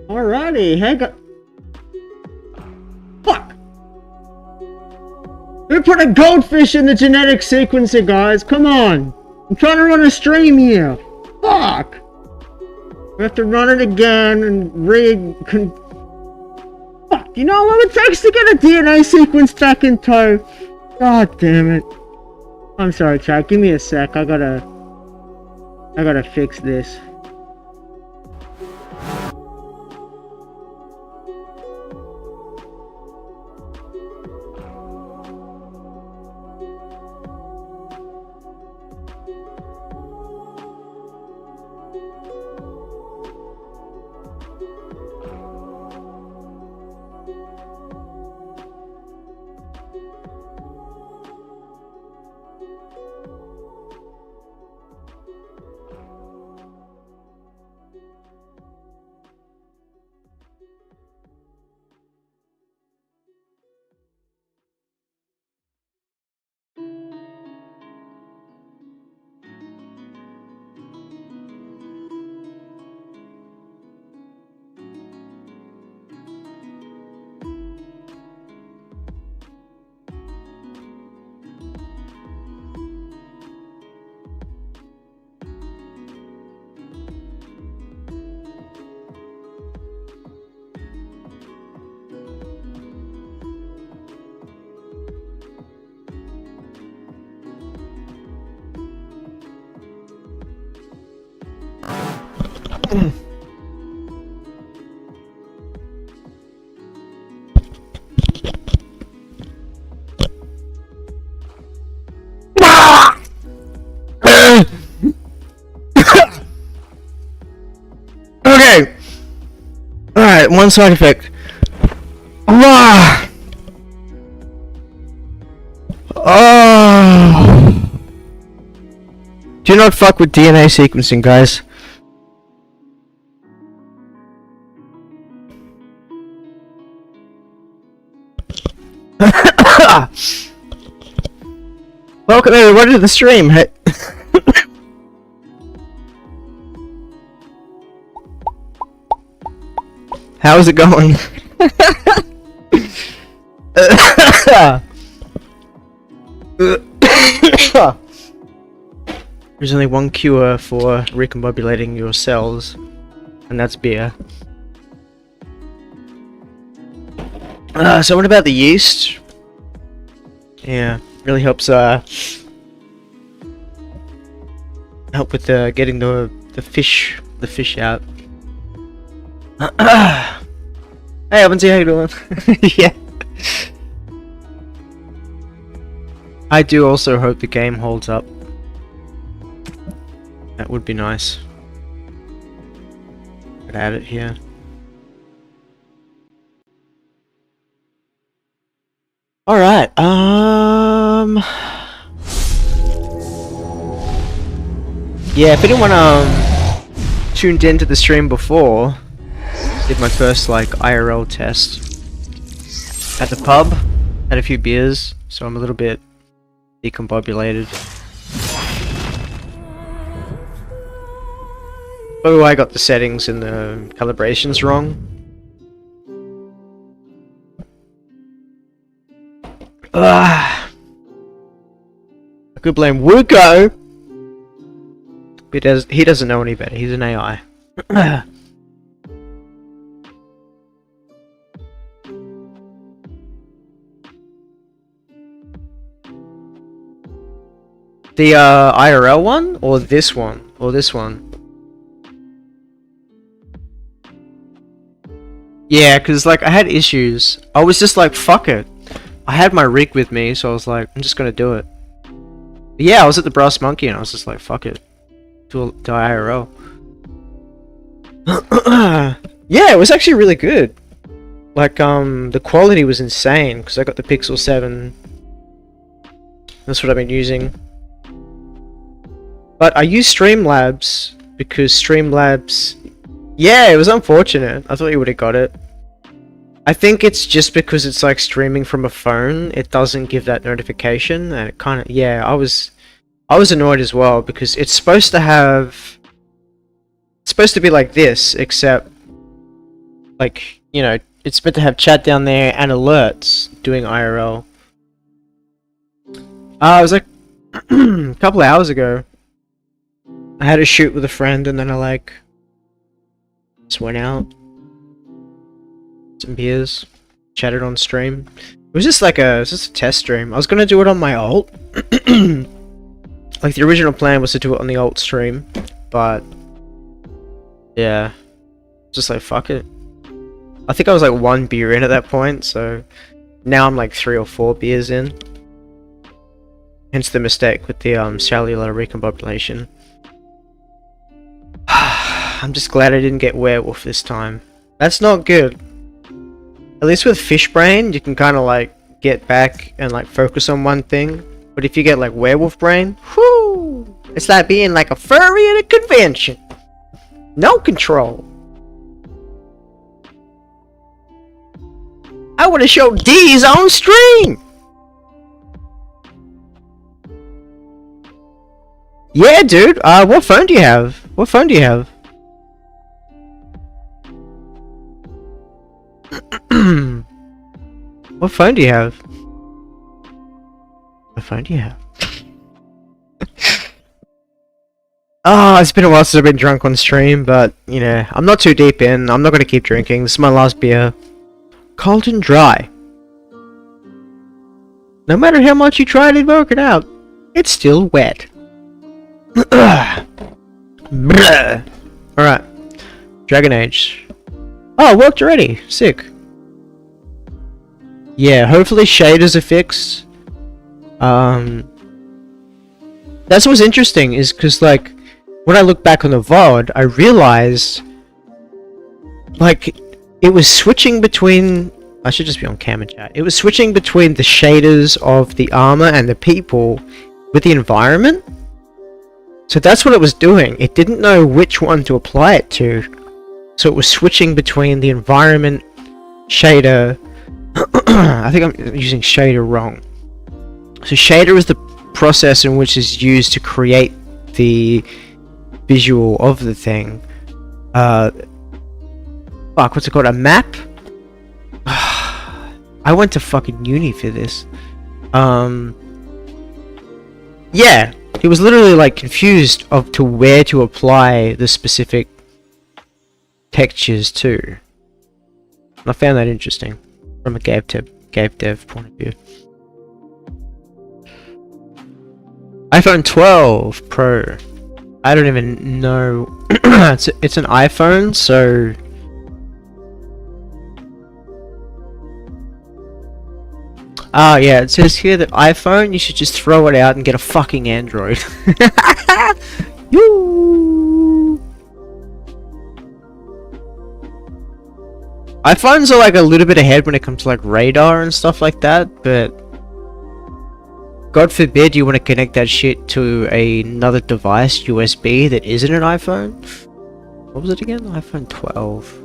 Alrighty, hey fuck! Who put a goldfish in the genetic sequencer, guys? Come on! I'm trying to run a stream here! Fuck! We have to run it again and fuck, you know what it takes to get a DNA sequence back in tow? God damn it. I'm sorry, chat, give me a sec, I gotta fix this. Okay. Alright, one side effect. Oh. Do not fuck with DNA sequencing, guys. Welcome everybody to the stream. Hey. How's it going? There's only one cure for recombobulating your cells, and that's beer. So what about the yeast? Yeah, really helps help with getting the fish out. Hey, Albans, how you doing? Yeah. I do also hope the game holds up. That would be nice. Could add it here. Alright, yeah, if anyone tuned into the stream before, did my first like IRL test at the pub, had a few beers, so I'm a little bit decombobulated. Oh, I got the settings and the calibrations wrong. I could blame Wuko. He doesn't know any better. He's an AI. The IRL one, or this one, or this one? Yeah, cause like I had issues. I was just like, fuck it. I had my rig with me, so I was like, I'm just gonna do it. But yeah, I was at the Brass Monkey and I was just like, fuck it. Do IRL. Yeah, it was actually really good. Like, the quality was insane, because I got the Pixel 7. That's what I've been using. But I use Streamlabs, because Streamlabs... Yeah, it was unfortunate. I thought you would have got it. I think it's just because it's like streaming from a phone, it doesn't give that notification, and it kind of... Yeah, I was annoyed as well, because it's supposed to have... It's supposed to be like this, except Like, you know, it's meant to have chat down there and alerts doing IRL. It was like a couple of hours ago. I had a shoot with a friend and then I like just went out, some beers, chatted on stream. It was just like a test stream. I was gonna do it on my alt. Like the original plan was to do it on the alt stream, but yeah, just like fuck it. I think I was like 1 beer in at that point, so now I'm like 3 or 4 beers in. Hence the mistake with the cellular recombobulation. I'm just glad I didn't get werewolf this time. That's not good. At least with fish brain, you can kind of like get back and like focus on one thing. But if you get like werewolf brain, whoo! It's like being like a furry at a convention. No control. I want to show D's on stream. Yeah, dude. What phone do you have? What phone do you have? What phone do you have? What phone do you have? Oh, it's been a while since I've been drunk on stream, but, you know, I'm not too deep in. I'm not going to keep drinking. This is my last beer. Cold and dry. No matter how much you try to work it out, it's still wet. Alright. Dragonage. Oh, it worked already. Sick. Yeah, hopefully shaders are fixed. That's what's interesting, is because, like, when I look back on the VOD, I realized, like, it was switching between... I should just be on camera chat. It was switching between the shaders of the armor and the people with the environment. So that's what it was doing. It didn't know which one to apply it to. So it was switching between the environment shader... I think I'm using shader wrong. So shader is the process in which is used to create the visual of the thing. Fuck, what's it called? A map? I went to fucking uni for this. Yeah, it was literally like confused of to where to apply the specific textures to. I found that interesting from a game dev point of view. iPhone 12 Pro. I don't even know. it's an iPhone, so yeah, it says here that iPhone, you should just throw it out and get a fucking Android. Yoo! iPhones are like a little bit ahead when it comes to like radar and stuff like that, but God forbid you want to connect that shit to another device, USB, that isn't an iPhone. What was it again? iPhone 12.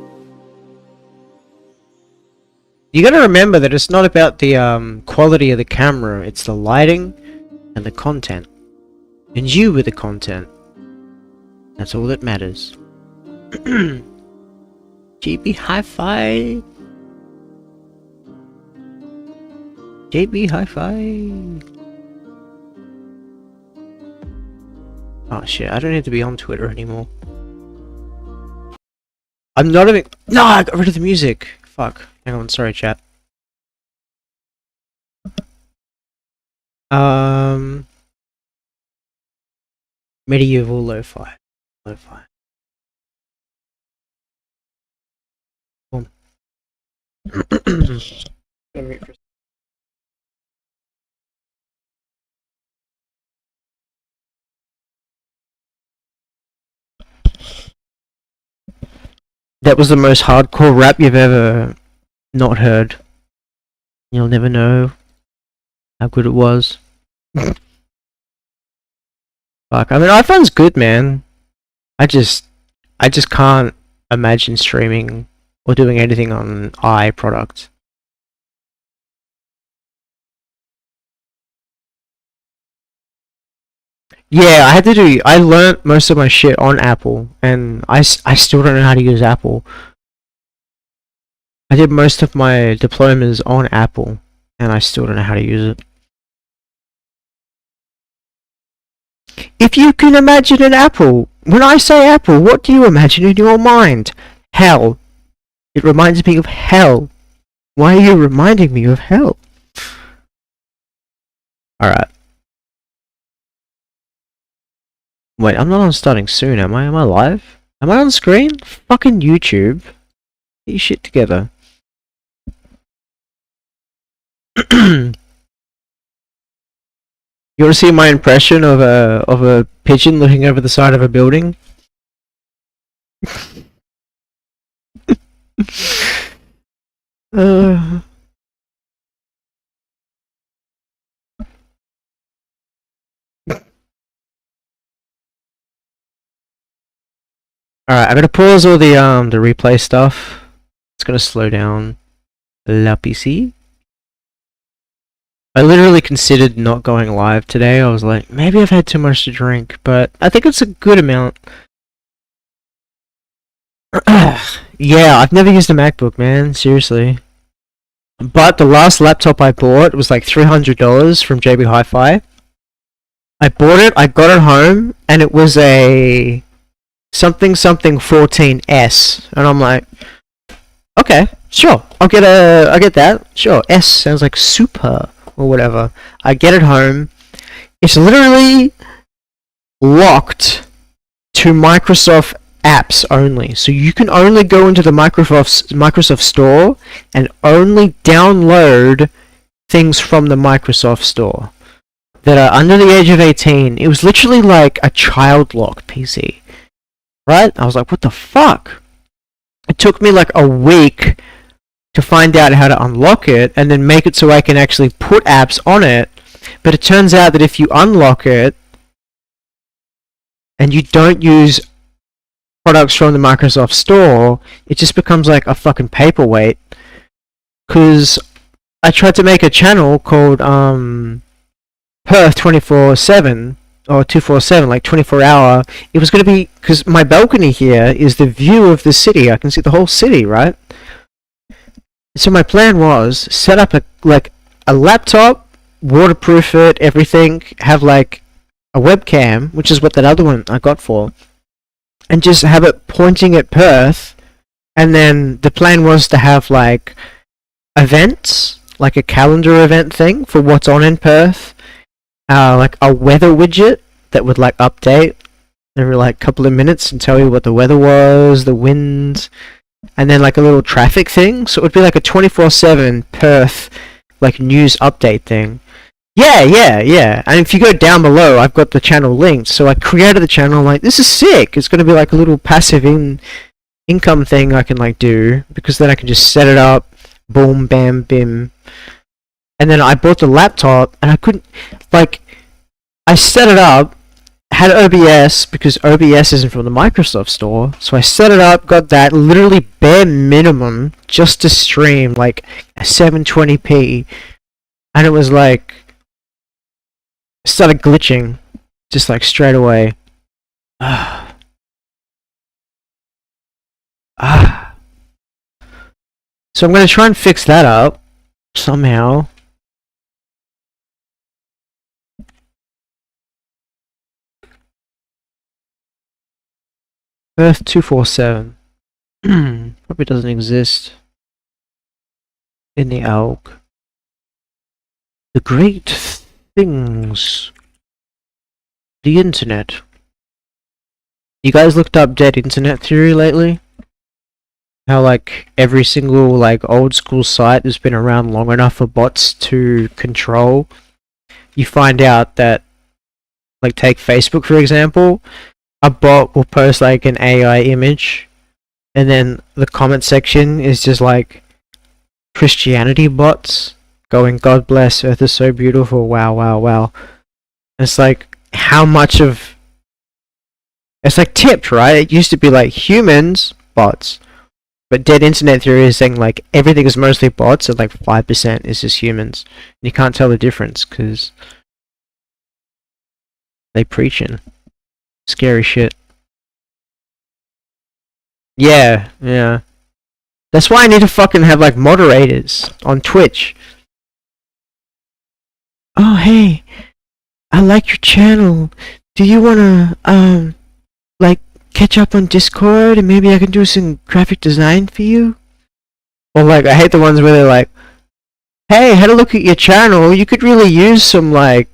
You gotta remember that it's not about the quality of the camera, it's the lighting and the content. And you with the content. That's all that matters. JB Hi-Fi. JB Hi-Fi. Oh shit, I don't need to be on Twitter anymore. I'm not even... No, I got rid of the music. Fuck. Hang on, sorry chat. Medieval lo-fi. Lo-fi. Boom. That was the most hardcore rap you've ever not heard. You'll never know how good it was. Fuck, I mean, iPhone's good, man. I just can't imagine streaming or doing anything on an i product. Yeah, I learnt most of my shit on Apple, and I still don't know how to use Apple. I did most of my diplomas on Apple, and I still don't know how to use it. If you can imagine an apple, when I say apple, what do you imagine in your mind? Hell. It reminds me of hell. Why are you reminding me of hell? Alright. Wait, I'm not on starting soon, am I? Am I live? Am I on screen? Fucking YouTube. Get your shit together. You want to see my impression of a pigeon looking over the side of a building? Alright, I'm gonna pause all the replay stuff. It's gonna slow down la PC. I literally considered not going live today. I was like, maybe I've had too much to drink, but I think it's a good amount. Yeah, I've never used a MacBook, man. Seriously. But the last laptop I bought was like $300 from JB Hi-Fi. I bought it, I got it home, and it was a something 14S, and I'm like, okay, sure, I'll get that. Sure, S sounds like super or whatever. I get it home. It's literally locked to Microsoft apps only. So you can only go into the Microsoft Store and only download things from the Microsoft Store that are under the age of 18. It was literally like a child lock PC. Right? I was like, what the fuck? It took me like a week to find out how to unlock it and then make it so I can actually put apps on it. But it turns out that if you unlock it and you don't use products from the Microsoft Store, it just becomes like a fucking paperweight. Because I tried to make a channel called Perth 24/7 or 247, like 24-hour. It was going to be, because my balcony here is the view of the city. I can see the whole city, right? So my plan was set up a laptop, waterproof it, everything, have like a webcam, which is what that other one I got for, and just have it pointing at Perth. And then the plan was to have like events, like a calendar event thing for what's on in Perth, like a weather widget that would like update every like couple of minutes and tell you what the weather was, the wind, and then like a little traffic thing. So it would be like a 24/7 Perth like news update thing. Yeah. And if you go down below, I've got the channel linked. So I created the channel, like, this is sick. It's going to be like a little passive income thing I can like do, because then I can just set it up, boom, bam, bim. And then I bought the laptop, and I couldn't, like, I set it up, had OBS, because OBS isn't from the Microsoft Store, so I set it up, got that, literally bare minimum, just to stream, like, a 720p, and it was like, it started glitching, just like, straight away. So I'm gonna try and fix that up, somehow. Earth 247. Probably doesn't exist in the AUG. The great things. The internet. You guys looked up dead internet theory lately? How like every single like old school site has been around long enough for bots to control. You find out that, like, take Facebook for example, a bot will post like an AI image, and then the comment section is just like Christianity bots going, "God bless, Earth is so beautiful, wow, wow, wow." And it's like, how much of... It's like tipped, right? It used to be like humans, bots. But dead internet theory is saying like everything is mostly bots and like 5% is just humans. And you can't tell the difference because they preaching. Scary shit. Yeah. That's why I need to fucking have like moderators on Twitch. Oh hey, I like your channel. Do you wanna like catch up on Discord and maybe I can do some graphic design for you? Or like I hate the ones where they're like, hey, had a look at your channel, you could really use some like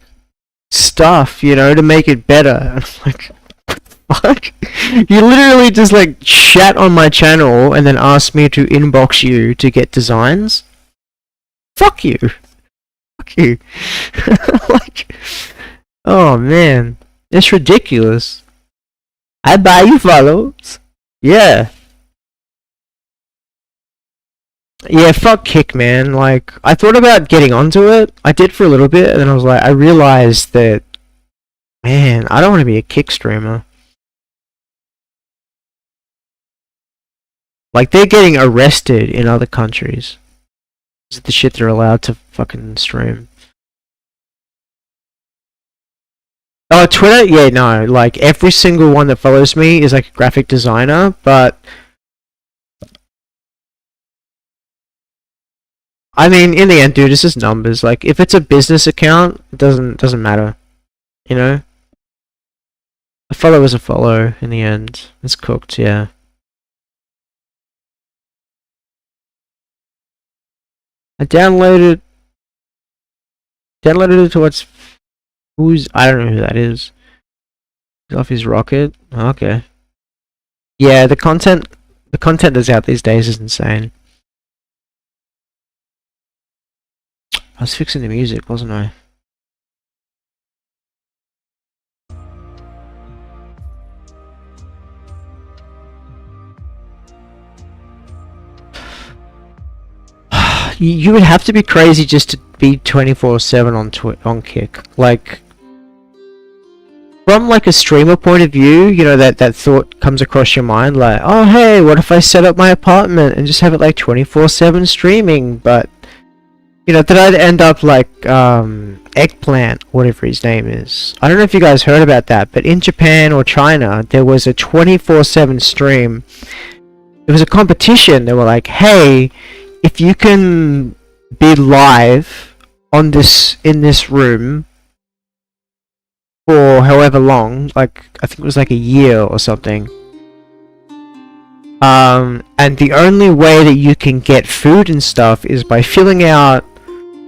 stuff, you know, to make it better. And I'm like, fuck? You literally just like shat on my channel and then asked me to inbox you to get designs? Fuck you. Fuck you. Like, oh man, it's ridiculous. I buy you follows. Yeah. Yeah, fuck Kick, man. Like, I thought about getting onto it. I did for a little bit, and then I was like, I realized that, man, I don't want to be a Kick streamer. Like, they're getting arrested in other countries. This is the shit they're allowed to fucking stream. Oh, Twitter? Yeah, no. Like, every single one that follows me is like a graphic designer, but I mean, in the end, dude, it's just numbers. Like, if it's a business account, it doesn't matter. You know? A follow is a follow in the end. It's cooked, yeah. I downloaded it to what's I don't know who that is. He's off his rocket. Okay. Yeah, the content that's out these days is insane. I was fixing the music, wasn't I? You would have to be crazy just to be 24/7 on Kick. Like, from like a streamer point of view, you know, that thought comes across your mind, like, oh hey, what if I set up my apartment and just have it like 24/7 streaming? But you know, that I'd end up like Eggplant, whatever his name is. I don't know if you guys heard about that, but in Japan or China, there was a 24/7 stream. It was a competition. They were like, hey, if you can be live on in this room for however long, like I think it was like a year or something, and the only way that you can get food and stuff is by filling out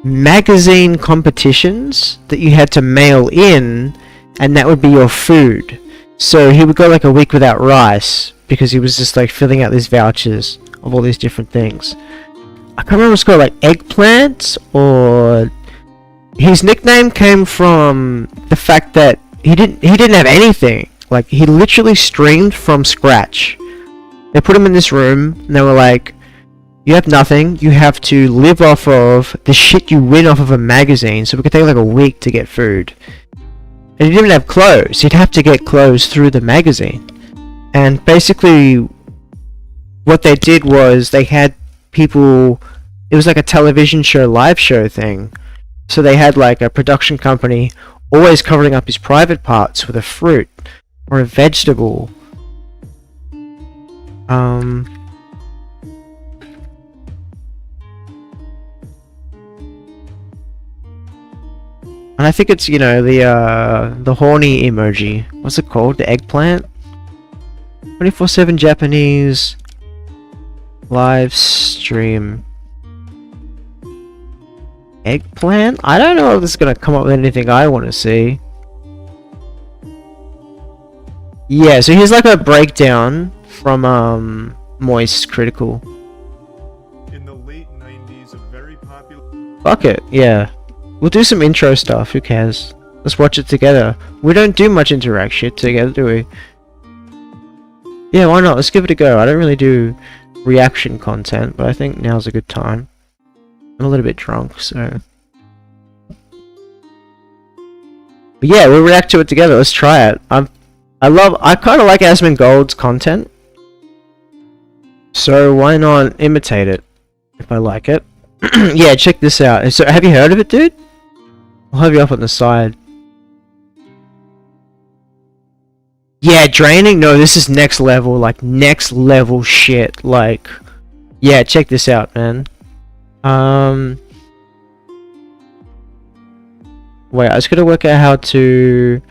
magazine competitions that you had to mail in, and that would be your food. So he would go like a week without rice because he was just like filling out these vouchers of all these different things. I can't remember what it's called, like Eggplant, or his nickname came from the fact that he didn't have anything. Like, he literally streamed from scratch. They put him in this room and they were like, you have nothing, you have to live off of the shit you win off of a magazine, so it could take like a week to get food. And he didn't even have clothes, he'd have to get clothes through the magazine. And basically what they did was they had people, it was like a television show, live show thing. So they had like a production company always covering up his private parts with a fruit or a vegetable. And I think it's, you know, the horny emoji. What's it called? The eggplant? 24/7 Japanese live stream. Eggplant? I don't know if this is gonna come up with anything I want to see. Yeah, so here's like a breakdown from Moist Critical. In the late 90s, a very popular... Fuck it, yeah. We'll do some intro stuff, who cares? Let's watch it together. We don't do much interact shit together, do we? Yeah, why not? Let's give it a go. I don't really do reaction content, but I think now's a good time. I'm a little bit drunk, so... But yeah, we'll react to it together. Let's try it. I kind of like Asmongold's content. So why not imitate it? If I like it. Yeah, check this out. So, have you heard of it, dude? I'll have you up on the side. Yeah, draining? No, this is next level. Like, next level shit. Like, Yeah, check this out, man. Wait, I was gonna work out how to.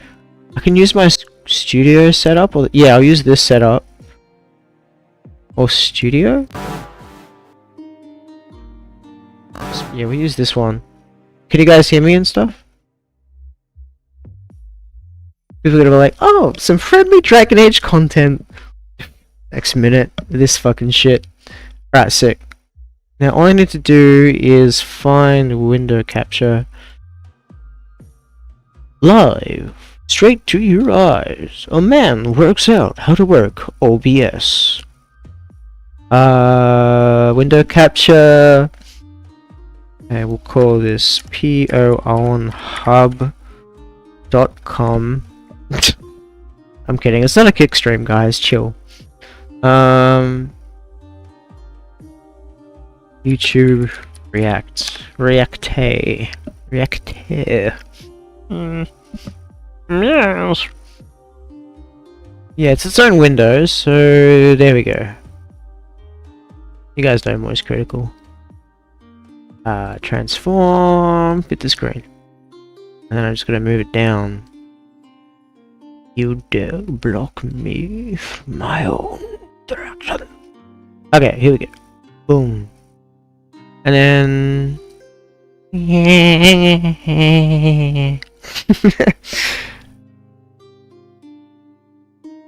I can use my studio setup, or yeah, I'll use this setup. Or studio? Yeah, we use this one. Can you guys hear me and stuff? People are gonna be like, oh, some friendly Dragon Age content. Next minute, this fucking shit. Right, sick. Now all I need to do is find window capture. Live. Straight to your eyes. A man works out how to work OBS. Window capture. Okay, we'll call this poonhub.com. I'm kidding, it's not a kick stream, guys, chill. YouTube React. React. Yes. Yeah, it's its own window, so there we go. You guys know Moist Critical. Transform, fit the screen. And then I'm just gonna move it down. You dare block me from my own direction. Okay, here we go. Boom. And then...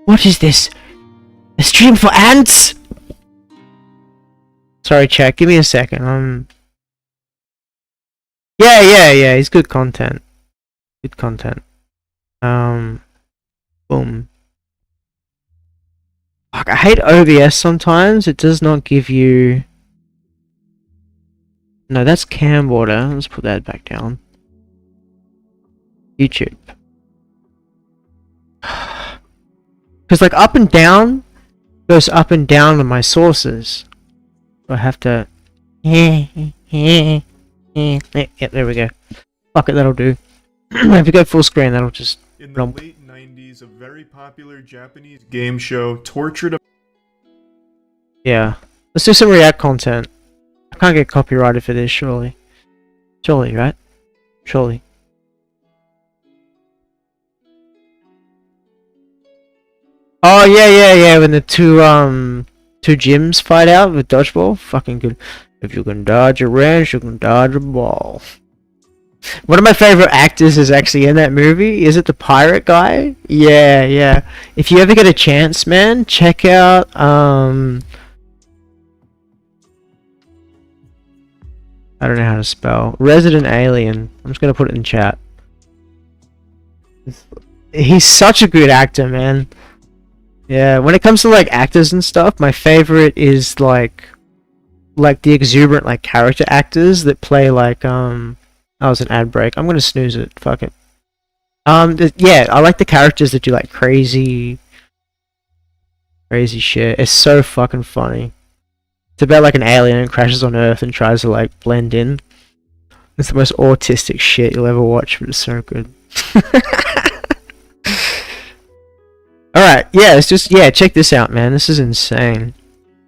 What is this? A stream for ants? Sorry, chat. Give me a second. Yeah. He's good content. Good content. Boom. Fuck, I hate OBS sometimes. It does not give you. No, that's camcorder. Let's put that back down. YouTube. Because like up and down goes up and down on my sources. So I have to. Yeah, there we go. Fuck it, that'll do. If you go full screen, that'll just. In the late 90s, a very popular Japanese game show tortured a. Yeah. Let's do some React content. I can't get copyrighted for this, surely. Surely, right? Surely. Oh, yeah. When the two gyms fight out with dodgeball. Fucking good. If you can dodge a wrench, you can dodge a ball. One of my favorite actors is actually in that movie. Is it the pirate guy? Yeah. If you ever get a chance, man, check out, I don't know how to spell. Resident Alien. I'm just gonna put it in chat. He's such a good actor, man. Yeah, when it comes to like actors and stuff, my favorite is like the exuberant like character actors that play like that was an ad break. I'm gonna snooze it. Fuck it. Yeah, I like the characters that do like crazy shit. It's so fucking funny. It's about like an alien and crashes on Earth and tries to like blend in. It's the most autistic shit you'll ever watch, but it's so good. Alright, yeah, check this out, man. This is insane.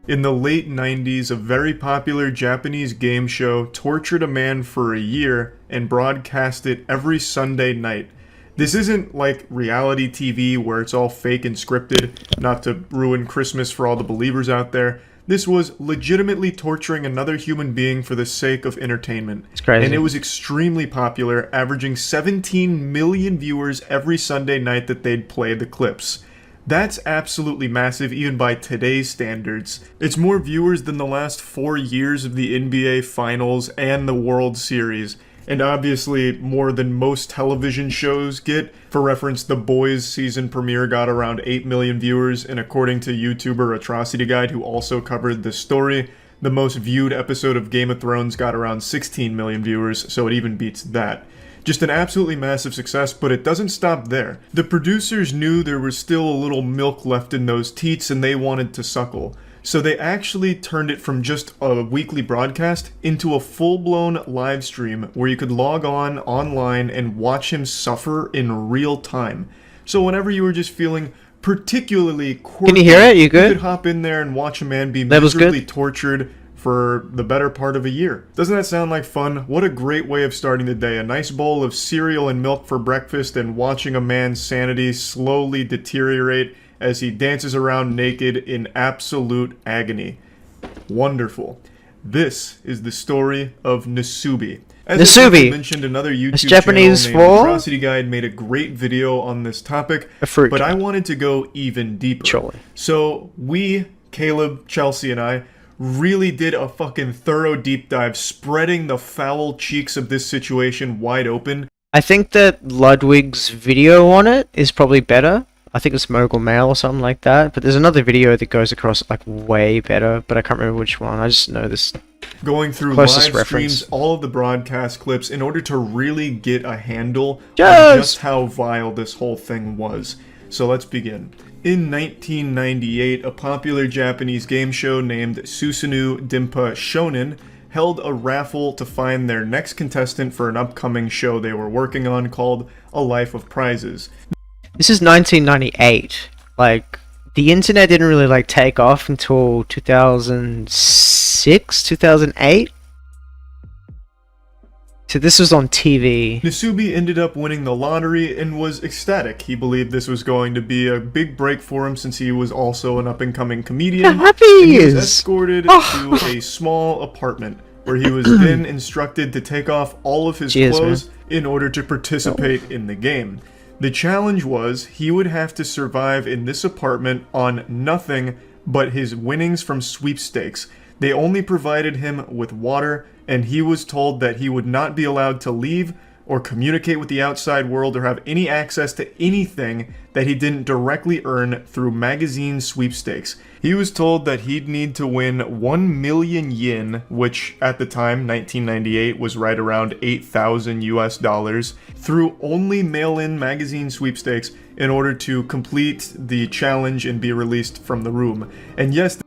In the late 90s, a very popular Japanese game show tortured a man for a year and broadcast it every Sunday night. This isn't like reality TV where it's all fake and scripted, not to ruin Christmas for all the believers out there. This was legitimately torturing another human being for the sake of entertainment. It's crazy. And it was extremely popular, averaging 17 million viewers every Sunday night that they'd play the clips. That's absolutely massive even by today's standards. It's more viewers than the last 4 years of the NBA Finals and the World Series. And obviously more than most television shows get. For reference, The Boys season premiere got around 8 million viewers, and according to YouTuber Atrocity Guide, who also covered this story, the most viewed episode of Game of Thrones got around 16 million viewers, so it even beats that. Just an absolutely massive success, but it doesn't stop there. The producers knew there was still a little milk left in those teats and they wanted to suckle. So they actually turned it from just a weekly broadcast into a full-blown live stream where you could log on online and watch him suffer in real time. So whenever you were just feeling particularly quirky, can you hear it? You good? You could hop in there and watch a man be miserably tortured for the better part of a year. Doesn't that sound like fun? What a great way of starting the day. A nice bowl of cereal and milk for breakfast and watching a man's sanity slowly deteriorate as he dances around naked in absolute agony. Wonderful. This is the story of Nasubi. As I mentioned, another YouTube Japanese channel named Atrocity Guide made a great video on this topic, but I wanted to go even deeper. So we, Caleb, Chelsea, and I really did a fucking thorough deep dive, spreading the foul cheeks of this situation wide open. I think that Ludwig's video on it is probably better. I think it's Mogul Mail or something like that. But there's another video that goes across like way better, but I can't remember which one. I just know this. Going through live streams, all of the broadcast clips, in order to really get a handle on just how vile this whole thing was. So let's begin. In 1998, a popular Japanese game show named Susanoo Dimpa Shonen held a raffle to find their next contestant for an upcoming show they were working on called A Life of Prizes. This is 1998. Like, the internet didn't really like take off until 2006, 2008. So this was on TV. Nasubi ended up winning the lottery and was ecstatic. He believed this was going to be a big break for him since he was also an up-and-coming comedian. And he was escorted to a small apartment where he was then instructed to take off all of his clothes in order to participate in the game. The challenge was he would have to survive in this apartment on nothing but his winnings from sweepstakes. They only provided him with water, and he was told that he would not be allowed to leave or communicate with the outside world or have any access to anything that he didn't directly earn through magazine sweepstakes. He was told that he'd need to win 1 million yen, which at the time, 1998, was right around 8,000 US dollars, through only mail-in magazine sweepstakes in order to complete the challenge and be released from the room. And yes,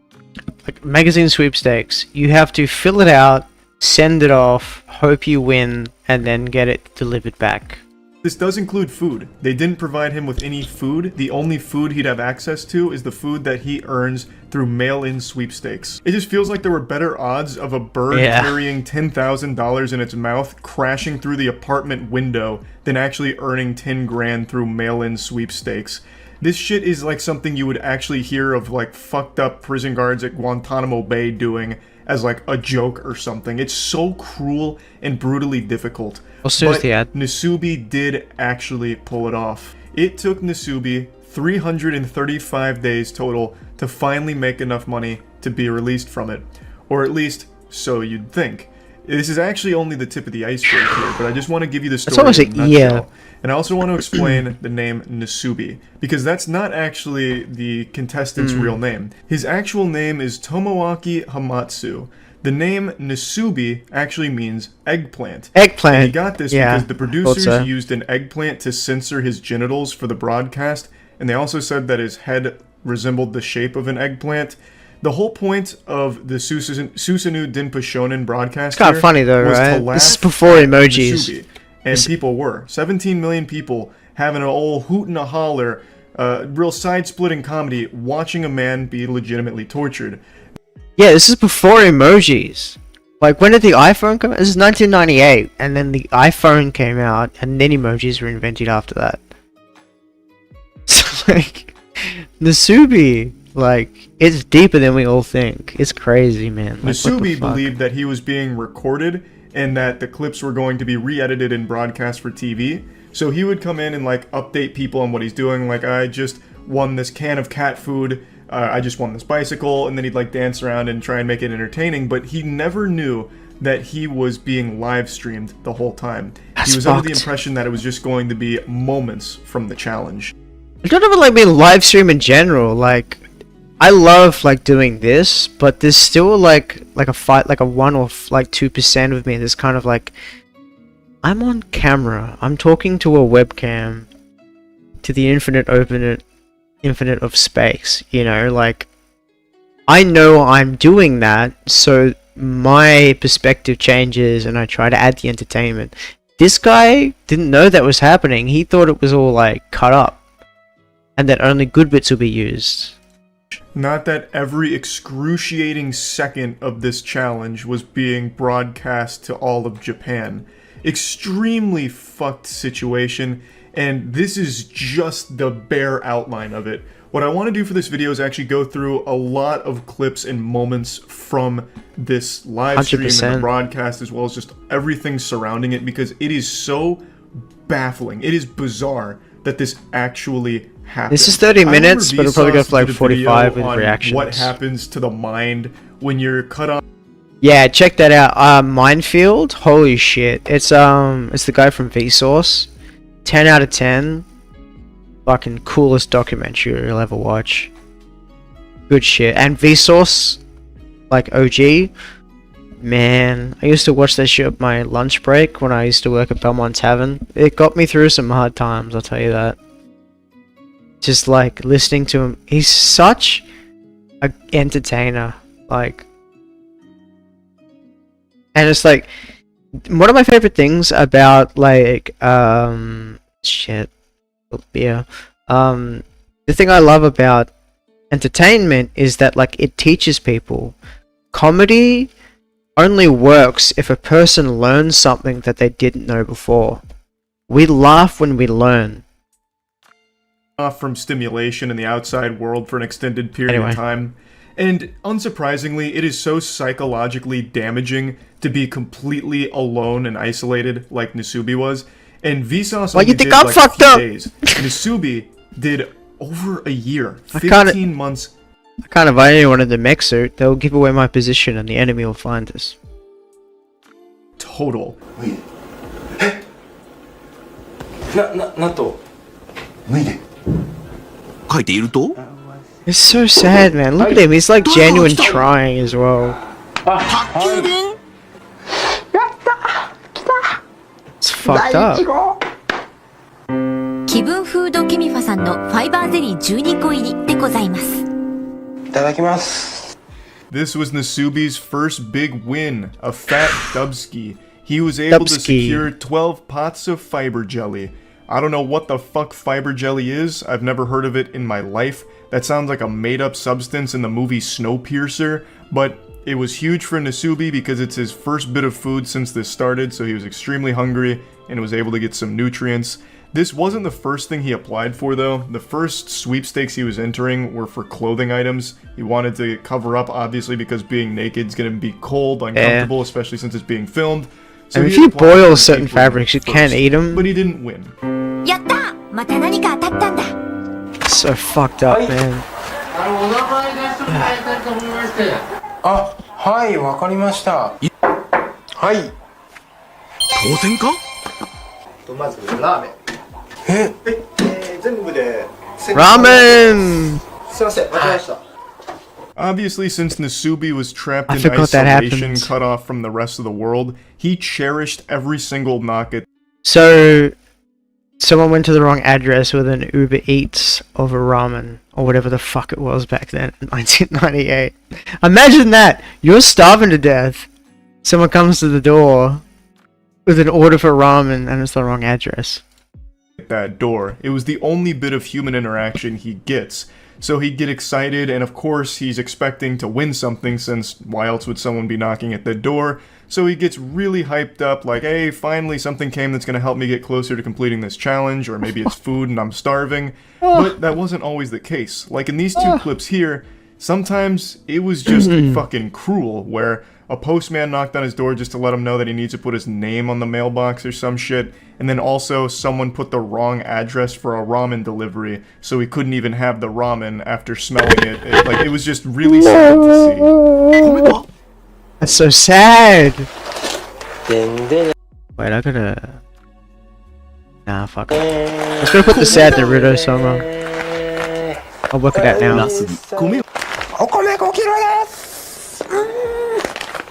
like magazine sweepstakes, you have to fill it out, send it off, hope you win, and then get it delivered back. This does include food. They didn't provide him with any food. The only food he'd have access to is the food that he earns through mail-in sweepstakes. It just feels like there were better odds of a bird carrying $10,000 in its mouth crashing through the apartment window than actually earning 10 grand through mail-in sweepstakes. This shit is like something you would actually hear of like fucked up prison guards at Guantanamo Bay doing as like a joke or something. It's so cruel and brutally difficult. Well, seriously, but Nasubi did actually pull it off. It took Nasubi 335 days total to finally make enough money to be released from it. Or at least, so you'd think. This is actually only the tip of the iceberg here, but I just want to give you the story in a nutshell. And I also want to explain the name Nasubi, because that's not actually the contestant's real name. His actual name is Tomoaki Hamatsu. The name Nasubi actually means eggplant. Eggplant. And he got this because the producers used an eggplant to censor his genitals for the broadcast, and they also said that his head resembled the shape of an eggplant. The whole point of the Susanoo Dimpa Shonen broadcast it's kind of funny though, right? This is before emojis. Nasubi. And people were. 17 million people having an old hoot and a holler, real side-splitting comedy, watching a man be legitimately tortured. Yeah, this is before emojis. Like, when did the iPhone come out? This is 1998, and then the iPhone came out, and then emojis were invented after that. So, like, Nasubi, like, it's deeper than we all think. It's crazy, man. Like, Nasubi believed that he was being recorded, and that the clips were going to be re-edited and broadcast for TV. So he would come in and like update people on what he's doing. Like, I just won this can of cat food. I just won this bicycle. And then he'd like dance around and try and make it entertaining. But he never knew that he was being live streamed the whole time. He was under the impression that it was just going to be moments from the challenge. I don't ever like being live stream in general. Like, I love like doing this, but there's still like a fight, like a 1 or like 2% of me that's kind of like, I'm on camera, I'm talking to a webcam, to the infinite of space, you know, like, I know I'm doing that, so my perspective changes and I try to add the entertainment. This guy didn't know that was happening. He thought it was all like cut up and that only good bits will be used. Not that every excruciating second of this challenge was being broadcast to all of Japan. Extremely fucked situation, and this is just the bare outline of it. What I want to do for this video is actually go through a lot of clips and moments from this live stream and the broadcast, as well as just everything surrounding it, because it is so baffling. It is bizarre that this actually happened. This is 30 minutes, but it'll probably go for like 45 with reactions. What happens to the mind when you're cut off? Yeah, check that out. Minefield, holy shit. It's the guy from Vsauce. 10 out of 10. Fucking coolest documentary you'll ever watch. Good shit. And Vsauce, like OG, man, I used to watch that shit at my lunch break when I used to work at Belmont Tavern. It got me through some hard times, I'll tell you that. Just like listening to him, he's such an entertainer, like, and it's like one of my favorite things about like shit, beer. The thing I love about entertainment is that like it teaches people. Comedy only works if a person learns something that they didn't know before. We laugh when we learn. Off from stimulation in the outside world for an extended period of time. And unsurprisingly, it is so psychologically damaging to be completely alone and isolated like Nasubi was. And Vsauce only did like a few days. Nasubi did over a year, 15 months. I can't invite anyone in the mech suit. They'll give away my position and the enemy will find us. Total. Wait. It's so sad, man. Look at him. He's like genuine trying as well. It's fucked up. 気分フードケミファさんのファイバーゼリー12個入りでございます。いただきます。 This was Nasubi's first big win, a fat dubski. He was able to secure 12 pots of fiber jelly. I don't know what the fuck fiber jelly is. I've never heard of it in my life. That sounds like a made-up substance in the movie Snowpiercer, but it was huge for Nasubi because it's his first bit of food since this started, so he was extremely hungry and was able to get some nutrients. This wasn't the first thing he applied for, though. The first sweepstakes he was entering were for clothing items. He wanted to cover up, obviously, because being naked is going to be cold, uncomfortable, especially since it's being filmed. So if you boil certain fabrics, you can't eat them. But he didn't win. So fucked up, man. あ、はい、わかりました。はい。当然か？まずラーメン。全部で。Ramen! すいません、間違えました。 Obviously, since Nasubi was trapped in isolation, cut off from the rest of the world, he cherished every single knock at. So, someone went to the wrong address with an Uber Eats of a ramen, or whatever the fuck it was back then, in 1998. Imagine that! You're starving to death. Someone comes to the door with an order for ramen, and it's the wrong address. That door. It was the only bit of human interaction he gets. So he'd get excited, and of course he's expecting to win something, since why else would someone be knocking at the door? So he gets really hyped up, like, hey, finally something came that's gonna help me get closer to completing this challenge, or maybe it's food and I'm starving. But that wasn't always the case. Like in these two clips here, sometimes it was just fucking cruel, where a postman knocked on his door just to let him know that he needs to put his name on the mailbox or some shit, and then also someone put the wrong address for a ramen delivery, so he couldn't even have the ramen after smelling it. Like, it was just really sad to see. That's so sad! Wait, I gotta... Nah, fuck it. I was gonna put the sad Naruto song on. I'll work it out now.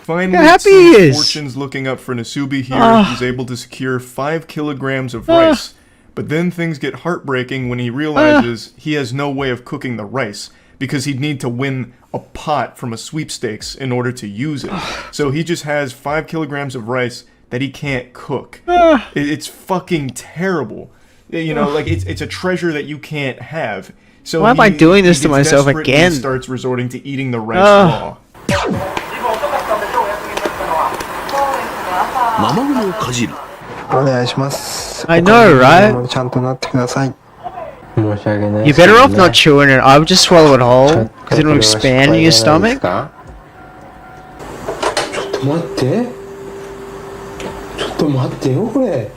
Finally, fortune's looking up for Nasubi here. He's able to secure 5 kilograms of rice. But then things get heartbreaking when he realizes he has no way of cooking the rice, because he'd need to win a pot from a sweepstakes in order to use it. So he just has 5 kilograms of rice that he can't cook. It's fucking terrible. You know, like, it's a treasure that you can't have. So Why am I doing this to gets myself desperate and again? starts resorting to eating the rice raw. ママグロをかじる。お願いします。 I know, right? ちゃんとなってください。申し訳ない。 You're better off not chewing it. I would just swallow it whole because it'll expand in your stomach. ちょっと待って。ちょっと待ってよこれ。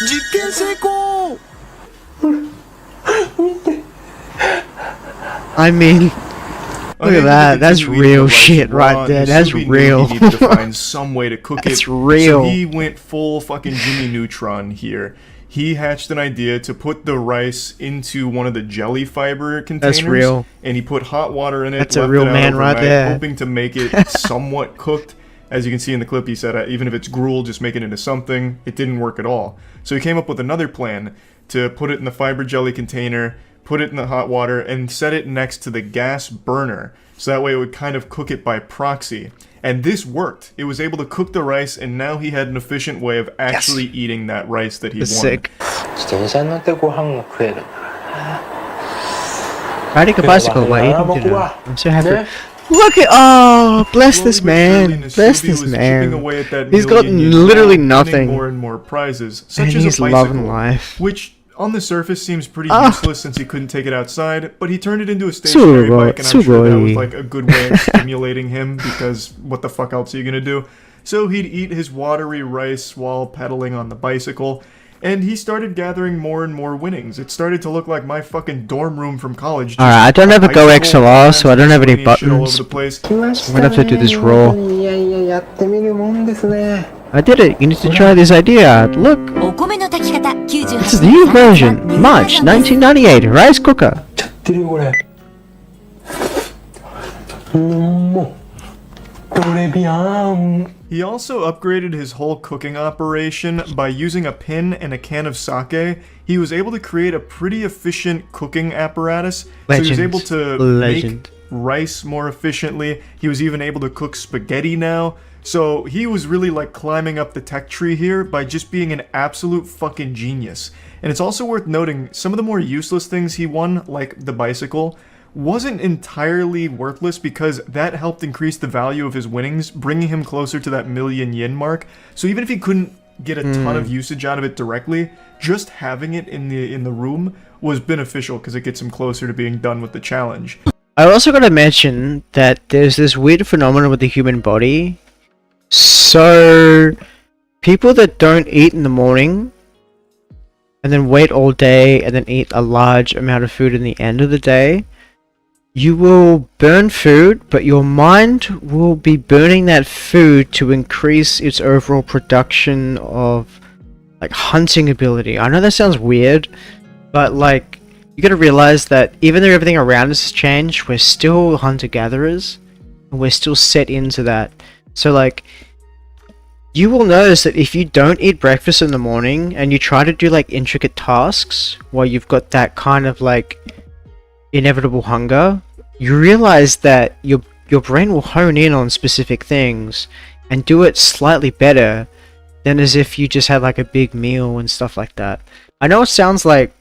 実験成功。 I mean, look at that. That's Eating the real rice shit raw, right there. and That's Subi knew real. He needed to find some way to cook That's it. real. So he went full fucking Jimmy Neutron here. He hatched an idea to put the rice into one of the jelly fiber containers. That's real. And he put hot water in it. That's a left real it out man right overnight, there. hoping to make it somewhat cooked. As you can see in the clip, he said, even if it's gruel, just make it into something. It didn't work at all. So he came up with another plan to put it in the fiber jelly container, put it in the hot water, and set it next to the gas burner. So that way it would kind of cook it by proxy. And this worked. It was able to cook the rice, and now he had an efficient way of actually eating that rice that he wanted. Sick. 自転車に乗ってご飯が食える。 Riding a bicycle while eating dinner. I'm so happy. Look at bless this man. Bless this man. He's got literally nothing. More and more prizes, And such as he's a bicycle, loving life. which on the surface seems pretty useless since he couldn't take it outside, but he turned it into a stationary bike, and I'm sure that was like a good way of stimulating him, because what the fuck else are you gonna do? So he'd eat his watery rice while pedaling on the bicycle, and he started gathering more and more winnings. It started to look like my fucking dorm room from college. Alright, I don't have a Go bicycle, XLR, so I don't have any shit all over buttons. the place. 来ました I'm gonna have to do this raw. いやいややってみるもんですね。 I did it. You need to try this idea. Look, お米の炊き方 this is the new version. March 1998 rice cooker. ちゃってるよこれ。もうトレビアン。 He also upgraded his whole cooking operation by using a pin and a can of sake. He was able to create a pretty efficient cooking apparatus. So he was able to make rice more efficiently. He was even able to cook spaghetti now. So he was really like climbing up the tech tree here by just being an absolute fucking genius. And it's also worth noting some of the more useless things he won, like the bicycle, wasn't entirely worthless because that helped increase the value of his winnings, bringing him closer to that 1,000,000 yen mark. So even if he couldn't get a ton of usage out of it directly, just having it in the room was beneficial because it gets him closer to being done with the challenge. I also gotta mention that there's this weird phenomenon with the human body. So, people that don't eat in the morning and then wait all day and then eat a large amount of food in the end of the day, you will burn food, but your mind will be burning that food to increase its overall production of like hunting ability. I know that sounds weird, but like you gotta realize that even though everything around us has changed, we're still hunter-gatherers and we're still set into that. So like you will notice that if you don't eat breakfast in the morning and you try to do like intricate tasks while you've got that kind of like inevitable hunger, you realize that your brain will hone in on specific things and do it slightly better than as if you just had like a big meal and stuff like that. I know it sounds like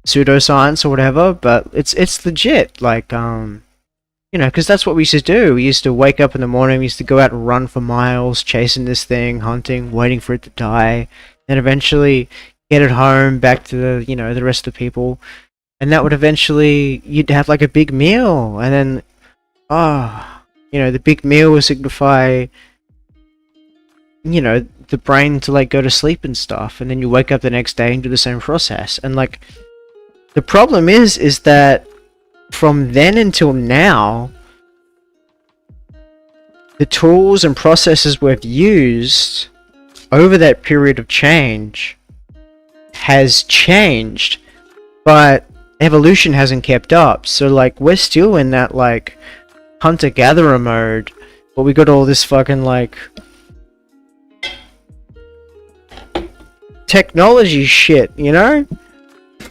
pseudoscience or whatever, but it's legit. Like you know, because that's what we used to do. We used to wake up in the morning, we used to go out and run for miles, chasing this thing, hunting, waiting for it to die, then eventually get it home, back to the, you know, the rest of the people. And that would eventually, you'd have like a big meal, and then, you know, the big meal would signify, you know, the brain to like go to sleep and stuff, and then you wake up the next day and do the same process. And like, the problem is that from then until now, the tools and processes we've used over that period of change has changed, but evolution hasn't kept up. So like we're still in that like hunter-gatherer mode, but we got all this fucking like technology shit, you know?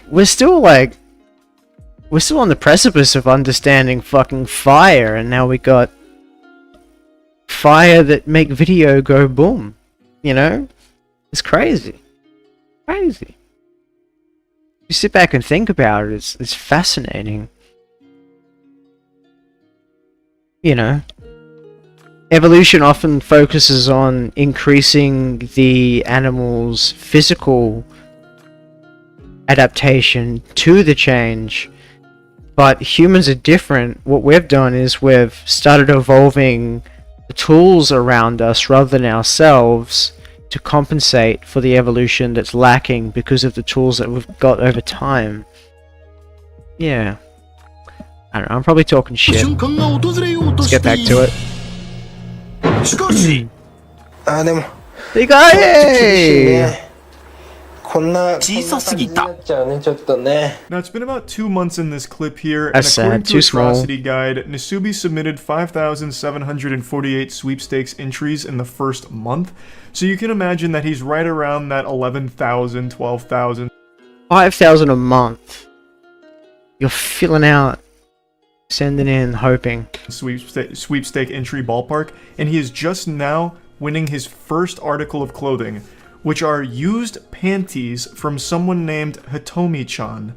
We're still on the precipice of understanding fucking fire, and now we got fire that make video go boom, you know? It's crazy. Crazy. you sit back and think about it, it's fascinating. You know, evolution often focuses on increasing the animal's physical adaptation to the change, but humans are different. What we've done is we've started evolving the tools around us rather than ourselves to compensate for the evolution that's lacking because of the tools that we've got over time. Yeah. I don't know, I'm probably talking shit. Let's get back to it. しかしあ、でも Big eye! こんな小さすぎた。こんな感じになっちゃうね、ちょっとね。 Now, it's been about 2 months in this clip here, and That's according sad, to too small. Atrocity Guide, Nasubi submitted 5,748 sweepstakes entries in the first month, so you can imagine that he's right around that 11,000, 12,000. 5,000 a month. You're filling out, sending in, hoping. Sweepstake entry ballpark, and he is just now winning his first article of clothing, which are used panties from someone named Hitomi-chan.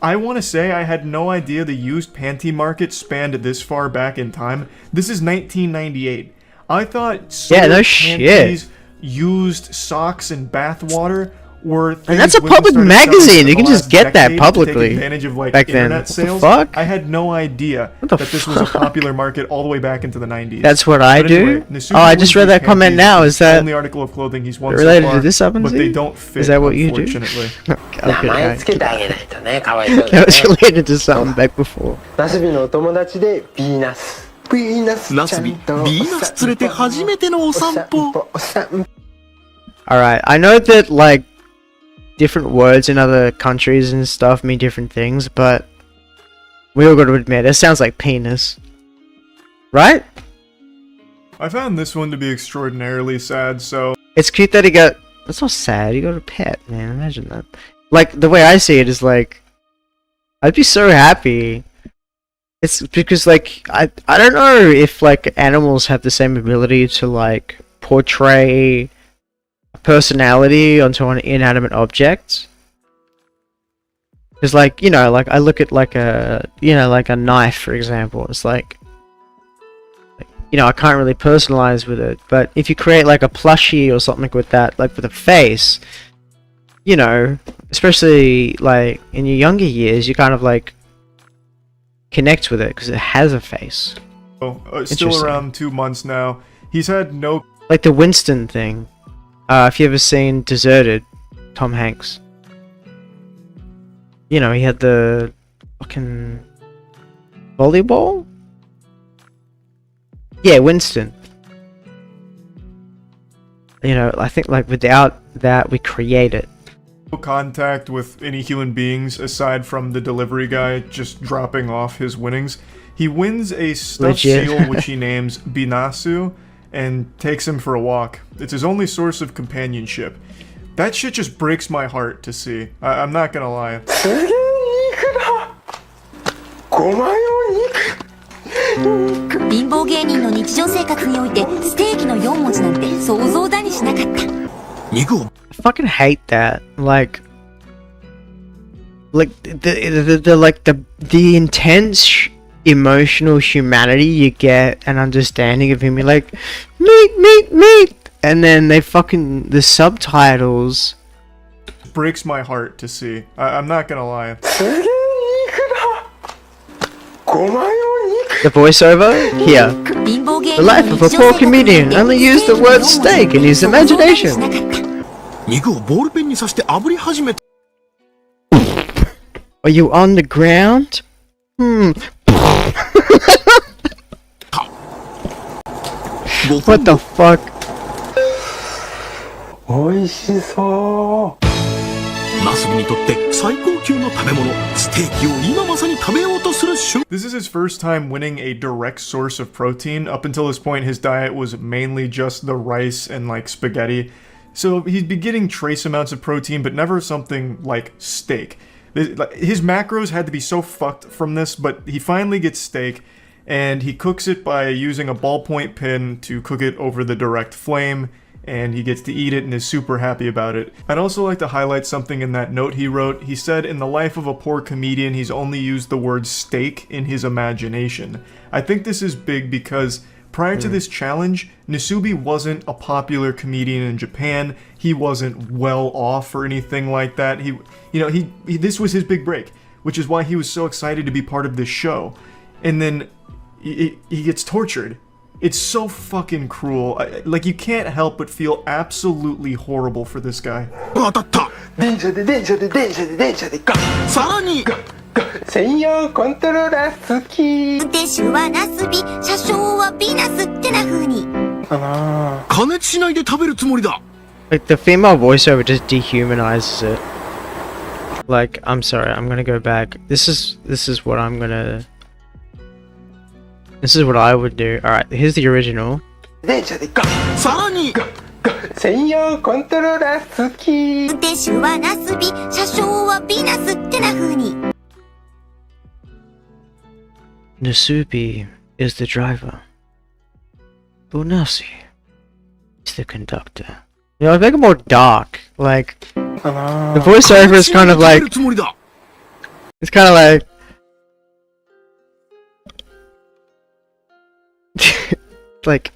I want to say I had no idea the used panty market spanned this far back in time. This is 1998. I thought Yeah, no panties, shit. used socks, and bathwater were things And that's a women public started magazine. selling in You the can just last get that decade to take publicly advantage of, like, back then. internet What the sales. fuck? I had no idea What the that this was a popular market all the way back into the 90s. That's what I But do? anyway, Nasubi Oh, I just read wins that comment panties. now. Is It's the that only article of clothing he's won related so to far, this but they Abunzi? don't fit, Is that what you do? unfortunately. 名 Okay, 前 okay. つけてあげないとね、かわいそうだ That ね。 was related to something back before. ナスビのお友達でビーナス。ビーナスナスビビーナス連れて初めてのお散歩。お散歩。 Alright, I know that, like, different words in other countries and stuff mean different things, but we all gotta admit, it sounds like penis. Right? I found this one to be extraordinarily sad, so It's cute that he got... That's not sad, he got a pet, man, imagine that. Like, the way I see it is like... I'd be so happy. It's because, like, I don't know if, like, animals have the same ability to, like, portray personality onto an inanimate object. Because, like, you know, like, I look at, like, a, you know, like a knife, for example. It's like, you know, I can't really personalize with it. But if you create, like, a plushie or something with that, like, with a face, you know, especially, like, in your younger years, you kind of, like, connect with it because it has a face. still Interesting. around 2 months now. He's had no Like the Winston thing. If you ever seen Deserted, Tom Hanks. You know, he had the fucking volleyball? Yeah, Winston. You know, I think, like, without that, we create it. contact with any human beings aside from the delivery guy just dropping off his winnings. He wins a stuffed Legit. seal which he names Binasu and takes him for a walk. It's his only source of companionship. That shit just breaks my heart to see. I'm not gonna lie. すげえ肉だ。5枚の肉。貧乏芸人の日常生活においてステーキの4文字なんて想像だにしなかった。肉を I fucking hate that. Like the intense emotional humanity you get and understanding of him. You're like, meat, and then they fucking the subtitles. Breaks my heart to see. I'm not gonna lie. すげえ肉だ。5枚の肉。 The voiceover here. 貧乏芸 The 人 life の of a 日常 poor 生活において comedian only used the word steak in his 想像だにし imagination. なかった。肉をボールペンに刺して炙り始めた Are you on the ground? What the fuck? 美味しそう。ナスビにとって最高級の食べ物ステーキを今まさに食べようとする瞬 This is his first time winning a direct source of protein. Up until this point, his diet was mainly just the rice and, like, spaghetti. So he'd be getting trace amounts of protein, but never something like steak. His macros had to be so fucked from this, but he finally gets steak, and he cooks it by using a ballpoint pen to cook it over the direct flame. and he gets to eat it and is super happy about it. I'd also like to highlight something in that note he wrote. He said, in the life of a poor comedian, he's only used the word steak in his imagination. I think this is big because prior to this challenge, Nasubi wasn't a popular comedian in Japan. He wasn't well off or anything like that. This was his big break, which is why he was so excited to be part of this show. And then he gets tortured. It's so fucking cruel. Like, you can't help but feel absolutely horrible for this guy. 当たった。電車で電車で電車で電車でガッさらに専用コントローラー好き運転手はナスビ、車掌はビーナスってな風に。かな加熱しないで食べるつもりだ。 Like, the female voiceover just dehumanizes it. Like, I'm sorry, I'm gonna go back. This is what I'm gonna... This is what I would do. Alright, here's the original. 電車でガッさらに専用コントローラー好き運転手はナスビ、車掌はビーナスってな風に。Nasubi is the driver. Bunasi is the conductor. You know, make it more dark. Like, かな the voiceover is kind of 食べ like... るつもりだ。 It's kind of like... like...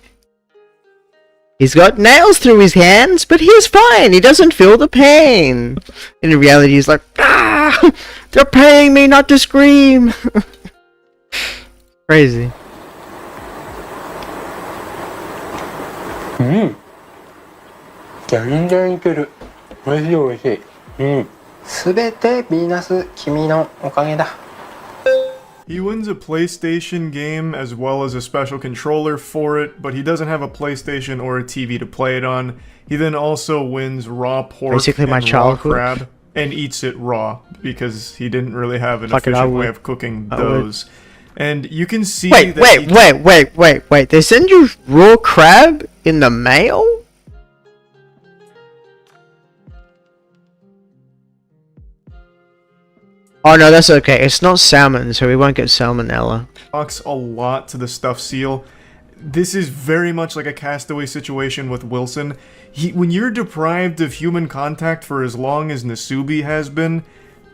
He's got nails through his hands, but he's fine. He doesn't feel the pain. In reality, he's like, ah! They're paying me not to scream! Crazy. うん全然いけるおいしいおいしいうんすべてヴィーナス君のおかげだ He wins a PlayStation game as well as a special controller for it, but he doesn't have a PlayStation or a TV to play it on. He then also wins raw pork Basically my and raw childhood. crab and eats it raw because he didn't really have an Fuck it, I efficient way would. of cooking I would. those. And you can see Wait, that wait. They send you raw crab in the mail? Oh no, that's okay. It's not salmon, so we won't get salmonella. talks a lot to the stuffed seal. This is very much like a Castaway situation with Wilson. When you're deprived of human contact for as long as Nasubi has been,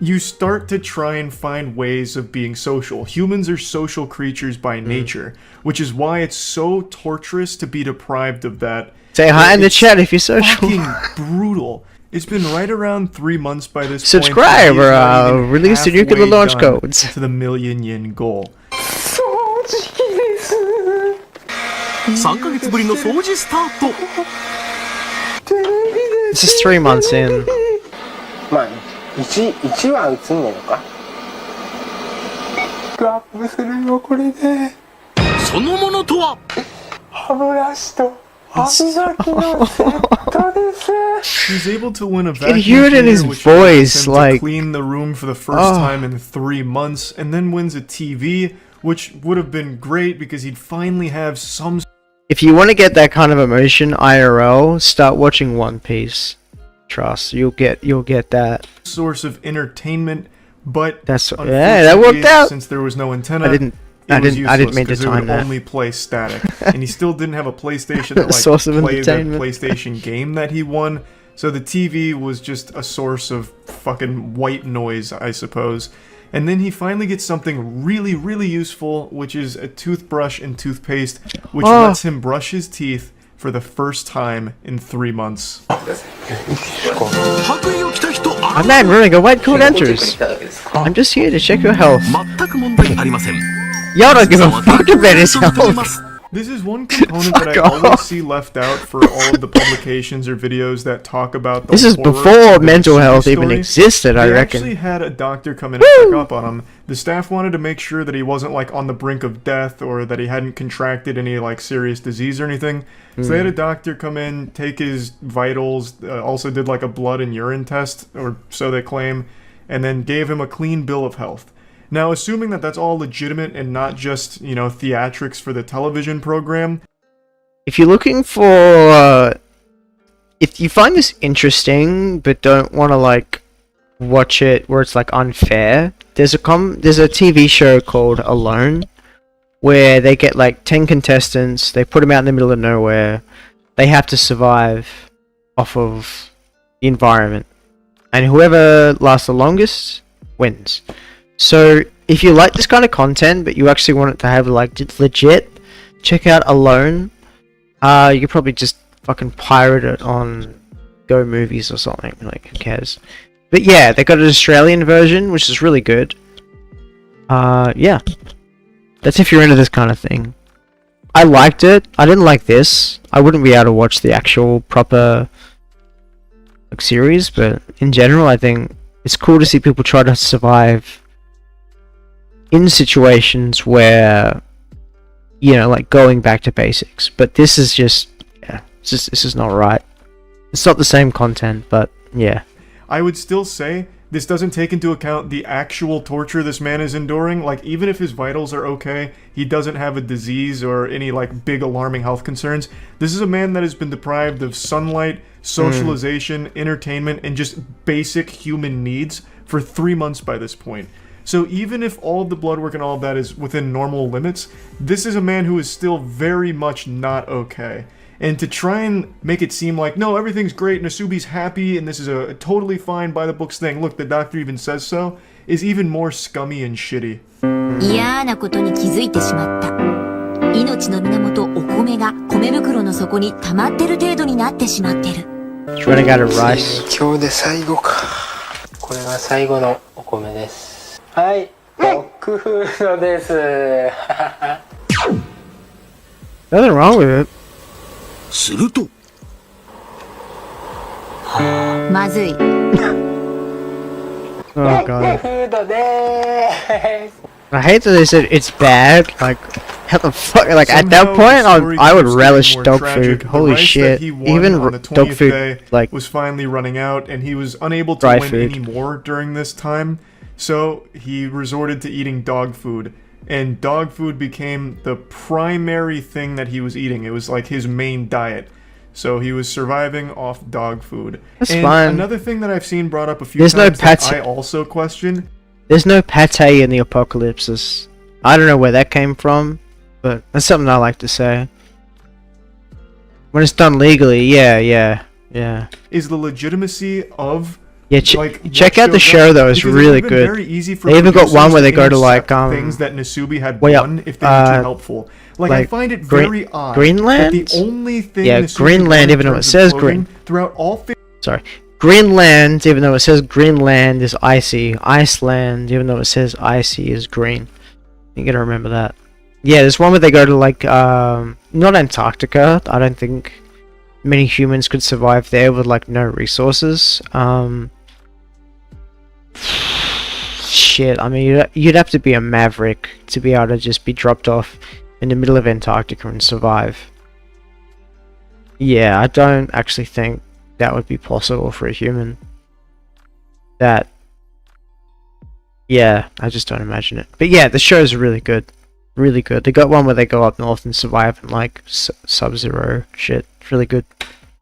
you start to try and find ways of being social. Humans are social creatures by nature, which is why it's so torturous to be deprived of that. Say hi in the It's chat if you're social. fucking brutal. It's been right around 3 months by this Subscribe point. or He's not even release the nuclear halfway launch done codes. to the million yen goal. 掃除機です3ヶ月ぶりの掃除スタート。テレビで This is 3 months in. まあ1は映んねえのかアップするよこれでそのものとは歯ブラシと歯磨きのセットです He's able to win a can vacuum hear it in his cleaner, which voice, allows him like- to clean the room for the first time in 3 months, and then wins a TV, which would have been great because he'd finally have some If you want to get that kind of emotion IRL, start watching One Piece. Trust, you'll get that. source of entertainment. But That's yeah, that worked unfortunately, out. Since there was no antenna, I didn't mean to it time would that. only play static, and he still didn't have a PlayStation to Source of play the entertainment. PlayStation game that he won. So the TV was just a source of fucking white noise, I suppose. And then he finally gets something really, really useful, which is a toothbrush and toothpaste, which lets him brush his teeth for the first time in 3 months. 白衣を着た人 I'm not running a white coat enters. I'm just here to check your health. 全く問題ありません。 Y'all don't give a fuck about his health. This is one component that I Fuck always off. see left out for all of the publications or videos that talk about the This is horror before of the mental Nasubi health even story. existed, I They reckon. actually had a doctor come in and check up on him. The staff wanted to make sure that he wasn't like on the brink of death or that he hadn't contracted any like serious disease or anything. So they had a doctor come in, take his vitals, also did like a blood and urine test, or so they claim, and then gave him a clean bill of health. Now, assuming that that's all legitimate and not just, you know, theatrics for the television program, If you're looking for, if you find this interesting but don't want to like watch it where it's like unfair, there's a TV show called Alone, where they get like 10 contestants, they put them out in the middle of nowhere, they have to survive off of the environment. And whoever lasts the longest wins. So if you like this kind of content, but you actually want it to have like legit, check out Alone. You could probably just fucking pirate it on Go Movies or something. Like, who cares? But yeah, they got an Australian version, which is really good. Yeah. That's if you're into this kind of thing. I liked it. I didn't like this. I wouldn't be able to watch the actual proper like series, but in general, I think it's cool to see people try to survive in situations where, you know, like going back to basics. But this is just, yeah, this is not right. It's not the same content, but yeah. I would still say this doesn't take into account the actual torture this man is enduring. Like, even if his vitals are okay, he doesn't have a disease or any, like, big alarming health concerns. This is a man that has been deprived of sunlight, socialization, entertainment, and just basic human needs for 3 months by this point. So even if all of the blood work and all of that is within normal limits, this is a man who is still very much not okay. And to try and make it seem like, no, everything's great, Nasubi's happy, and this is a totally fine by-the-books thing, look, the doctor even says so, is even more scummy and shitty. 嫌なことに気づいてしまった。命の源お米が米袋の底に溜まってる程度になってしまってる。Running out of rice. 今日で最後か。これが最後のお米です。はい、ドッグフードです。Nothing wrong with it. するとまずい。Oh god. フードでーす。 I hate that they said it's bad. Like, how the fuck? Like, at that Somehow, point, the story I would keeps relish getting more dog tragic. food. The Holy rice that shit. he won Even on the dog 20th food, day like, was finally running out, and he was unable to dry win food. any more during this time. So he resorted to eating dog food, and dog food became the primary thing that he was eating. It was like his main diet. So he was surviving off dog food. That's and fine. Another thing that I've seen brought up a few There's no times that pate. I also question. There's no pate in the apocalypses. I don't know where that came from, but that's something I like to say. When it's done legally, yeah. Is the legitimacy of Yeah, like check what out the shows show up, though, it's because it really would've been good. Very easy for They even got one producers where they go to intercept like things that Nasubi had way up, won if they were too helpful. Like I find it very odd Greenland? that the only thing Yeah, Nasubi Greenland, won in even though it terms of says clothing green. throughout all Sorry. Greenland, even though it says Greenland, is icy. Iceland, even though it says icy, is green. You gotta remember that. Yeah, there's one where they go to like, not Antarctica. I don't think many humans could survive there with like no resources. Shit, I mean, you'd have to be a maverick to be able to just be dropped off in the middle of Antarctica and survive. Yeah, I don't actually think that would be possible for a human. Yeah, I just don't imagine it. But yeah, the show's really good. Really good. They got one where they go up north and survive in like sub-zero shit. It's really good.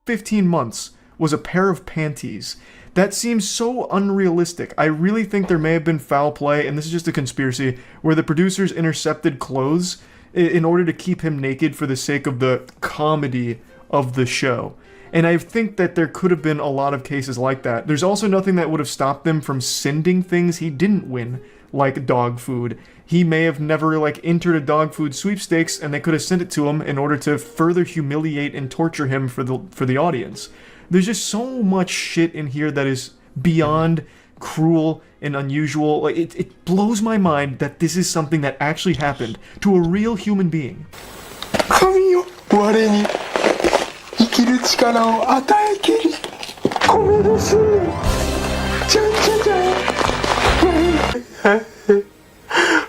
15 months was a pair of panties. That seems so unrealistic. I really think there may have been foul play, and this is just a conspiracy, where the producers intercepted clothes in order to keep him naked for the sake of the comedy of the show. And I think that there could have been a lot of cases like that. There's also nothing that would have stopped them from sending things he didn't win, like dog food. He may have never like entered a dog food sweepstakes, and they could have sent it to him in order to further humiliate and torture him for the audience. There's just so much shit in here that is beyond cruel and unusual. Like it blows my mind that this is something that actually happened to a real human being. 神よ、我に生きる力を与えきり、米です。じゃんじゃじゃん。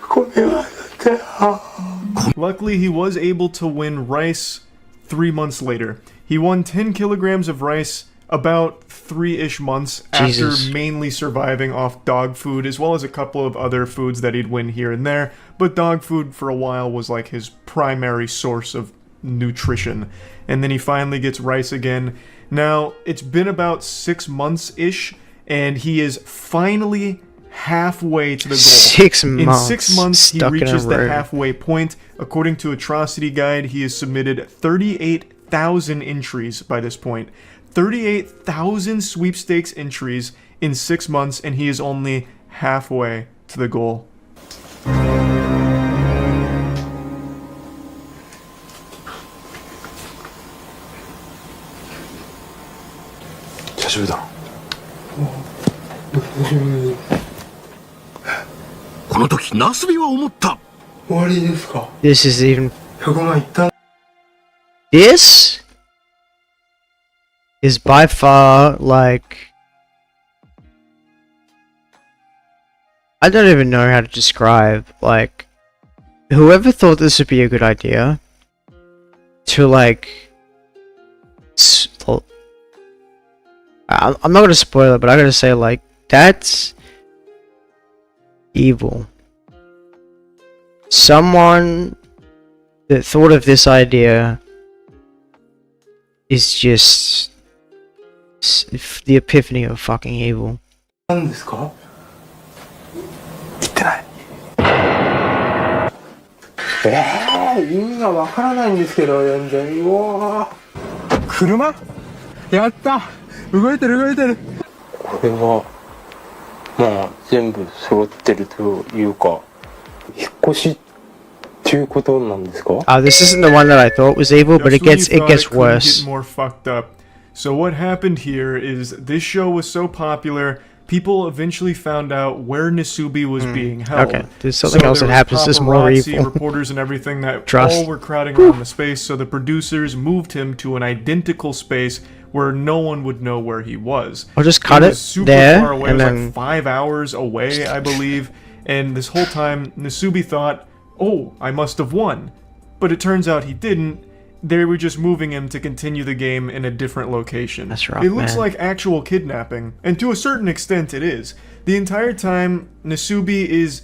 米はだって。Luckily, he was able to win rice 3 months later. He won 10 kilograms of rice about 3-ish months Jesus. after mainly surviving off dog food, as well as a couple of other foods that he'd win here and there. But dog food for a while was like his primary source of nutrition. And then he finally gets rice again. Now, it's been about 6 months-ish, and he is finally halfway to the goal. 6 months. In 6 months, he stuck in a reaches the room. halfway point. According to Atrocity Guide, he has submitted 38,000 entries by this point. 38,000 sweepstakes entries in 6 months, and he is only halfway to the goal. 久しぶりだ。この時ナスビは思った。終わりですか。 This is even. 100万いった。 This is by far like. I don't even know how to describe, like, whoever thought this would be a good idea to, like, I'm not gonna spoil it, but I gotta say, like, that's evil. Someone that thought of this idea is just the epiphany of fucking evil. 何ですか。言ってない。意味がわからないんですけど、全然。うわー。車？やった。動いてる動いてる。これはまあ全部揃ってるというか、引っ越しっていうことなんですか。This isn't the one that I thought was evil, but it gets worse. Get more fucked up. So what happened here is this show was so popular, people eventually found out where Nasubi was being held. Okay, there's something else that happens that's more evil. Reporters and everything that Trust. all were crowding around the space, so the producers moved him to an identical space where no one would know where he was. I'll just cut it super there, far away. and It was then like 5 hours away, I believe. And this whole time, Nasubi thought, "Oh, I must have won," but it turns out he didn't. They were just moving him to continue the game in a different location. That's rough, It looks man. like actual kidnapping, and to a certain extent it is. The entire time, Nasubi is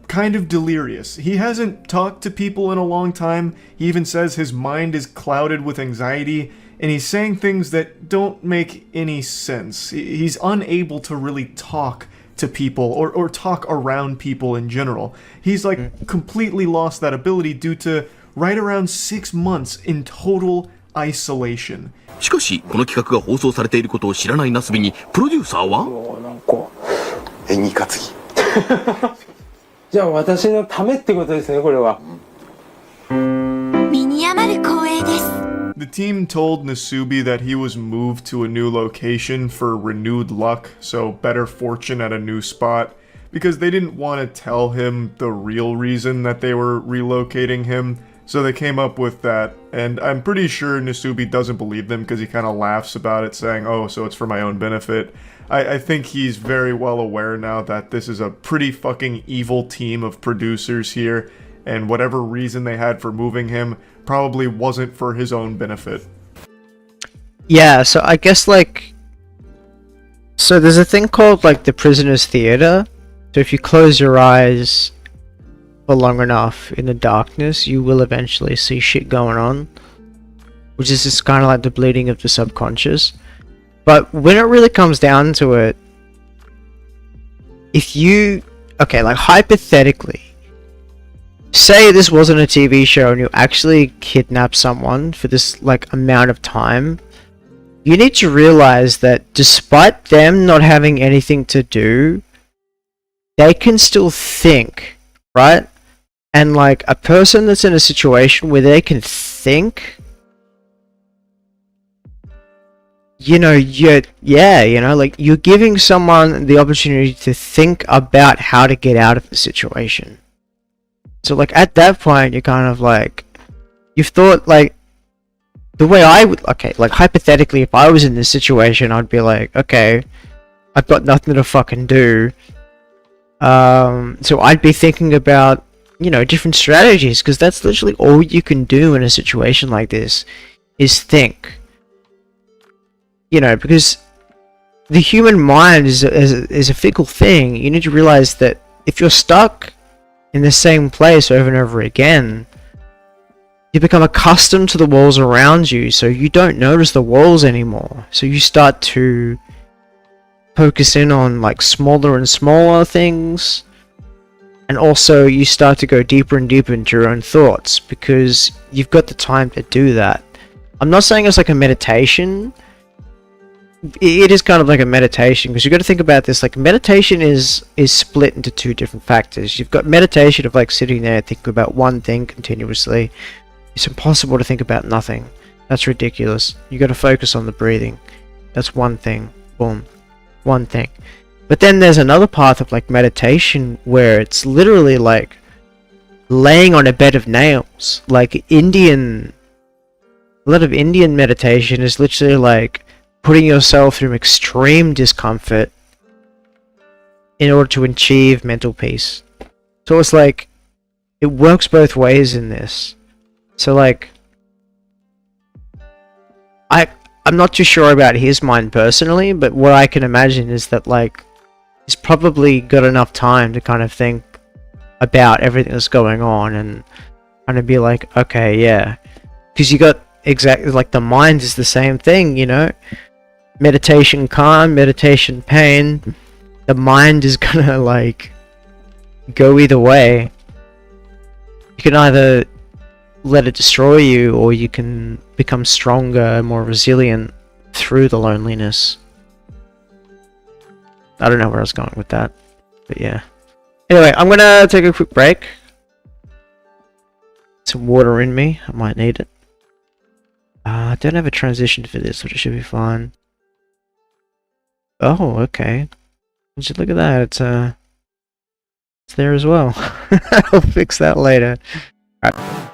kind of delirious. He hasn't talked to people in a long time. He even says his mind is clouded with anxiety, and he's saying things that don't make any sense. He's unable to really talk to people or talk around people in general. He's like completely lost that ability due to right around 6 months in total isolation. しかしこの企画が放送されていることを知らないナスビにプロデューサーはなんか演技担ぎ。じゃあ私のためってことですね、これは。身に余る光栄です。 The team told Nasubi that he was moved to a new location for renewed luck, so better fortune at a new spot, because they didn't want to tell him the real reason that they were relocating him. So they came up with that, and I'm pretty sure Nasubi doesn't believe them because he kind of laughs about it, saying, "Oh, so it's for my own benefit." I think he's very well aware now that this is a pretty fucking evil team of producers here, and whatever reason they had for moving him probably wasn't for his own benefit. Yeah, so I guess like, so there's a thing called like the prisoner's theater. So if you close your eyes for long enough in the darkness, you will eventually see shit going on, which is just kind of like the bleeding of the subconscious. But when it really comes down to it, if you, okay, like hypothetically, say this wasn't a TV show and you actually kidnap someone for this like amount of time, you need to realize that despite them not having anything to do, they can still think, right? And like a person that's in a situation where they can think, you know, like you're giving someone the opportunity to think about how to get out of the situation. So like at that point, you're kind of like, you've thought like, the way I would, okay, like hypothetically, if I was in this situation, I'd be like, okay, I've got nothing to fucking do. So I'd be thinking about, you know, different strategies, because that's literally all you can do in a situation like this, is think. You know, because the human mind is a fickle thing. You need to realize that if you're stuck in the same place over and over again, you become accustomed to the walls around you, so you don't notice the walls anymore. So you start to focus in on like smaller and smaller things, and also you start to go deeper and deeper into your own thoughts, because you've got the time to do that. I'm not saying it's like a meditation. It is kind of like a meditation, because you got to think about this. Like, meditation is split into two different factors. You've got meditation of like sitting there thinking about one thing continuously. It's impossible to think about nothing. That's ridiculous. You got to focus on the breathing. That's one thing. Boom, one thing. But then there's another path of like meditation where it's literally like laying on a bed of nails. Like a lot of Indian meditation is literally like putting yourself through extreme discomfort in order to achieve mental peace. So it's like, it works both ways in this. So like, I'm not too sure about his mind personally, but what I can imagine is that like, he's probably got enough time to kind of think about everything that's going on and kind of be like, okay, yeah. Because you got exactly, like, the mind is the same thing, you know? Meditation calm, meditation pain. The mind is gonna like go either way. You can either let it destroy you, or you can become stronger, more resilient through the loneliness. I don't know where I was going with that, but yeah. Anyway, I'm gonna take a quick break. Some water in me, I might need it. I don't have a transition for this, but it should be fine. Oh, okay. Just look at that. It's there as well. I'll fix that later. Alright.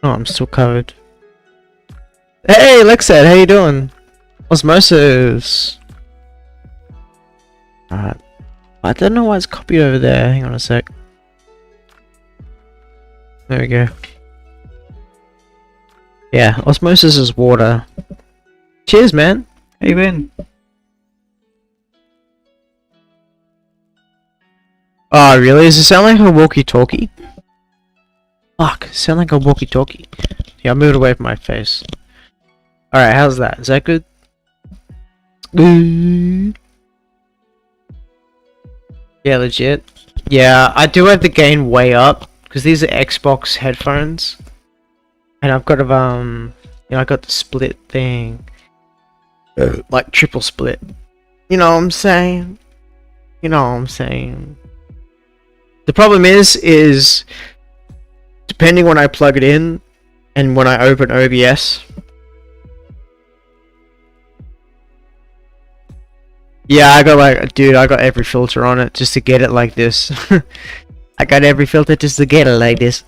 Oh, I'm still covered. Hey, Lexad, how you doing? Osmosis. Alright. I don't know why it's copied over there. Hang on a sec. There we go. Yeah, osmosis is water. Cheers, man. How you been? Oh, really? Does it sound like a walkie-talkie? Fuck, sound like a walkie-talkie. Yeah, I'll move it away from my face. Alright, how's that? Is that good? Yeah, legit. Yeah, I do have the gain way up, because these are Xbox headphones. And I've got you know, I got the split thing. Like triple split. You know what I'm saying? You know what I'm saying? The problem is depending when I plug it in and when I open OBS. Yeah, I got like, dude, I got every filter on it just to get it like this. I got every filter just to get it like this.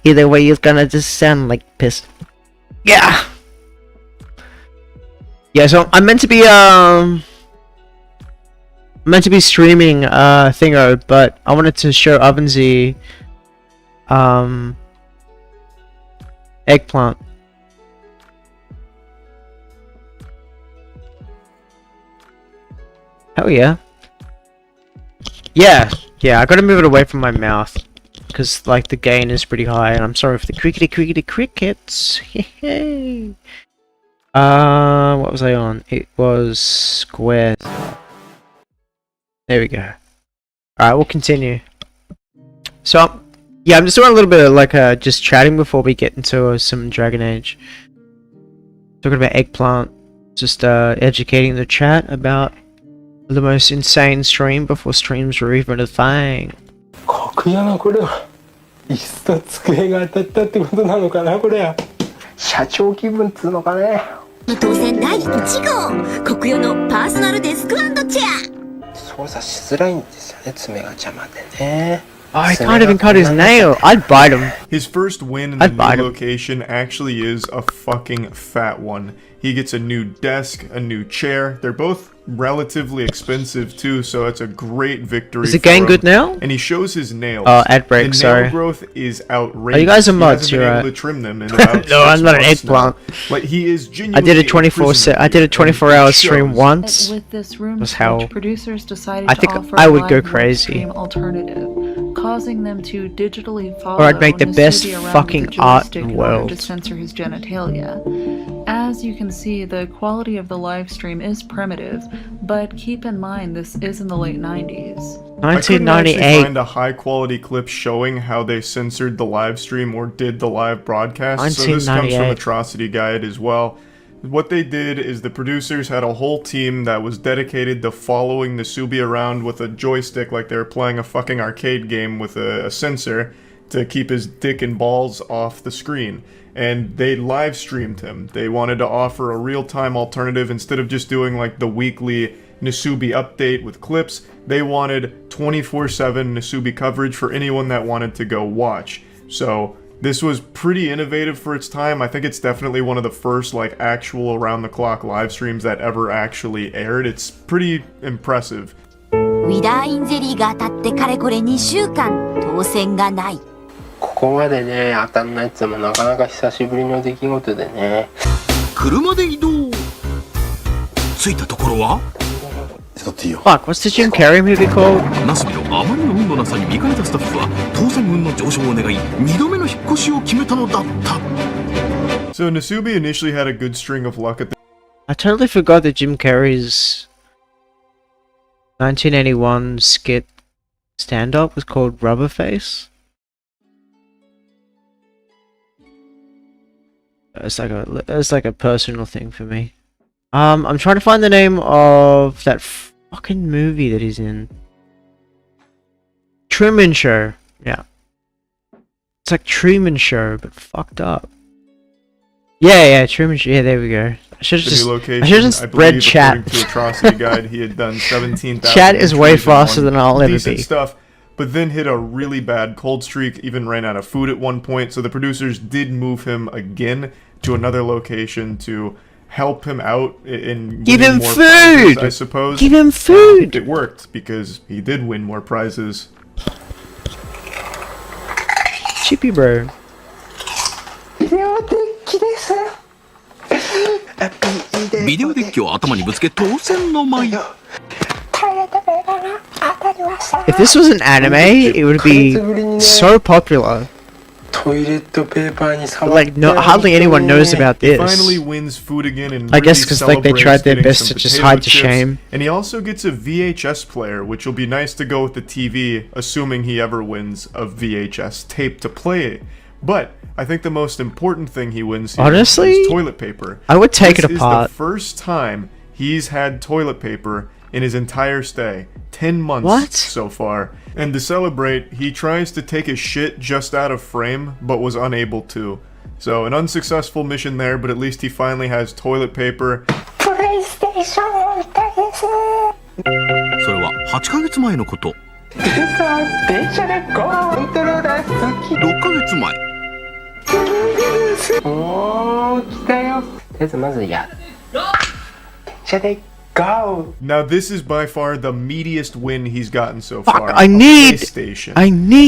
Either way, it's gonna just sound like piss. Yeah. Yeah, so I'm meant to be streaming Thingo, but I wanted to show Ovensy eggplant. Hell yeah. Yeah, I gotta move it away from my mouth, because like the gain is pretty high, and I'm sorry for the crickety crickets. Hey. What was I on? It was squares. There we go. Alright, we'll continue. So, yeah, I'm just doing a little bit of like just chatting before we get into some Dragon Age. Talking about eggplant. Just educating the chat about the most insane stream before streams were even a thing. 酷やなこれは。椅子と机が当たったってことなのかなこれは。社長気分っつうのかね。当選第1号国用のパーソナルデスク&チェア。操作しづらいんですよね、爪が邪魔でね。 Oh, he can't even cut his nail. I'd bite him. His first win in the I'd bite new him. location actually is a fucking fat one. He gets a new desk, a new chair. They're both relatively expensive too, so it's a great victory. Is the game good now? And he shows his nails. Oh, ad break, the sorry. nail growth is outrageous. Oh, you guys are He mods, hasn't been you're able right. to trim them in about No, I'm 6 not an months now. eggplant. Like, he is I genuinely did a 24 set. I did a 24-hour stream once. With this room Was hell. switch, producers decided I think to offer I would a go live crazy. stream alternative, causing them to digitally follow Or I'd make the best Nasubi around fucking with a art joystick in the in order world. to censor his genitalia. As you can see, the quality of the live stream is primitive, but keep in mind this is in the late 90s. I couldn't actually 1998. find a high quality clip showing how they censored the live stream or did the live broadcast, so this comes from 1998. Atrocity Guide as well. What they did is the producers had a whole team that was dedicated to following Nasubi around with a joystick like they were playing a fucking arcade game with a sensor to keep his dick and balls off the screen. And they live streamed him. They wanted to offer a real-time alternative instead of just doing like the weekly Nasubi update with clips. They wanted 24/7 Nasubi coverage for anyone that wanted to go watch. So this was pretty innovative for its time. I think it's definitely one of the first like actual around-the-clock live streams that ever actually aired. It's pretty impressive. ウィダーインゼリーが当たってかれこれ2週間当選がない。ここまでね、当たんないってのもなかなか久しぶりの出来事でね。車で移動。着いたところは Fuck, what's the Jim Carrey movie called? ナスビのあまりの運のなさに見かねたスタッフは当選運の上昇を願い2度目の引っ越しを決めたのだった。 So Nasubi initially had a good string of luck at the I totally forgot that Jim Carrey's 1981 skit stand-up was called Rubberface. It's like a personal thing for me. I'm trying to find the name of that fucking movie that he's in. Truman Show. Yeah. It's like Truman Show, but fucked up. Yeah, Truman Show. Yeah, there we go. I should have new just, location. I should have just I read believe, chat. according to Atrocity Guide, he had done 17,000 Chat is way entries in faster one. than I'll ever Decent be. stuff, but then hit a really bad cold streak, even ran out of food at one point, so the producers did move him again to another location to help him out in Give winning him more food! prizes, I suppose. Give him food! It worked, because he did win more prizes. Chippy bro. ビデオデッキです。ビデオデッキを頭にぶつけ当選の舞。 If this was an anime, it would be so popular. トイレットペーパーに But 触 like, no, hardly anyone knows about He this. finally wins food again and I guess really 'cause, like, they celebrates tried their getting best some to just potato hide the chips. shame. And he also gets a VHS player, which will be nice to go with the TV, assuming he ever wins a VHS tape to play. But I think the most important thing he wins here Honestly, is toilet paper. I would take This it apart. is the first time he's had toilet paper in his entire stay. 10 months What? so far. And to celebrate, he tries to take his shit just out of frame, but was unable to. So an unsuccessful mission there, but at least he finally has toilet paper. プレイステーションを見たいです。それは8ヶ月前のこと。電車でゴーコントローラー好き。 6ヶ月前。おー、来たよ。とりあえずまずや。電車で Go! Now this is by far the meatiest win he's gotten so Fuck, far. I a need PlayStation.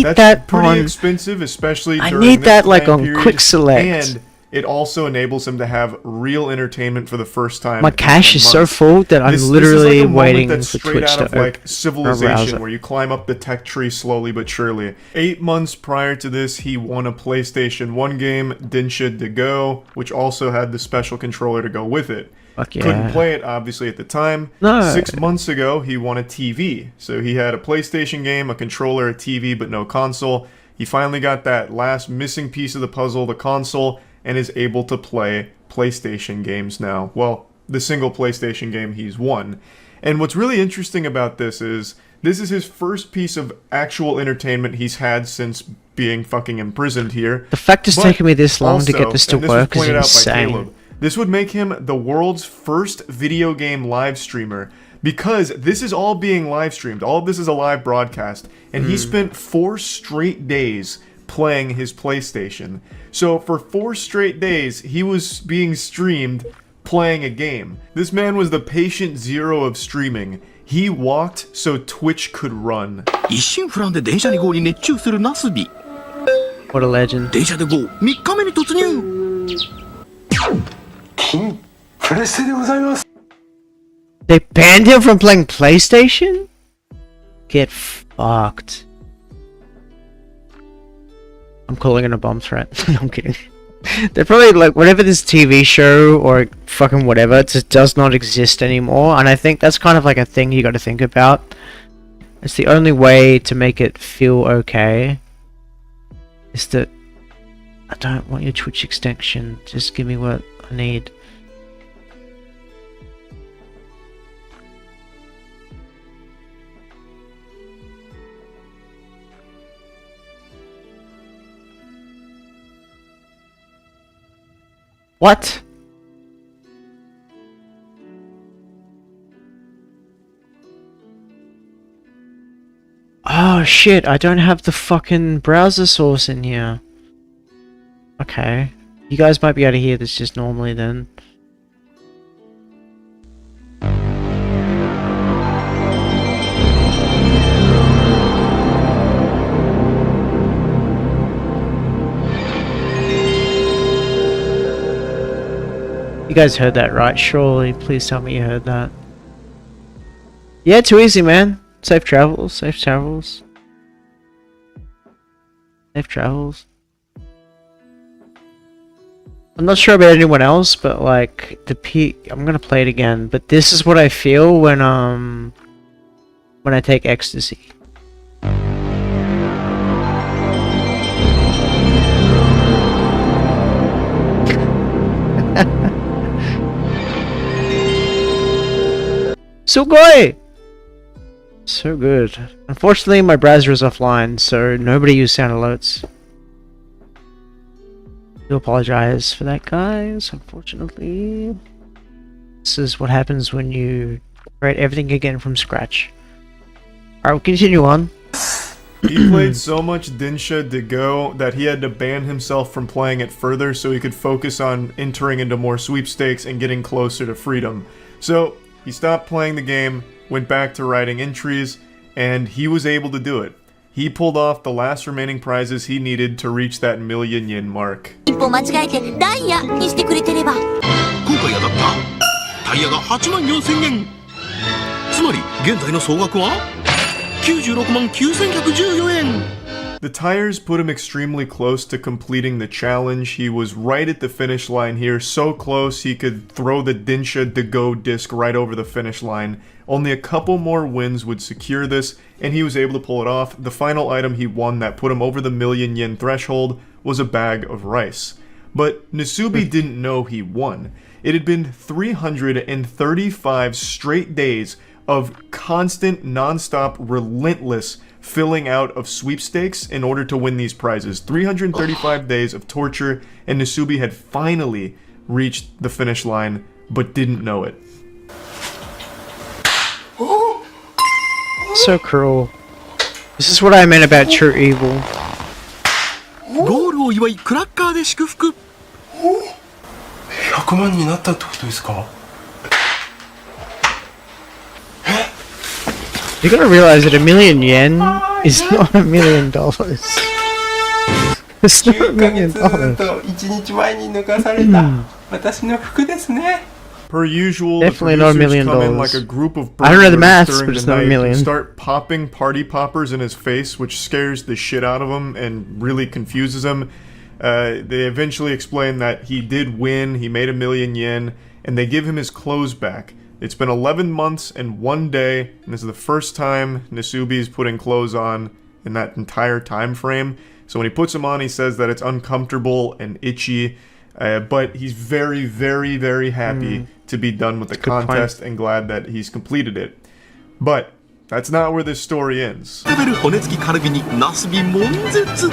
That's that pretty on. expensive, especially I during need this that, like, time on period, Quick Select. And it also enables him to have real entertainment for the first time. My in cache is so months. full that I'm This is literally like a moment waiting that's for straight Twitch out to of like open. Civilization, browser. where you climb up the tech tree slowly but surely. 8 months prior to this, he won a PlayStation 1 game, Densha to Go, which also had the special controller to go with it. Fuck yeah. Couldn't play it, obviously, at the time. No. 6 months ago, he won a TV. So he had a PlayStation game, a controller, a TV, but no console. He finally got that last missing piece of the puzzle, the console, and is able to play PlayStation games now. Well, the single PlayStation game he's won. And what's really interesting about this is his first piece of actual entertainment he's had since being fucking imprisoned here. The fact it's But taken me this long to also, get this to and this was work is pointed out by insane. Caleb, This would make him the world's first video game live streamer, because this is all being live streamed. All of this is a live broadcast, and he spent 4 straight days playing his PlayStation. So for 4 straight days, he was being streamed playing a game. This man was the patient zero of streaming. He walked so Twitch could run. 一心不乱で電車で GO に熱中するナスビ。 What a legend. 電車で GO 3日目に突入。金プレステでございます。 They banned him from playing PlayStation? Get fucked. I'm calling it a bomb threat. No, I'm kidding. They're probably like, whatever this TV show or fucking whatever, it just does not exist anymore. And I think that's kind of like a thing you got to think about. It's the only way to make it feel okay. Is that I don't want your Twitch extension. Just give me what I need. What? Oh shit, I don't have the fucking browser source in here. Okay. You guys might be able to hear this just normally then. You guys heard that, right? Surely, please tell me you heard that. Yeah, too easy, man. Safe travels, safe travels. Safe travels. I'm not sure about anyone else, but like the I'm gonna play it again, but this is what I feel when I take ecstasy. Sugoi! So good. Unfortunately, my browser is offline, so nobody used sound alerts. I do apologize for that, guys. Unfortunately, this is what happens when you create everything again from scratch. Alright, we'll continue on. He played so much Dinsha de Go that he had to ban himself from playing it further so he could focus on entering into more sweepstakes and getting closer to freedom. So, he stopped playing the game, went back to writing entries, and he was able to do it. He pulled off the last remaining prizes he needed to reach that million yen mark. 一歩間違えてダイヤにしてくれてれば。今回当たったタイヤが8万4000円。つまり現在の総額は96万9114円。 The tires put him extremely close to completing the challenge. He was right at the finish line here, so close he could throw the Dinsha de Go disc right over the finish line. Only a couple more wins would secure this, and he was able to pull it off. The final item he won that put him over the million yen threshold was a bag of rice. But Nasubi didn't know he won. It had been 335 straight days of constant, non-stop, relentless filling out of sweepstakes in order to win these prizes. 335 days of torture, and Nasubi had finally reached the finish line, but didn't know it. So cruel. This is what I meant about true evil. ゴールを祝いクラッカーで祝福。100万になったってことですか？ You gotta realize that a million yen is not $1 million. It's not $1 million. 1日前に抜かされた私の服ですね。 Per usual, the Definitely not $1 million. come in like a group of I don't know the burglars maths, during but it's the not $1 night million. and start popping party poppers in his face, which scares the shit out of him and really confuses him. They eventually explain that he did win, he made 1 million yen, and they give him his clothes back. It's been 11 months and 1 day, and this is the first time Nasubi's putting clothes on in that entire time frame. So when he puts them on, he says that it's uncomfortable and itchy, but he's very, very, very happy to be done with the contest and glad that he's completed it. But that's not where this story ends. 食べる骨付きカルビにナスビ悶絶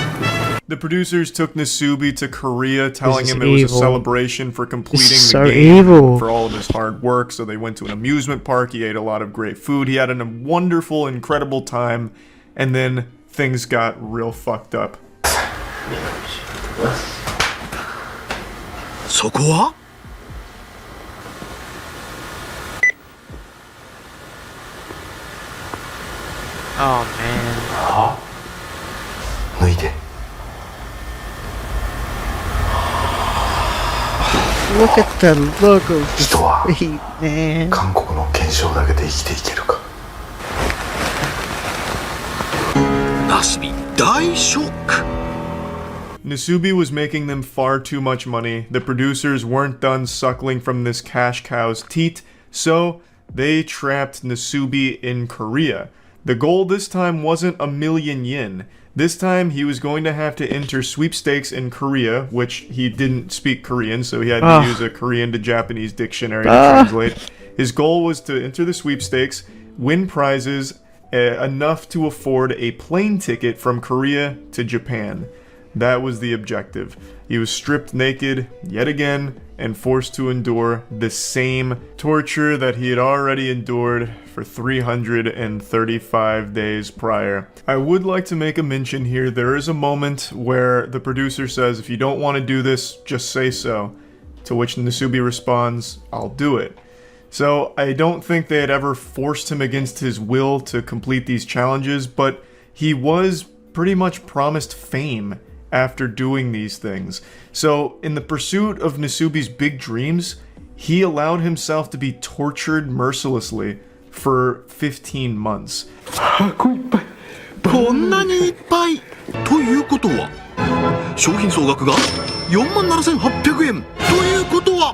The producers took Nasubi to Korea, telling This is him it was a evil. celebration for completing This is the so game, evil. for all of his hard work. So they went to an amusement park. He ate a lot of great food. He had a wonderful, incredible time. And then things got real fucked up. そこは Oh man. 脱いで Look at the look of 人は the feet, man. 韓国の検証だけで生きていけるか ナスビ大ショック Nasubi was making them far too much money. The producers weren't done suckling from this cash cow's teat, so they trapped Nasubi in Korea. The goal this time wasn't 1 million yen. This time he was going to have to enter sweepstakes in Korea, which he didn't speak Korean, so he had to use a Korean to Japanese dictionary to translate. His goal was to enter the sweepstakes, win prizes enough to afford a plane ticket from Korea to Japan. That was the objective. He was stripped naked, yet again, and forced to endure the same torture that he had already endured for 335 days prior. I would like to make a mention here. There is a moment where the producer says, if you don't want to do this, just say so. To which Nasubi responds, I'll do it. So I don't think they had ever forced him against his will to complete these challenges, but he was pretty much promised fame after doing these things. So in the pursuit of Nasubi's big dreams, he allowed himself to be tortured mercilessly for 15 months. こんなにいっぱいということは商品総額が 47,800 円ということは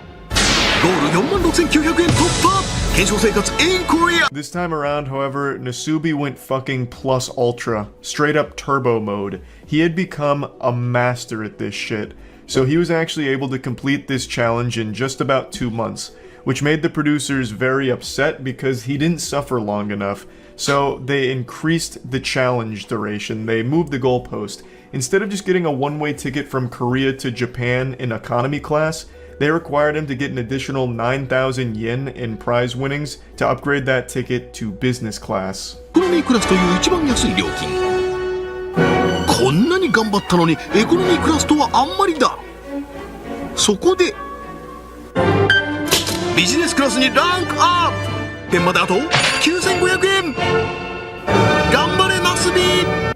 ゴール 46,900 円突破 検証生活 in Korea. This time around, however, Nasubi went fucking plus ultra, straight up turbo mode. He had become a master at this shit. So he was actually able to complete this challenge in just about 2 months, which made the producers very upset because he didn't suffer long enough. So they increased the challenge duration. They moved the goalpost. Instead of just getting a one-way ticket from Korea to Japan in economy class, they required him to get an additional 9,000 yen in prize winnings to upgrade that ticket to business class. エコノミークラスという一番安い料金こんなに頑張ったのにエコノミークラスとはあんまりだそこでビジネスクラスにランクアップ点まであと 9,500 円頑張れナスビ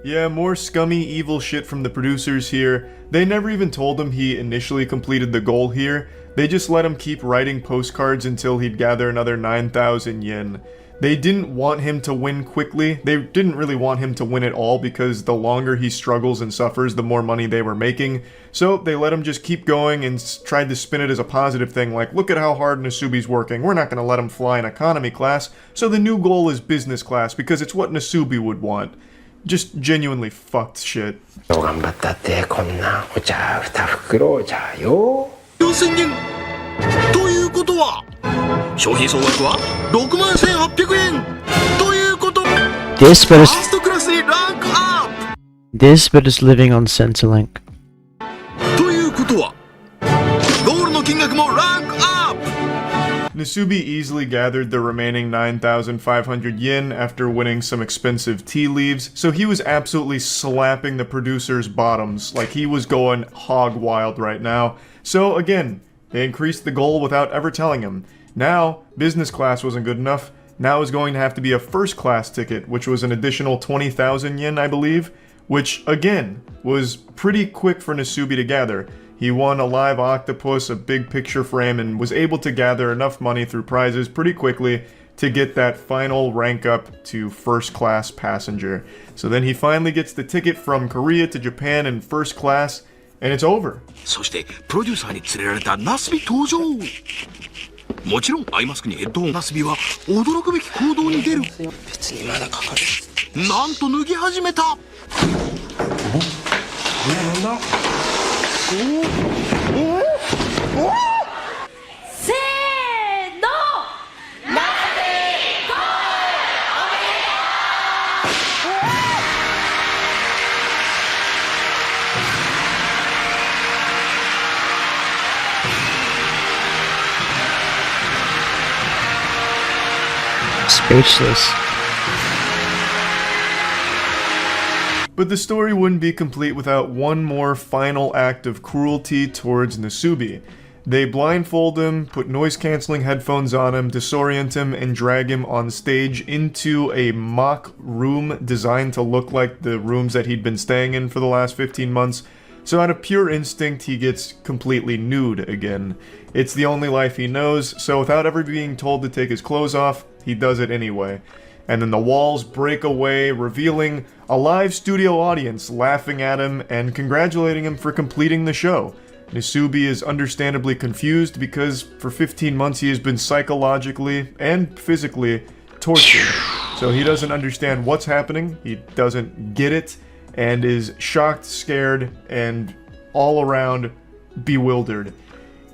Yeah, more scummy, evil shit from the producers here. They never even told him he initially completed the goal here. They just let him keep writing postcards until he'd gather another 9,000 yen. They didn't want him to win quickly. They didn't really want him to win at all because the longer he struggles and suffers, the more money they were making. So they let him just keep going and tried to spin it as a positive thing, like, look at how hard Nasubi's working. We're not going to let him fly in economy class. So the new goal is business class because it's what Nasubi would want. Just genuinely fucked shit. 頑張ったってこんなお茶2袋じゃよ 4,000 円ということは商品総額は 61,800 円ということ This, フ but ァー it's ストクラスにランクアッ this, but it's living on Centrelink. プということはゴールの金額もランクアップ Nasubi easily gathered the remaining 9,500 yen after winning some expensive tea leaves, so he was absolutely slapping the producers' bottoms, like he was going hog wild right now. So again, they increased the goal without ever telling him. Now, business class wasn't good enough. Now it was going to have to be a first class ticket, which was an additional 20,000 yen, I believe, which again was pretty quick for Nasubi to gather. He won a live octopus, a big picture frame, and was able to gather enough money through prizes pretty quickly to get that final rank up to first class passenger. So then he finally gets the ticket from Korea to Japan in first class, and it's over. そしてプロデューサーに連れられたナスビ登場もちろんアイマスクにヘッドホンナスビは驚くべき行動に出る別にまだかかるなんと脱ぎ始めたなんだせーのナスビ Speechless. But the story wouldn't be complete without one more final act of cruelty towards Nasubi. They blindfold him, put noise-canceling headphones on him, disorient him, and drag him on stage into a mock room designed to look like the rooms that he'd been staying in for the last 15 months. So out of pure instinct, he gets completely nude again. It's the only life he knows, so without ever being told to take his clothes off, he does it anyway. And then the walls break away, revealing a live studio audience laughing at him and congratulating him for completing the show. Nasubi is understandably confused because for 15 months he has been psychologically and physically tortured. So he doesn't understand what's happening, he doesn't get it, and is shocked, scared, and all around bewildered.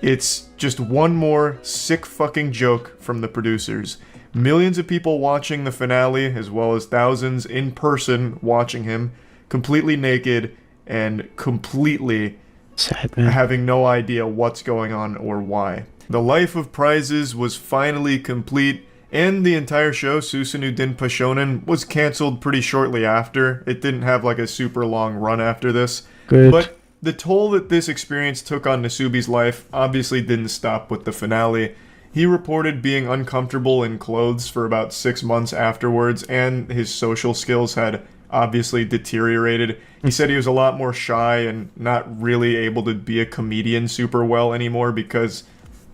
It's just one more sick fucking joke from the producers. Millions of people watching the finale, as well as thousands in person watching him, completely naked and completely Sad, man. having no idea what's going on or why. The life of prizes was finally complete, and the entire show, Susanoo Denpa Shonen, was cancelled pretty shortly after. It didn't have like a super long run after this. Good. But the toll that this experience took on Nasubi's life obviously didn't stop with the finale. He reported being uncomfortable in clothes for about 6 months afterwards, and his social skills had obviously deteriorated. He said he was a lot more shy and not really able to be a comedian super well anymore because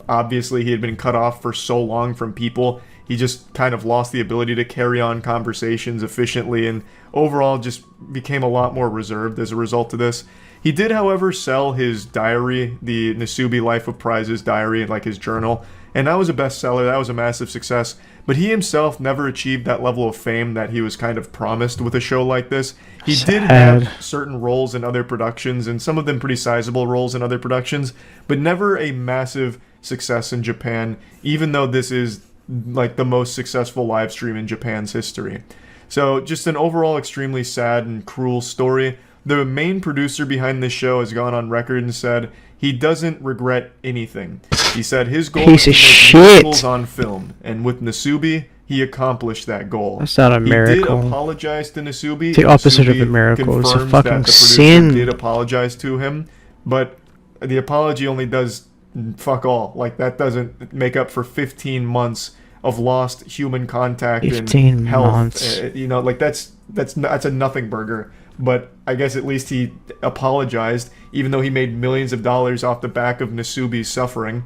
obviously he had been cut off for so long from people. He just kind of lost the ability to carry on conversations efficiently and overall just became a lot more reserved as a result of this. He did, however, sell his diary, the Nasubi Life of Prizes diary, like his journal, and that was a bestseller. That was a massive success. But he himself never achieved that level of fame that he was kind of promised with a show like this. He did have certain roles in other productions, and some of them pretty sizable roles in other productions, but never a massive success in Japan, even though this is like the most successful live stream in Japan's history. So just an overall extremely sad and cruel story. The main producer behind this show has gone on record and said he doesn't regret anything. He said his goal is to make miracles on film, and with Nasubi, he accomplished that goal. That's not a miracle. He did apologize to Nasubi. The opposite Nasubi of a miracle. It's a confirms fucking that the producer sin. did apologize to him, but the apology only does fuck all. Like, that doesn't make up for 15 months of lost human contact 15 and health. months. You know, like that's a nothing burger. But I guess at least he apologized, even though he made millions of dollars off the back of Nasubi's suffering.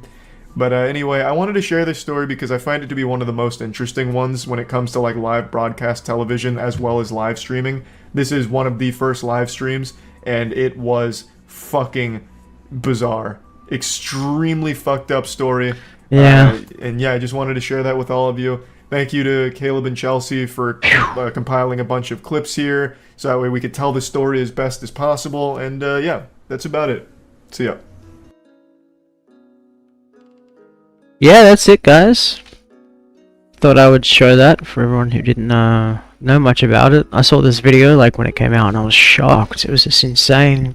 But anyway, I wanted to share this story because I find it to be one of the most interesting ones when it comes to like live broadcast television as well as live streaming. This is one of the first live streams, and it was fucking bizarre. Extremely fucked up story. Yeah. And yeah, I just wanted to share that with all of you. Thank you to Caleb and Chelsea for compiling a bunch of clips here, so that way we could tell the story as best as possible. And yeah, that's about it. See ya. Yeah, that's it, guys. Thought I would show that for everyone who didn't know much about it. I saw this video like when it came out, and I was shocked. It was just insane.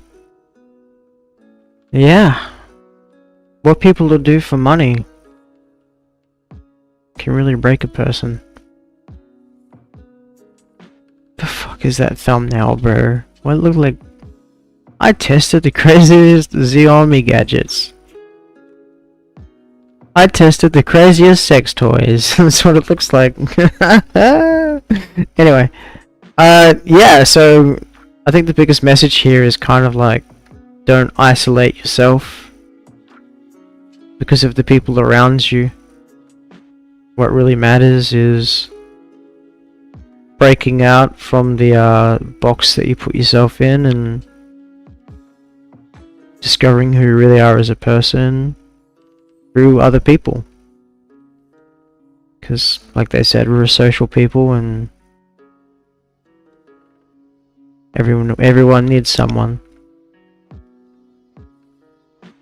Yeah. What people will do for money can really break a person. The fuck is that thumbnail, bro? What it looked like? I tested the craziest Xiaomi gadgets. I tested the craziest sex toys. That's what it looks like. Anyway, yeah. So I think the biggest message here is kind of like, don't isolate yourself because of the people around you. What really matters is breaking out from the box that you put yourself in and discovering who you really are as a person through other people. Because, like they said, we're a social people, and everyone needs someone.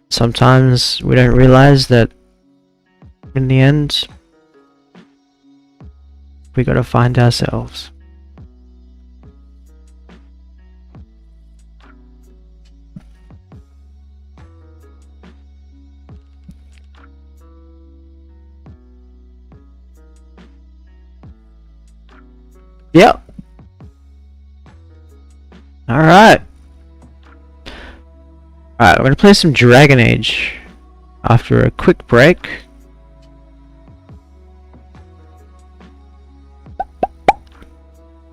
Sometimes we don't realize that in the end, we gotta find ourselves. Yep. Alright. Alright, we're gonna play some Dragonage after a quick break.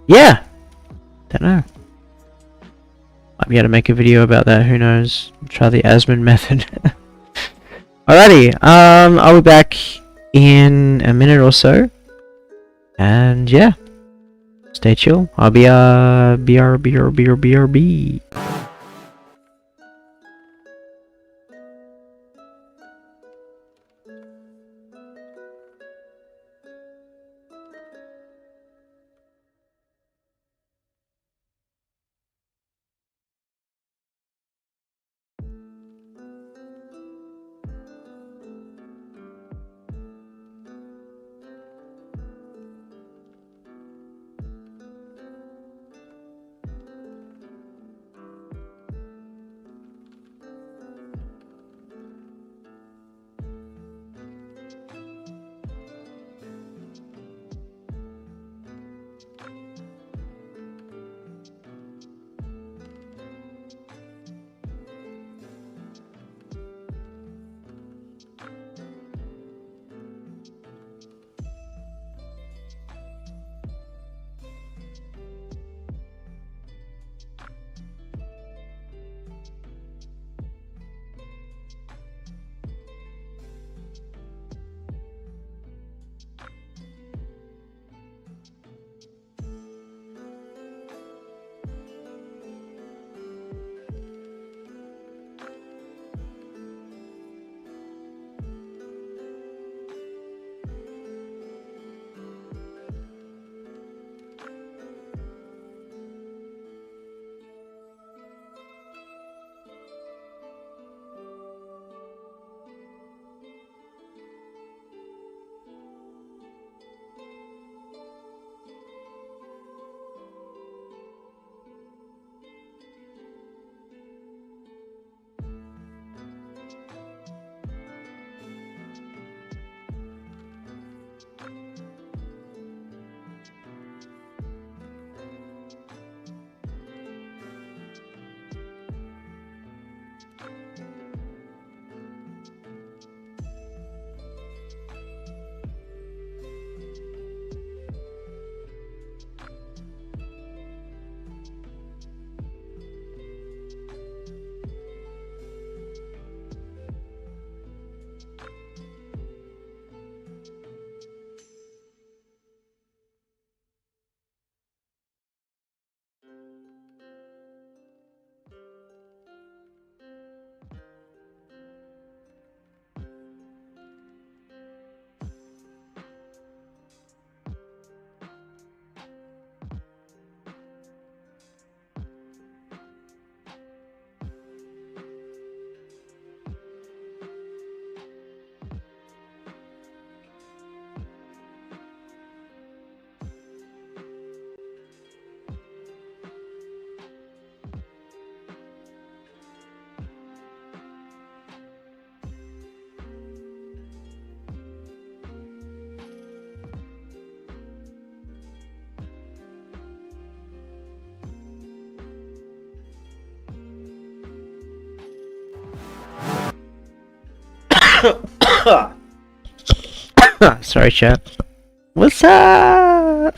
Yeah! Don't know. Might be able to make a video about that, who knows. Try the Asmund method. Alrighty, I'll be back in a minute or so. And yeah. Stay chill. I'll be BRB. Sorry, chat. What's up?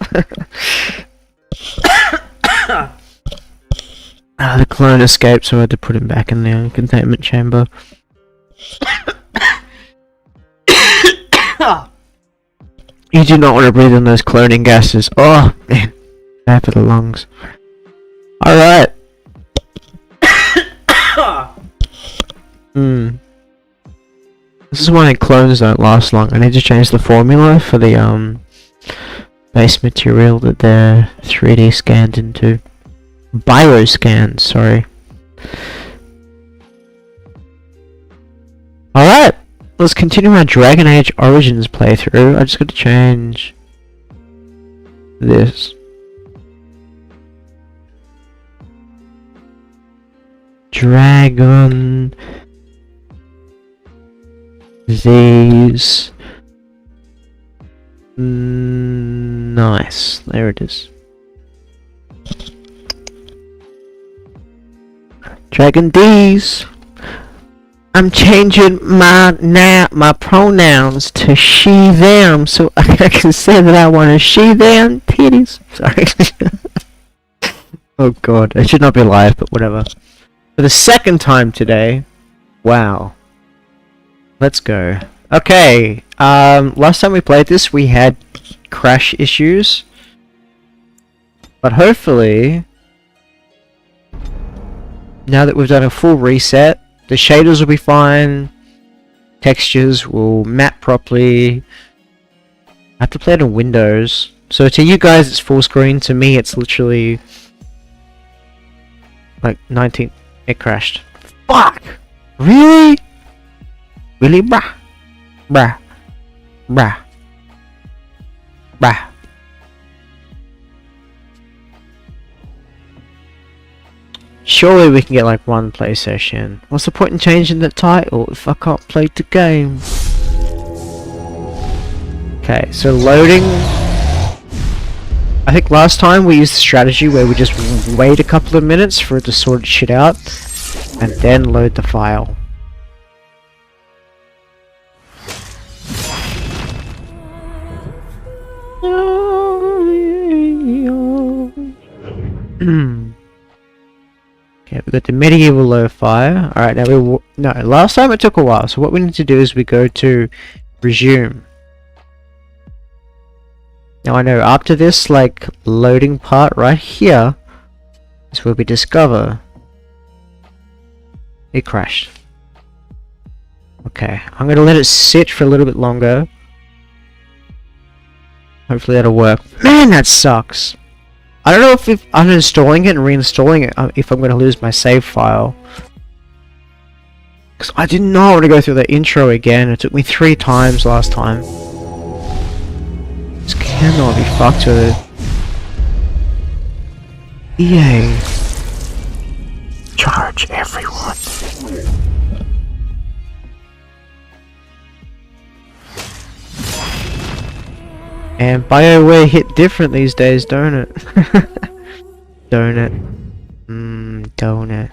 The clone escaped, so I had to put him back in the containment chamber. You do not want to breathe in those cloning gases. Oh, man. Bad for the lungs. Alright. This is why clones don't last long. I need to change the formula for the base material that they're 3D scanned into. Bioscanned, sorry. Alright, let's continue our Dragon Age Origins playthrough. I just got to change this. Dragon these nice, there it is. Dragon D's. I'm changing my pronouns to she them so I can say that I want to she them titties. Sorry. Oh god, it should not be live, but whatever. For the second time today. Wow. Let's go. Okay, last time we played this we had crash issues. But hopefully, now that we've done a full reset, the shaders will be fine, textures will map properly. I have to play it on Windows. So to you guys it's full screen, to me it's literally like 19... It crashed. Fuck! Really? Really, bruh? Bruh. Bruh. Bruh. Surely we can get like one play session. What's the point in changing the title if I can't play the game? Okay, so loading. I think last time we used the strategy where we just wait a couple of minutes for it to sort shit out and then load the file. Okay, we got the medieval lo-fi. Alright, now no, last time it took a while, so what we need to do is we go to resume. Now I know after this, like, loading part right here is where we discover it crashed. Okay, I'm gonna let it sit for a little bit longer. Hopefully that'll work. Man, that sucks! I don't know if uninstalling it and reinstalling it, if I'm going to lose my save file. Because I did not want to go through the intro again. It took me 3 times last time. Just cannot be fucked with it. EA. Charge everyone. And BioWare hit different these days, don't it? Don't it? Don't it?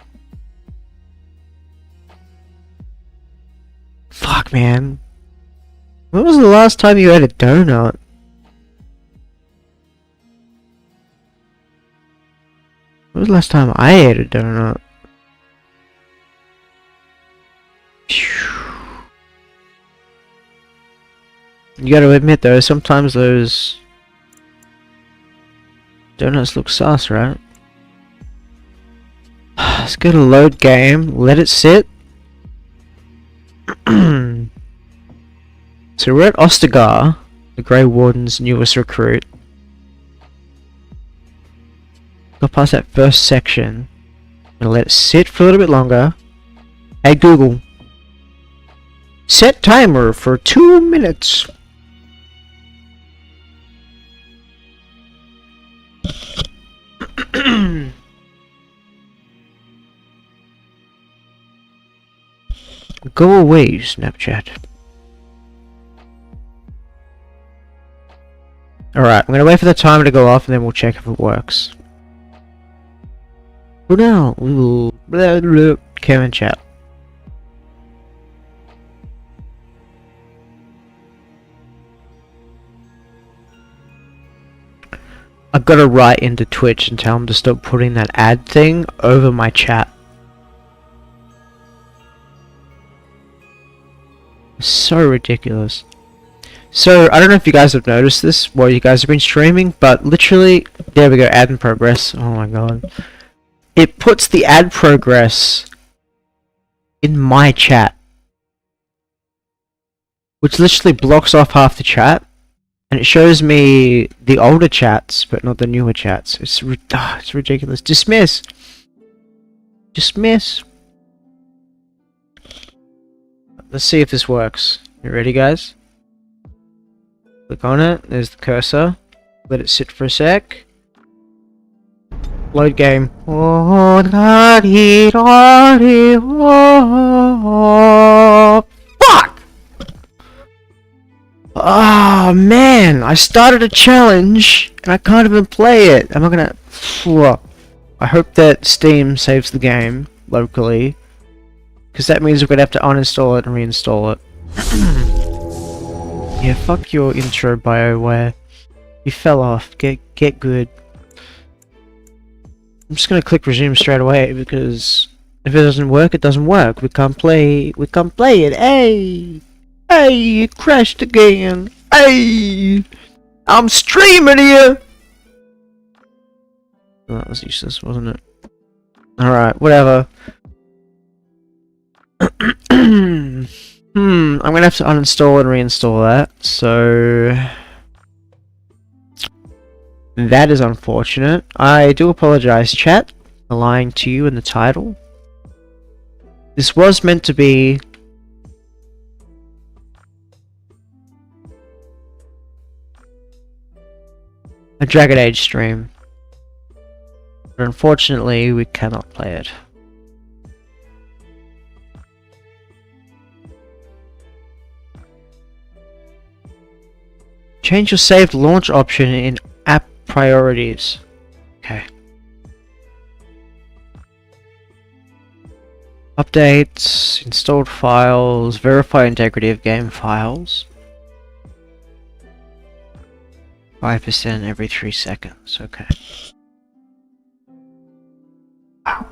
Fuck, man. When was the last time you ate a donut? When was the last time I ate a donut? You gotta admit though, sometimes those donuts look sus, right? Let's go to load game, let it sit. So we're at Ostagar, the Grey Warden's newest recruit. Go past that first section and let it sit for a little bit longer. Hey Google, set timer for 2 minutes. Go away, Snapchat. Alright, I'm gonna wait for the timer to go off and then we'll check if it works. For now, we will Kevin chat. I've got to write into Twitch and tell them to stop putting that ad thing over my chat. So ridiculous. So, I don't know if you guys have noticed this while you guys have been streaming, but literally, there we go, ad in progress. Oh my god. It puts the ad progress in my chat, which literally blocks off half the chat. And it shows me the older chats, but not the newer chats. It's ridiculous. Dismiss! Dismiss! Let's see if this works. You ready, guys? Click on it. There's the cursor. Let it sit for a sec. Load game. Fuck! Oh man, I started a challenge and I can't even play it. Am I gonna... I hope that Steam saves the game. locally. Because that means we're gonna have to uninstall it and reinstall it. Yeah, fuck your intro, BioWare. You fell off. Get good. I'm just gonna click resume straight away because if it doesn't work, it doesn't work. We can't play it. Hey! Hey, it crashed again. Hey! I'm streaming here! Oh, that was useless, wasn't it? Alright, whatever. I'm gonna have to uninstall and reinstall that, so... That is unfortunate. I do apologize, chat, for lying to you in the title. This was meant to be... a dragonage stream. But unfortunately, we cannot play it. Change your saved launch option in app priorities. Okay. Updates, installed files, verify integrity of game files. 5% every 3 seconds. Okay. Ow.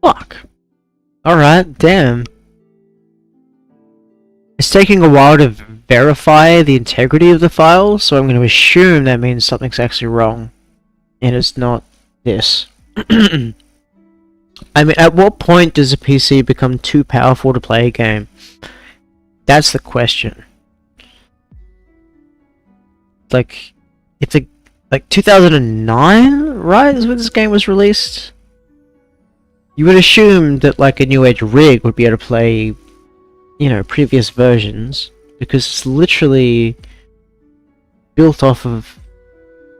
Fuck. Alright, damn. It's taking a while to verify the integrity of the file, so I'm going to assume that means something's actually wrong. And it's not this. I mean, at what point does a PC become too powerful to play a game? That's the question. Like, it's a... like 2009, right, is when this game was released? You would assume that like a new age rig would be able to play, you know, previous versions, because it's literally built off of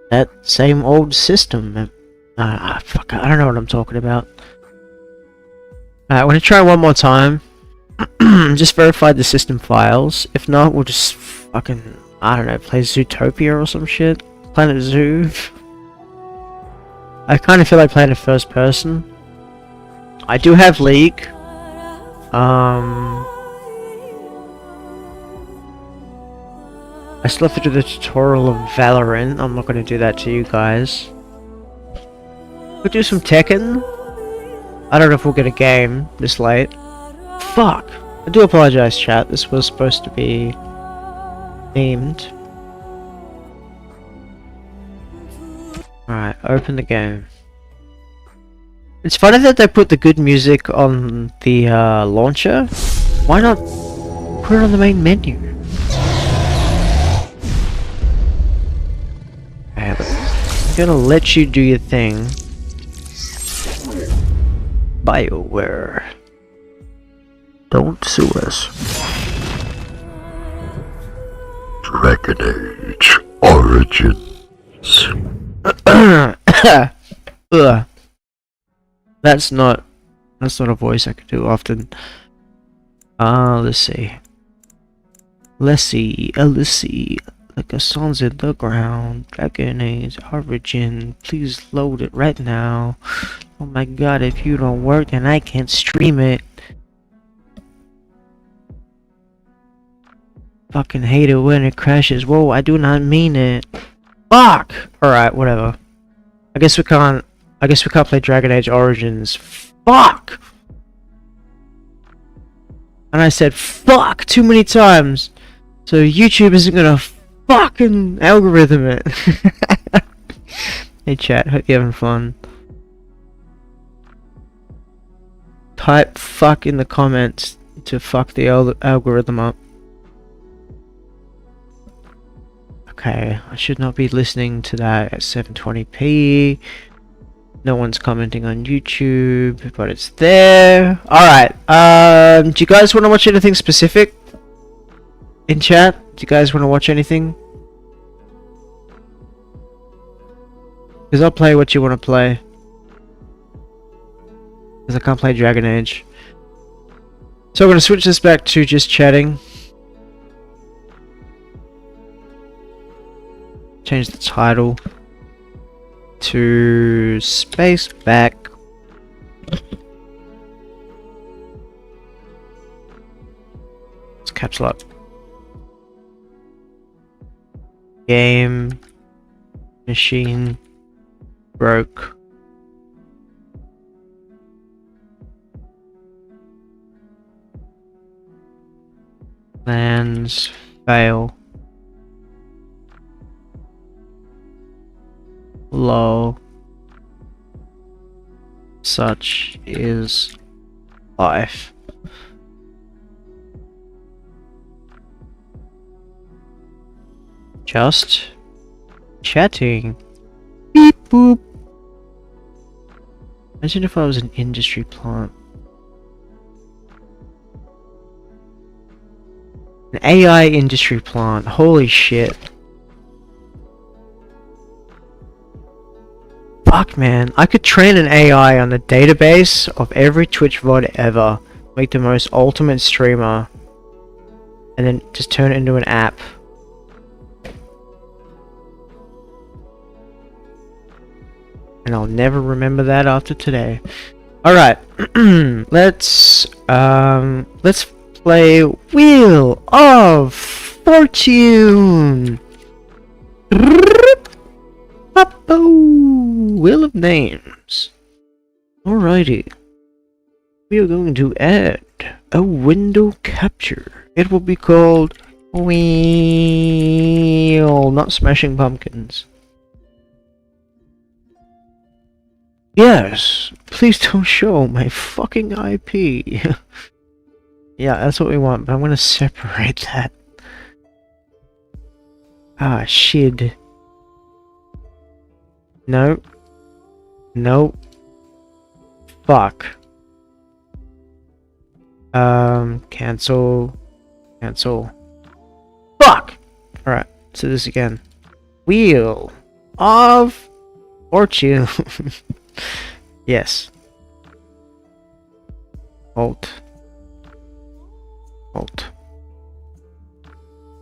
that same old system. Fuck, I don't know what I'm talking about. Alright, I'm gonna try one more time. Just verify the system files. If not, we'll just fucking, I don't know, play Zootopia or some shit. Planet Zoo. I kind of feel like playing a first person. I do have League. I still have to do the tutorial of Valorant. I'm not going to do that to you guys. We'll do some Tekken. I don't know if we'll get a game this late. Fuck! I do apologize, chat. This was supposed to be themed. Alright, open the game. It's funny that they put the good music on the launcher. Why not put it on the main menu? Okay, I'm gonna let you do your thing. BioWare. Don't sue us. Dragonage Origins. Ugh. That's not a voice I could do often. Let's see. Let's see. Like a song's in the ground. Dragonage Origin. Please load it right now. Oh my god, if you don't work, then I can't stream it. Fucking hate it when it crashes. Whoa, I do not mean it. Fuck! Alright, whatever. I guess we can't play Dragonage Origins. Fuck! And I said fuck too many times. So YouTube isn't gonna fucking algorithm it. Hey chat, hope you're having fun. Type fuck in the comments to fuck the algorithm up. Okay, I should not be listening to that at 720p. No one's commenting on YouTube, but it's there. Alright, do you guys want to watch anything specific? In chat? Do you guys want to watch anything? Because I'll play what you want to play. Because I can't play Dragon Age. So we're gonna switch this back to just chatting. Change the title to space back. Let's caps lock. Game machine broke. Plans fail. Low. Such is life. Just chatting. Beep boop. Imagine if I was an industry plant. An AI industry plant. Holy shit. Fuck, man. I could train an AI on the database of every Twitch VOD ever. Make the most ultimate streamer. And then just turn it into an app. And I'll never remember that after today. Alright. Let's play Wheel of Fortune. Wheel of Names. Alrighty. We are going to add a window capture. It will be called Wheel, not Smashing Pumpkins. Yes, please don't show my fucking IP. Yeah, that's what we want, but I'm gonna separate that. Ah, shit. No. Nope. Fuck. Cancel. Cancel. Fuck! Alright, let's do this again. Wheel of Fortune. Yes. Alt. Alt.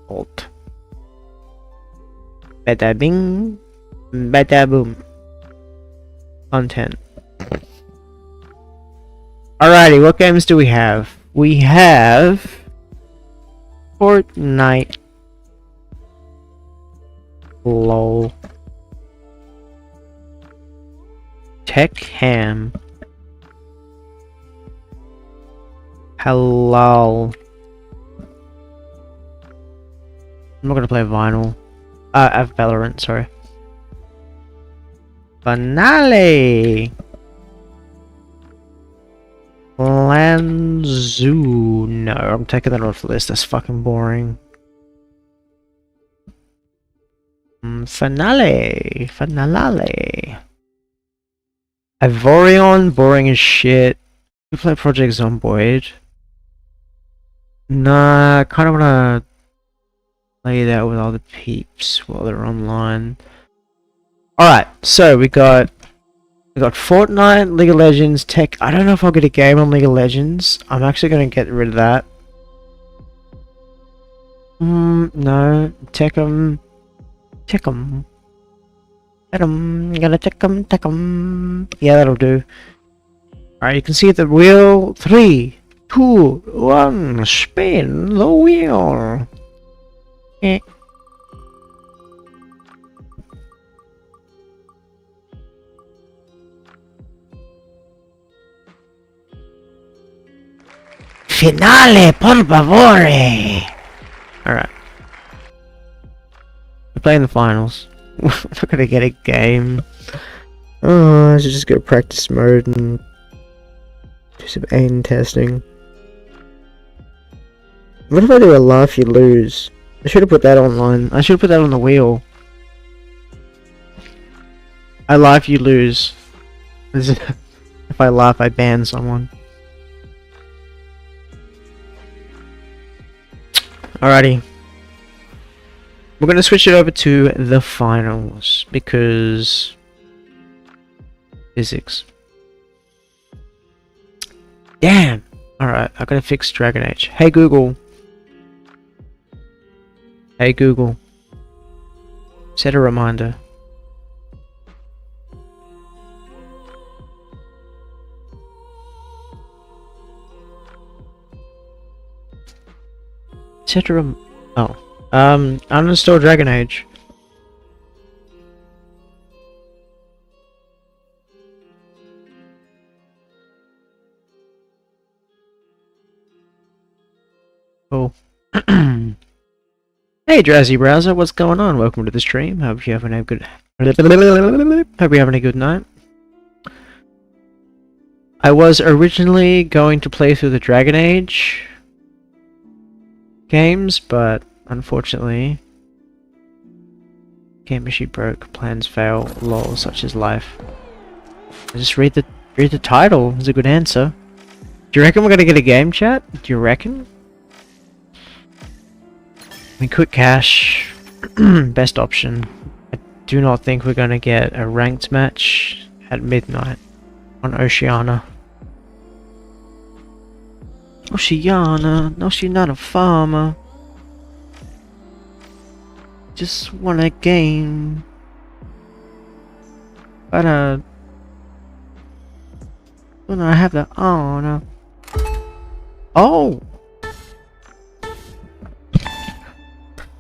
Alt. Bada bing. Bada boom. Content. Alrighty, what games do we have? We have Fortnite. LOL. Tech Ham. Halal. I'm not gonna play Vinyl. Valorant, sorry. Finale. Lanzoo. No, I'm taking that off the list. That's fucking boring. Finale. Finale. Ivorion, boring as shit. We play Project Zomboid. Nah, I kind of wanna play that with all the peeps while they're online. Alright, so we got Fortnite, League of Legends, Tech. I don't know if I'll get a game on League of Legends. I'm actually gonna get rid of that. No. Tech'em. Tech'em. Gonna tech'em. Yeah, that'll do. Alright, you can see the wheel. 3, 2, 1. Spin the wheel. Eh. Finale, por favore! Alright. We're playing the finals. We're not gonna get a game. Oh, I should just go practice mode and do some aim testing. What if I do a laugh you lose? I should have put that online. I should have put that on the wheel. I laugh you lose. If I laugh I ban someone. Alrighty. We're gonna switch it over to the finals because physics. Damn! Alright, I gotta fix Dragonage. Hey Google. Hey Google. Set a reminder. Set a uninstall Dragonage. Cool. Hey Drowsy Browser, what's going on? Welcome to the stream. Hope you're having a good night. I was originally going to play through the Dragon Age games, but unfortunately game machine broke, plans fail, lol, such is life. I just read the title is a good answer. Do you reckon we're gonna get a game chat? Do you reckon? I mean, quick cash, best option. I do not think we're gonna get a ranked match at midnight on Oceana. Oceana, no, she's not a farmer. Just want a game. But when I have the honor. Oh!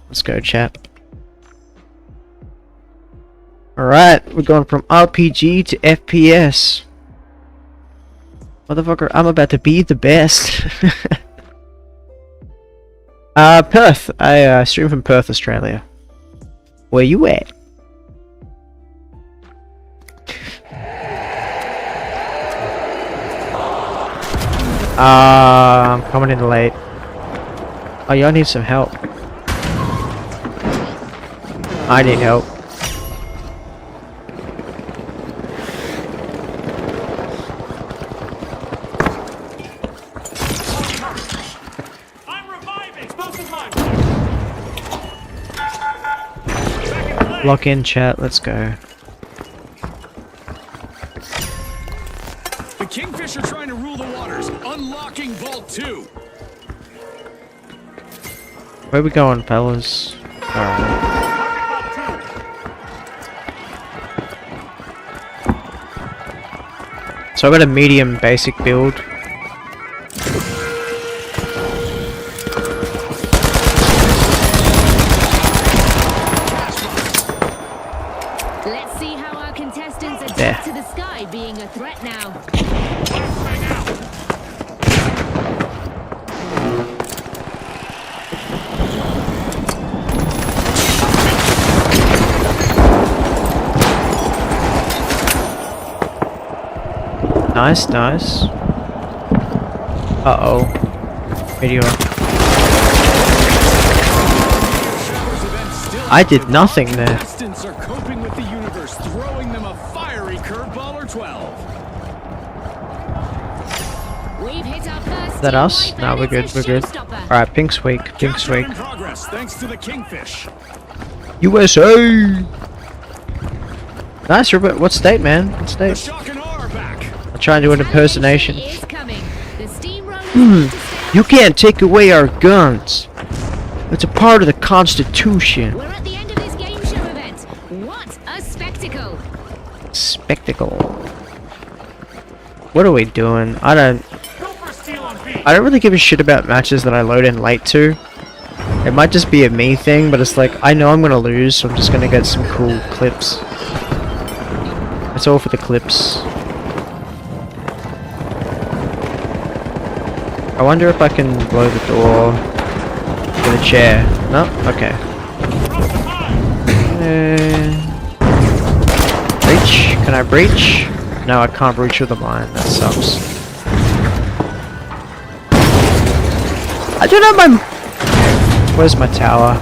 Let's go, chat. Alright, we're going from RPG to FPS. Motherfucker, I'm about to be the best. Perth. I stream from Perth, Australia. Where you at? I'm coming in late. Oh, y'all need some help. I need help. Lock in, chat, let's go. The Kingfish are trying to rule the waters, unlocking Vault 2. Where we going, fellas? Alright. So I got a medium basic build. Let's see how our contestants adapt to the sky being a threat now. Nice, nice. Uh-oh. Meteor. I did nothing there. Contestants are coping with the universe, throwing them a fiery curveball or 12. We've hit our first. Is that us? No, we're good, we're good. Alright, Pink's weak, Pink's weak. In progress, thanks to the Kingfish. USA! Nice, Robert. What state, man? What The state? Shock and Awe are back. I'll try and do an impersonation. Is coming. The steamroller You can't take away our guns. It's a part of the Constitution. We're at the end of this game show event. What a spectacle! Spectacle. What are we doing? I don't really give a shit about matches that I load in late to. It might just be a me thing, but it's like, I know I'm gonna lose, so I'm just gonna get some cool clips. It's all for the clips. I wonder if I can blow the door with a chair. No? Okay. Breach? Can I breach? No, I can't breach with a mine. That sucks. I don't have my... Where's my tower?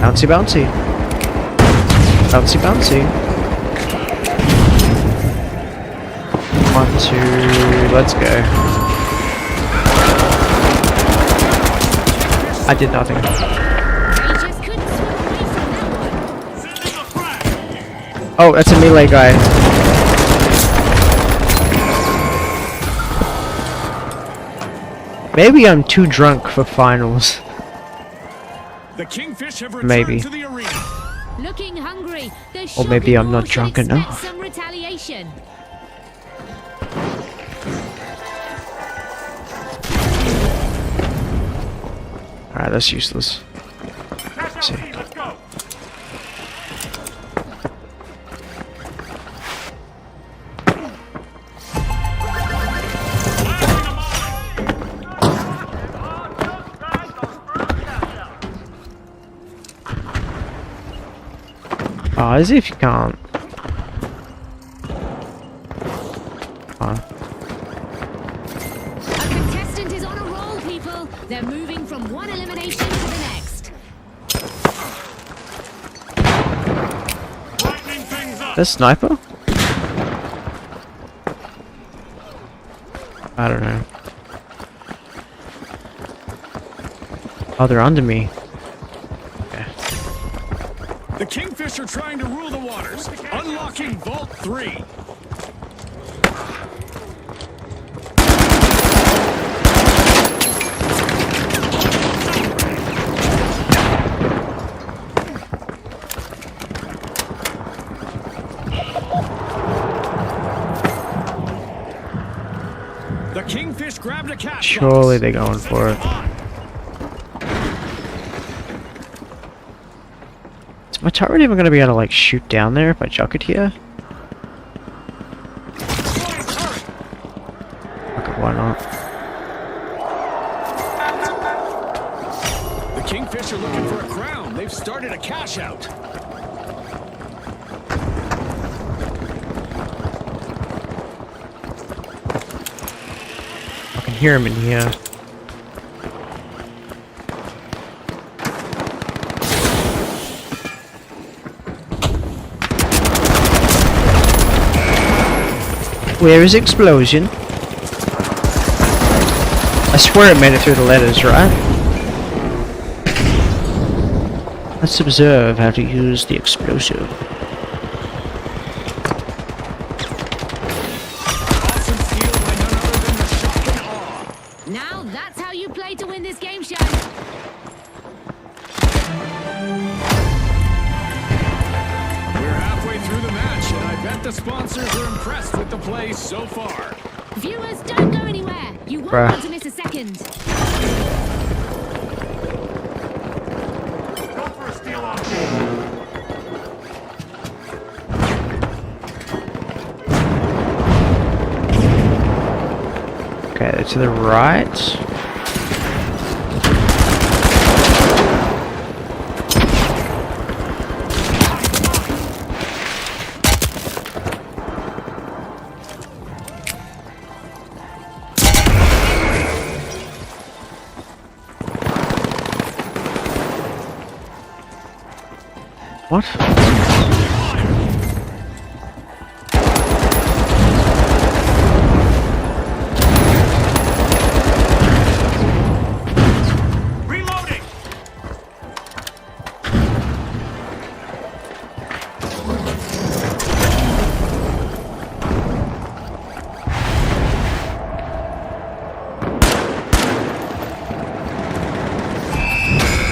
Bouncy, bouncy. Bouncy, bouncy. 1, 2, let's go. I did nothing. They just couldn't swim away from that one. Oh, that's a melee guy. Maybe I'm too drunk for finals. The Kingfish have returned Maybe. to the arena. Looking hungry. The Or maybe shopping I'm not mall should drunk expect enough. Some retaliation. Alright, that's useless. Let's see. Let's go. Oh, as if you can't. Oh. A contestant is on a roll, people. They're moving from one elimination to the next. Brightening things up. The sniper? I don't know. Oh, they're under me. Okay. The Kingfish are trying to rule the waters, unlocking Vault 3. The Kingfish grabbed a cash Surely box. they're going for it. Is my turret even gonna be able to like shoot down there if I chuck it here? Okay, why not? The Kingfish are looking for a crown. They've started a cash out. I can hear him in here. Where is explosion? I swear it made it through the letters, right? Let's observe how to use the explosive. Awesome steal by none other than the shock and awe. Now that's how you play to win this game show. We're halfway through the match, and I bet the sponsors are impressed with the play so far. Viewers, don't go anywhere. You won't Bruh. want to miss a second. Go for a steal off. Okay, to the right. What? Reloading.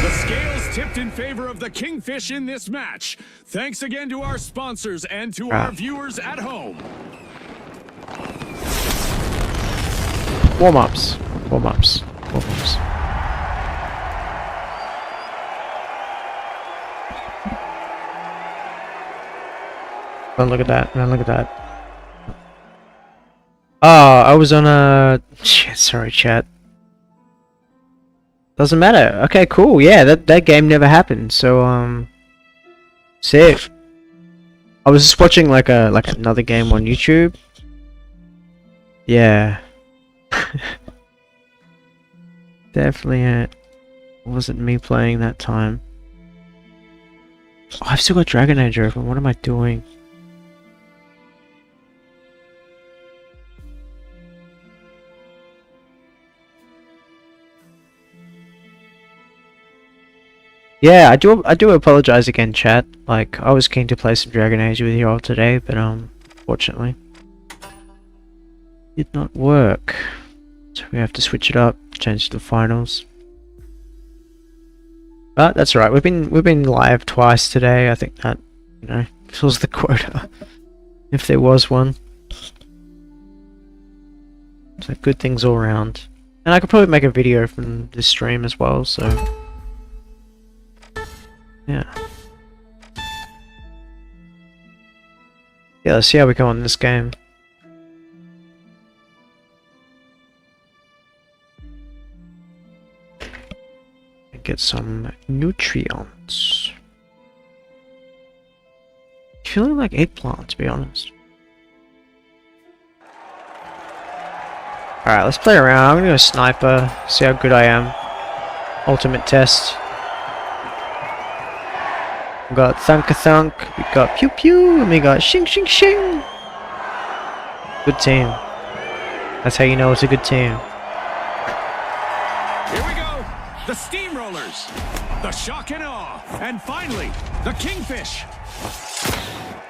The scales tipped in favor of the Kingfish in this match. Thanks again to our sponsors and to our viewers at home. Warm-ups. Warm-ups. Warm-ups. Man, look at that. Man, look at that. Oh, I was on a... Shit, sorry, chat. Doesn't matter. Okay, cool. Yeah, that game never happened. So, sick. I was just watching like another game on YouTube. Yeah. Definitely it wasn't me playing that time. Oh, I've still got Dragonage open. What am I doing? Yeah, I do apologize again, chat. Like, I was keen to play some Dragon Age with you all today, but fortunately, did not work. So we have to switch it up, change to the finals. But that's alright, we've been live twice today. I think that, you know, fills the quota. If there was one. So good things all around. And I could probably make a video from this stream as well, so yeah. Yeah, let's see how we go on this game. Get some nutrients. Feeling like eggplant, to be honest. Alright, let's play around. I'm gonna go sniper, see how good I am. Ultimate test. We got thunk-a-thunk, we got pew-pew, and we got shing-shing-shing! Good team. That's how you know it's a good team. Here we go! The steamrollers! The shock and awe! And finally, the kingfish!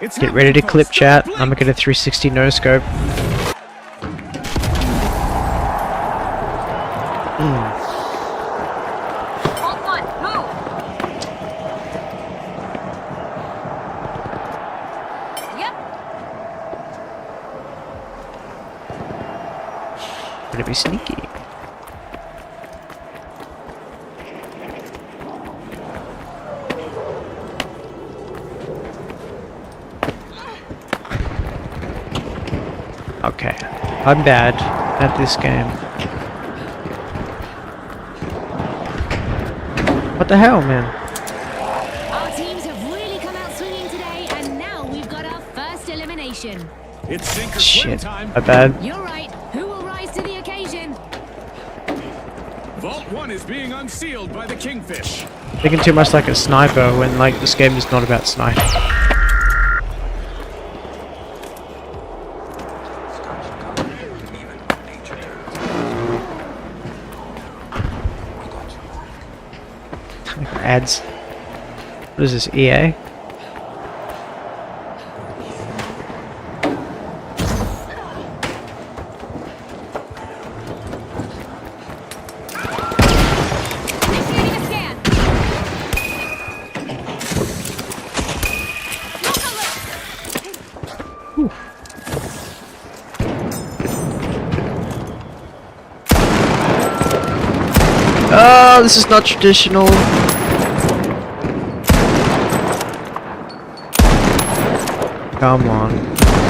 It's Get ready to clip chat. I'm gonna get a 360 no scope. Gonna be sneaky. Okay, I'm bad at this game. What the hell, man? Our teams have really come out swinging today, and now we've got our first elimination. It's sink or swim Shit, time. my bad. You're right. Who will rise to the occasion? Vault 1 is being unsealed by the kingfish. Thinking too much like a sniper when like this game is not about sniping. Ads. What is this, EA? Oh, this is not traditional. Come on.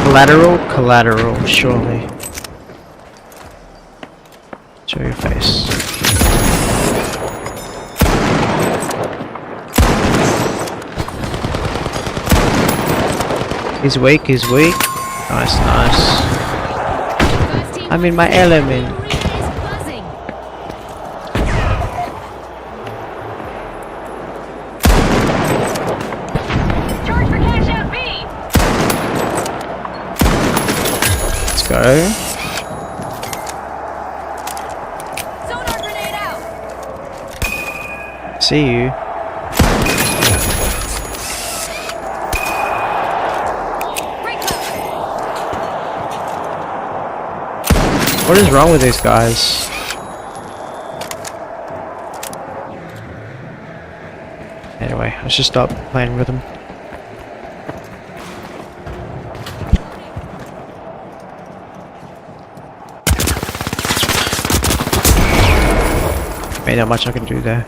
Collateral? Collateral, surely. Show your face. He's weak, he's weak. Nice, nice. I'm in my element. Go. Sonar grenade out. See you. What is wrong with these guys? Anyway, I should stop playing with them. Ain't not much I can do there.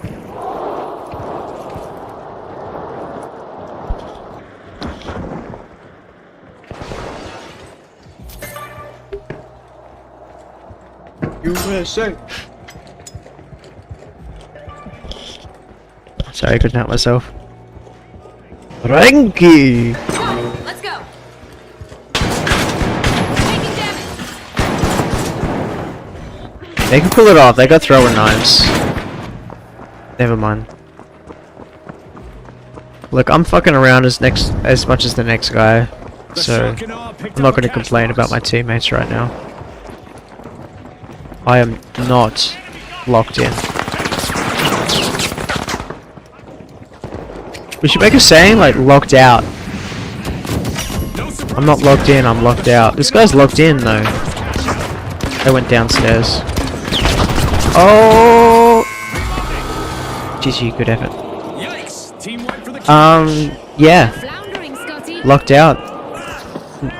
USA. Sorry, I couldn't help myself. Ranky! Let's go. Taking damage. They can pull it off. They got throwing knives. Never mind. Look, I'm fucking around as much as the next guy, so I'm not going to complain about my teammates right now. I am not locked in. We should make a saying like locked out. I'm not locked in, I'm locked out. This guy's locked in though. They went downstairs. Oh! GG, good effort. Yikes! Team wipe for the Yeah. Floundering, Scotty. Locked out.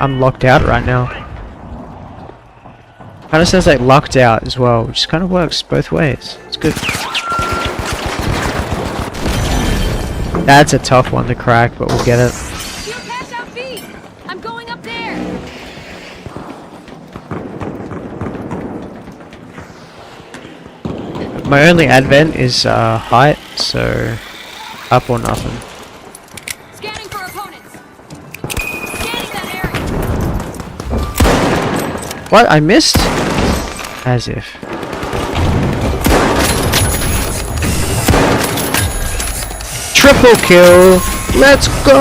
I'm locked out right now. Kind of sounds like locked out as well, which kind of works both ways. It's good. That's a tough one to crack, but we'll get it. You'll catch our feet. I'm going up there. My only advent is height, so up or nothing. Scanning for opponents. Scanning that area. What? I missed? As if. Triple kill! Let's go!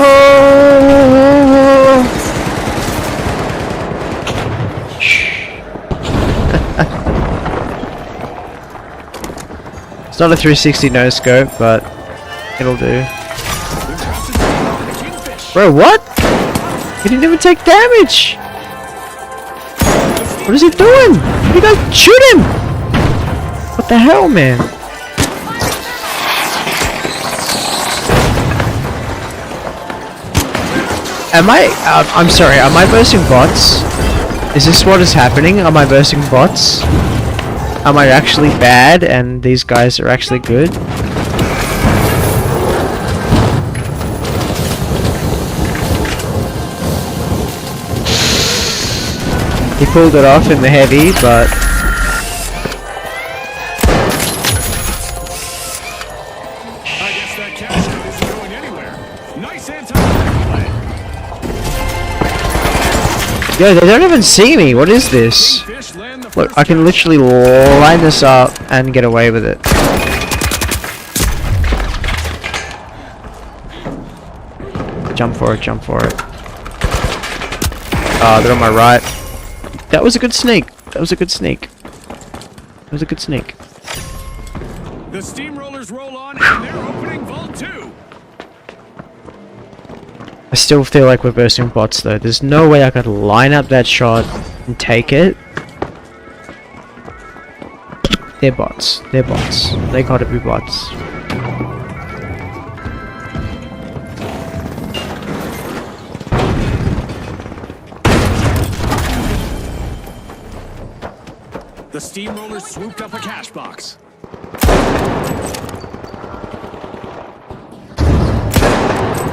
It's not a 360 no scope, but it'll do. Bro, what? He didn't even take damage! What is he doing? You guys shoot him! What the hell, man? I'm sorry, am I versing bots? Is this what is happening? Am I versing bots? Am I actually bad and these guys are actually good? He pulled it off in the heavy, but... I guess that cash out isn't going anywhere. Nice anti. Yo, they don't even see me. What is this? Fish land the Look, first I can literally line this up and get away with it. Jump for it, jump for it. Ah, they're on my right. That was a good sneak. That was a good sneak. That was a good sneak. The steamrollers roll on and they're opening Vault 2. I still feel like we're versing bots though. There's no way I could line up that shot and take it. They're bots. They're bots. They gotta be bots. The steamrollers swooped up a cash box.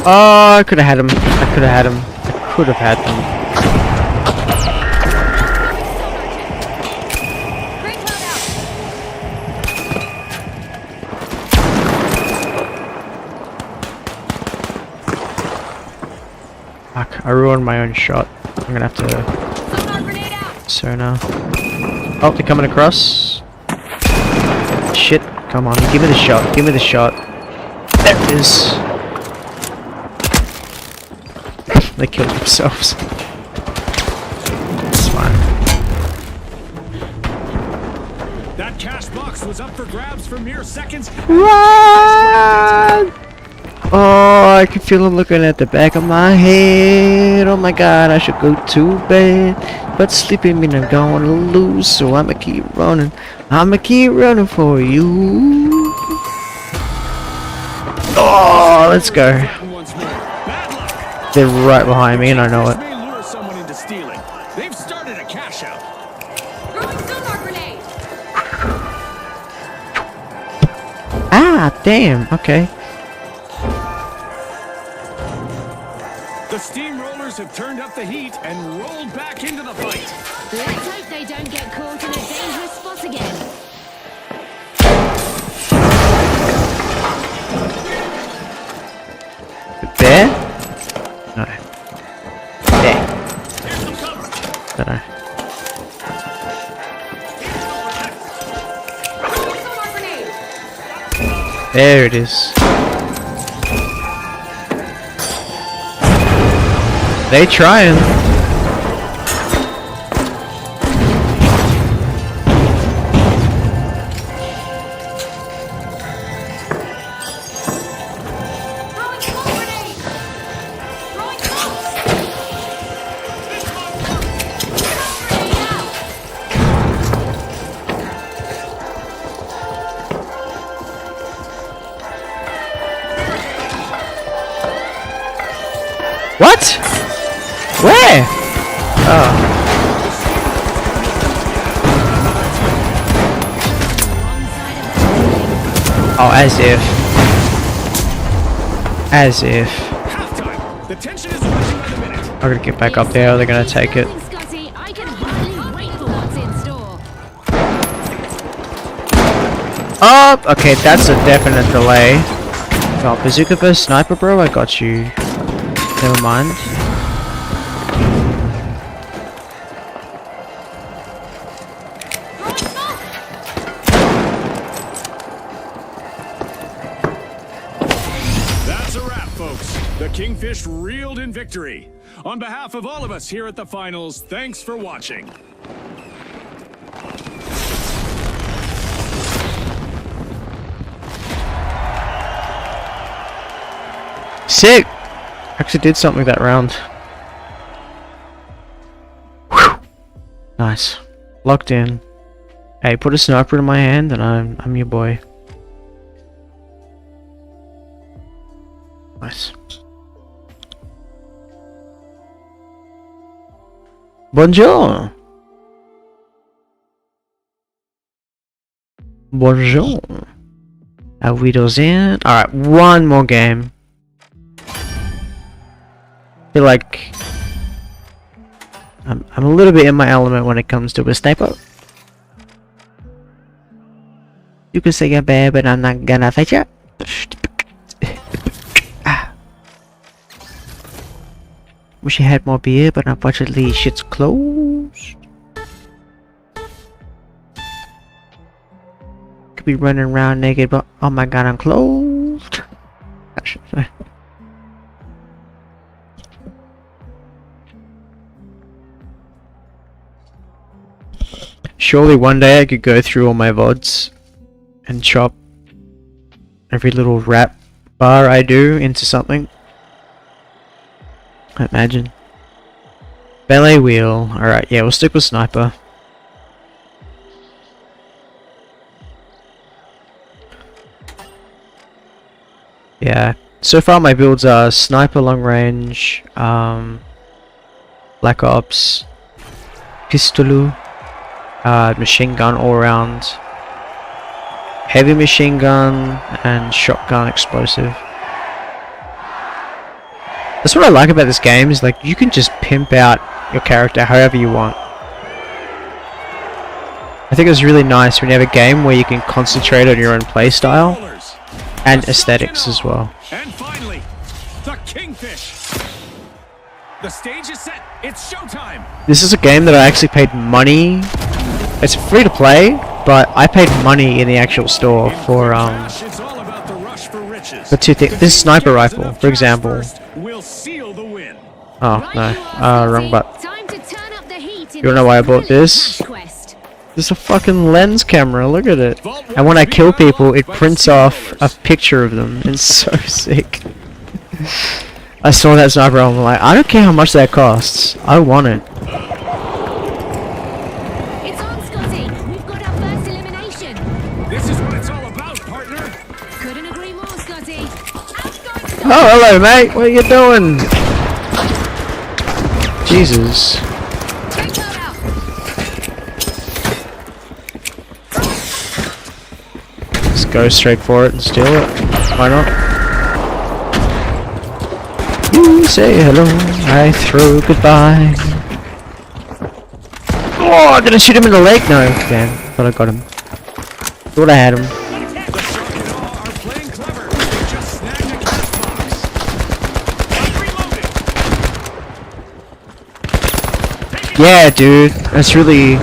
Oh, I could have had him. I could have had him. I could have had them. Fuck, I ruined my own shot. I'm gonna have to... Sonar. Oh, they're coming across. Shit, come on, give me the shot, give me the shot. There it is. They killed themselves. It's fine. That cash box was up for grabs for mere seconds. Run! Oh, I can feel him looking at the back of my head. Oh my god, I should go to bed. But sleeping means I'm going to lose, so I'ma keep running. I'ma keep running for you. Oh, let's go. They're right behind me, and I know it. May lure someone into stealing. They've started a cash out. Ah, damn. Okay. The steamrollers have turned up the heat and rolled back into the fight. Let's hope they don't get caught in a dangerous spot again. There? No. There. Dunno. There it is. They trying. What? Where? Oh. Oh, as if. As if. Halftime. The tension is rising by the minute. I'm gonna get back up there, or they're gonna take it. Scotty, I can hardly wait for what's in store. Oh, okay, that's a definite delay. Oh, bazooka versus sniper, bro, I got you. Never mind. That's a wrap, folks. The Kingfish reeled in victory. On behalf of all of us here at the finals, thanks for watching. Sick! Actually did something that round. Whew. Nice. Locked in. Hey, put a sniper in my hand and I'm your boy. Nice. Bonjour! Bonjour! Are we those in? Alright, one more game. I feel like I'm a little bit in my element when it comes to a sniper. You can say you're bad, but I'm not gonna fight you. Wish I had more beer, but unfortunately shit's closed. Could be running around naked, but oh my god, I'm clothed. Surely one day I could go through all my VODs and chop every little rap bar I do into something. I imagine. Ballet wheel. Alright, yeah, we'll stick with sniper. Yeah. So far my builds are sniper long range, Black Ops, Pistolu, machine gun all round, heavy machine gun, and shotgun explosive. That's what I like about this game, is like you can just pimp out your character however you want. I think it's really nice when you have a game where you can concentrate on your own playstyle and aesthetics as well. And finally, the Kingfish. The stage is set. It's showtime. This is a game that I actually paid money. It's free to play, but I paid money in the actual store for It's all about the rush for riches. the two things. This sniper rifle, for example. Will seal the win. Oh no, wrong button. Time to turn up the heat. You don't know why I bought this? There's a fucking lens camera, look at it. And when I kill people, it prints off a picture of them. It's so sick. I saw that sniper rifle, I'm like, I don't care how much that costs. I want it. It's on, Scotty. We've got our first elimination. This is what it's all about, partner. Couldn't agree more, Scotty. Oh, hello, mate. What are you doing? Jesus. Let's go straight for it and steal it. Why not? You say hello, I throw goodbye. Oh, did I shoot him in the leg? No, damn. Thought I got him. Thought I had him. Yeah, dude. That's really...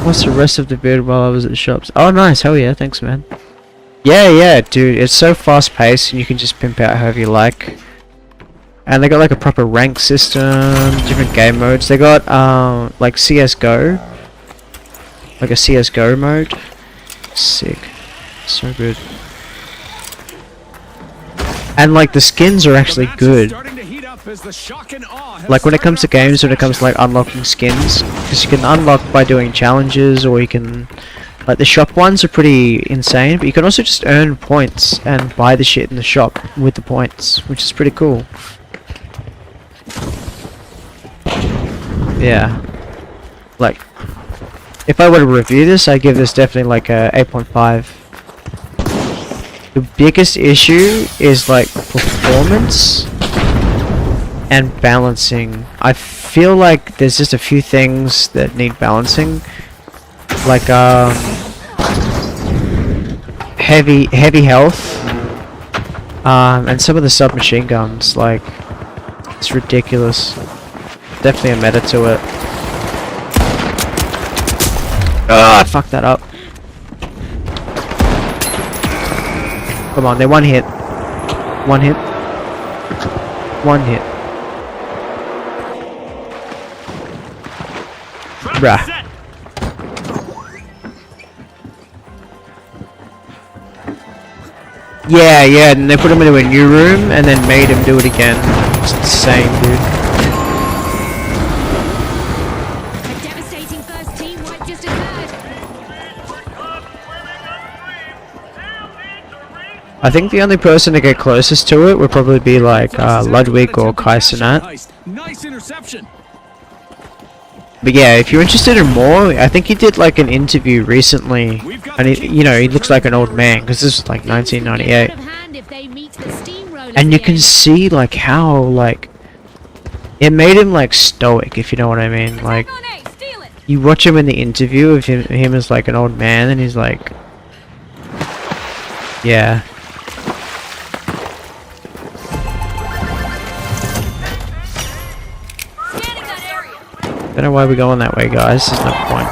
What's the rest of the bid while I was at the shops? Oh, nice. Hell yeah. Thanks, man. Yeah, dude. It's so fast-paced and you can just pimp out however you like. And they got like a proper rank system, different game modes. They got, like CSGO. Like a CSGO mode. Sick. So good. And like the skins are actually good. Like when it comes to games, when it comes to like unlocking skins, because you can unlock by doing challenges, or you can, like the shop ones are pretty insane, but you can also just earn points and buy the shit in the shop with the points, which is pretty cool. yeah. Like, if I were to review this, I'd give this definitely like a 8.5. The biggest issue is like performance and balancing. I feel like there's just a few things that need balancing, like heavy health, and some of the submachine guns. Like, it's ridiculous. Definitely a meta to it. Oh, I fucked that up. Come on, they're one hit. One hit. One hit. Bruh. Yeah, and they put him into a new room and then made him do it again. It's insane, dude. A devastating first team wipe just occurred. I think the only person to get closest to it would probably be like Ludwig or Kai Cenat. Nice interception. But yeah, if you're interested in more, I think he did like an interview recently, and he, you know, he looks like an old man because this was like 1998, and you can see like how like it made him like stoic, if you know what I mean. Like, you watch him in the interview of him as like an old man, and he's like, yeah. Don't know why we're going that way, guys. There's no point.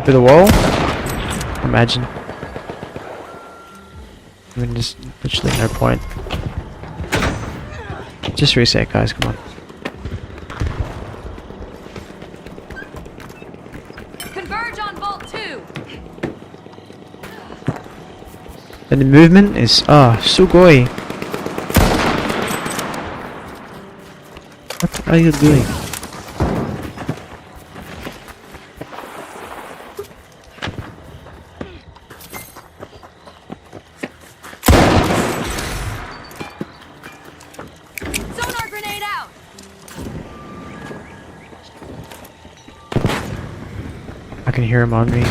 Through the wall? Imagine. I mean, just literally no point. Just reset, guys. Come on. Converge on Vault 2. And the movement is sugoi. What are you doing? Sonar grenade out. I can hear him on me.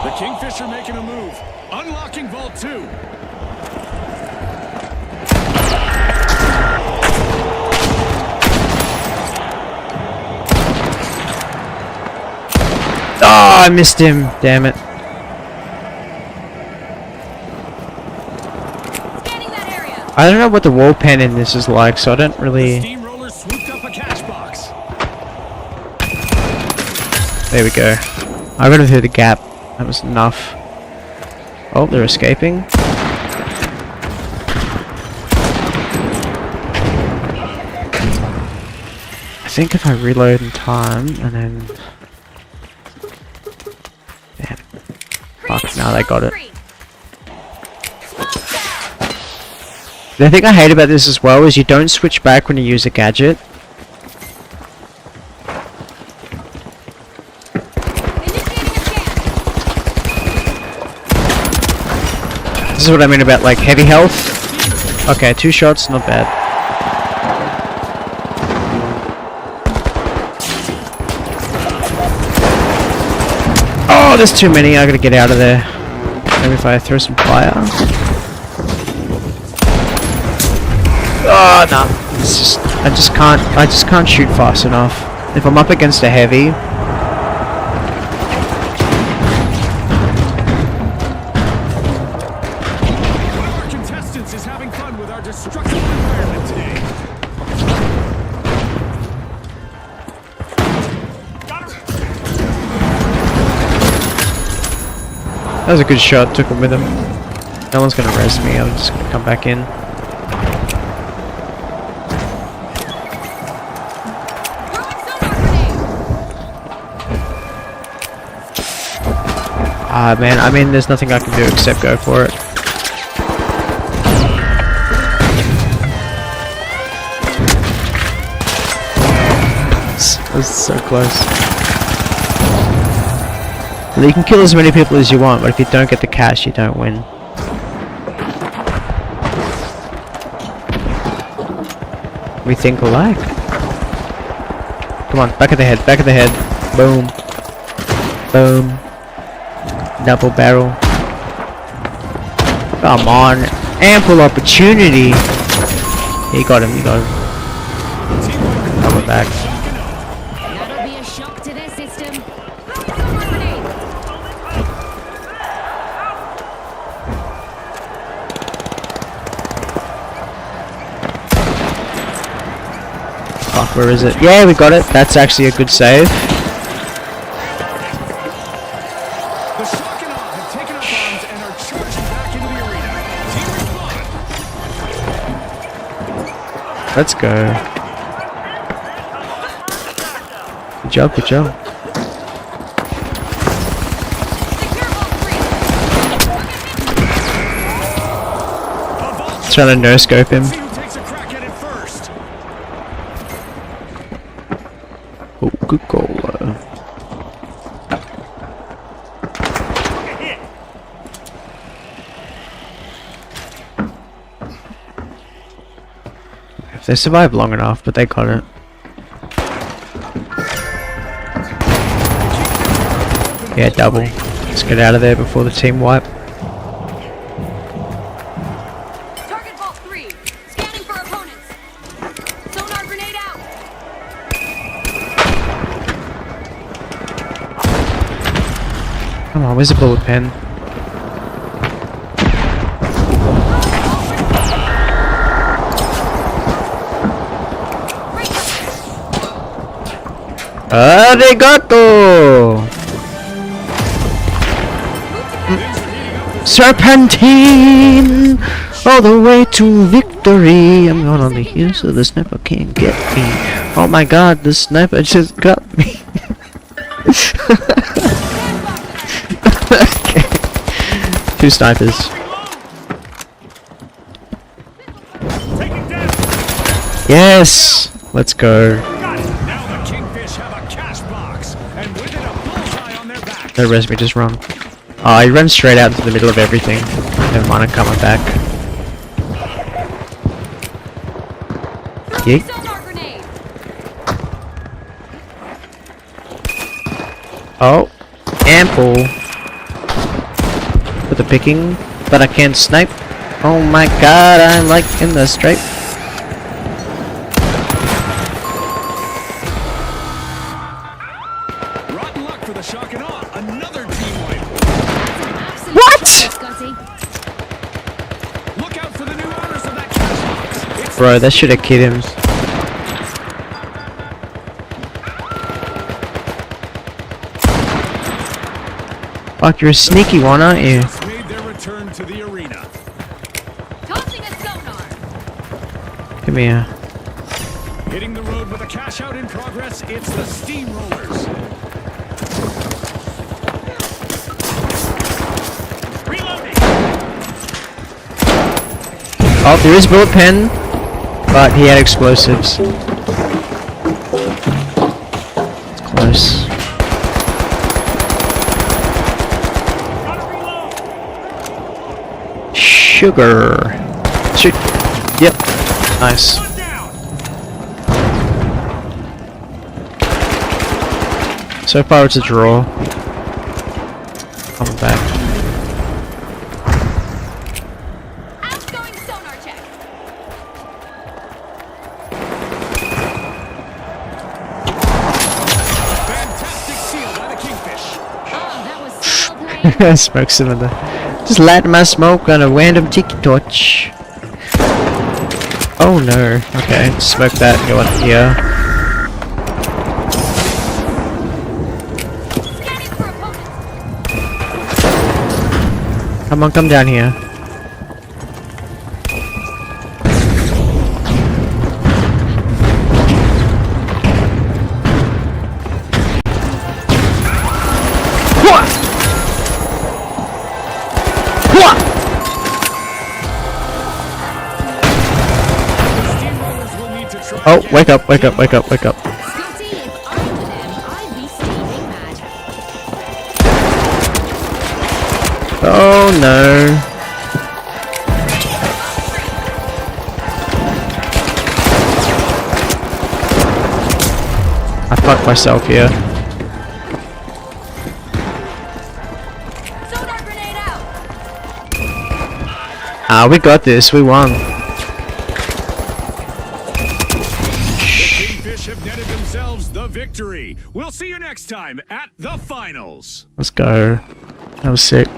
The Kingfisher making a move. Unlocking Vault 2. Oh, I missed him. Damn it. Scanning that area. I don't know what the wall pen in this is like, so I don't The really... steamroller swooped up a cash box. There we go. I got him through the gap. That was enough. Oh, they're escaping. I think if I reload in time and then... Damn. Fuck, now they got it. The thing I hate about this as well is you don't switch back when you use a gadget. This is what I mean about like heavy health. Okay, 2 shots, not bad. Oh, there's too many. I gotta get out of there. Maybe if I throw some fire. Oh no! It's just, I just can't shoot fast enough. If I'm up against a heavy. Is having fun with our destructive environment today. That was a good shot, took him with him. No one's gonna res me, I'm just gonna come back in. Ah man, I mean there's nothing I can do except go for it. was so close. Well, you can kill as many people as you want, but if you don't get the cash, you don't win. We think alike. Come on, back of the head, back of the head. Boom. Boom. Double barrel. Come on. Ample opportunity. You got him, you got him. Double back. That'll be a shock to their system. Fuck, where is it? Yeah, we got it. That's actually a good save. The Shockanaw have taken up arms and are charging back into the arena. Team respond. Let's go. Good job, good job. Trying to no-scope him. See who takes a crack at it first. Coca-Cola. They survived long enough, but they got it. Yeah, double. Let's get out of there before the team wipe. Target vault 3. Scanning for opponents. Sonar grenade out. Come on, where's the bullet pen? Arigato! Serpentine! All the way to victory! I'm going on the hill so the sniper can't get me. Oh my god, the sniper just got me. Okay. 2 snipers. Yes! Let's go. Now the Kingfish have a cash box, and with it a bullseye on their back. No res me, just run. Oh, he runs straight out into the middle of everything. Never mind, I'm coming back. Yeet. Sonar grenade. Oh, ample. With the picking, but I can't snipe. Oh my god, I'm like in the stripe. Rotten luck for the Shockanaw. Another team wipe. What? Scotty. Look out for the new owners of that cash box. It's Bro, that should have killed him. Fuck, you're a sneaky one, aren't you? just made their return to the arena. Tossing a sonar. Come here. Hitting the road with a cash out in progress. It's the Steamrollers. Reloading. Oh, there is bullet pen, but he had explosives. It's close. Sugar. Shoot. Yep. Nice. So far it's a draw. Coming back. Outgoing sonar check. Fantastic seal by the Kingfish. Oh, that was so well played. Smoke some of the. Just light my smoke on a random tiki torch. Oh no. Okay, smoke that. Go up here. Scanning for opponents. Come on, come down here. Steamrollers will need to try Oh, wake up, wake up, wake up, wake up. Scotty, if I no. I fucked myself here. Sonar grenade out! Ah, we got this. We won. Kingfish have netted themselves the victory. We'll see you next time at the finals. Let's go. That was sick.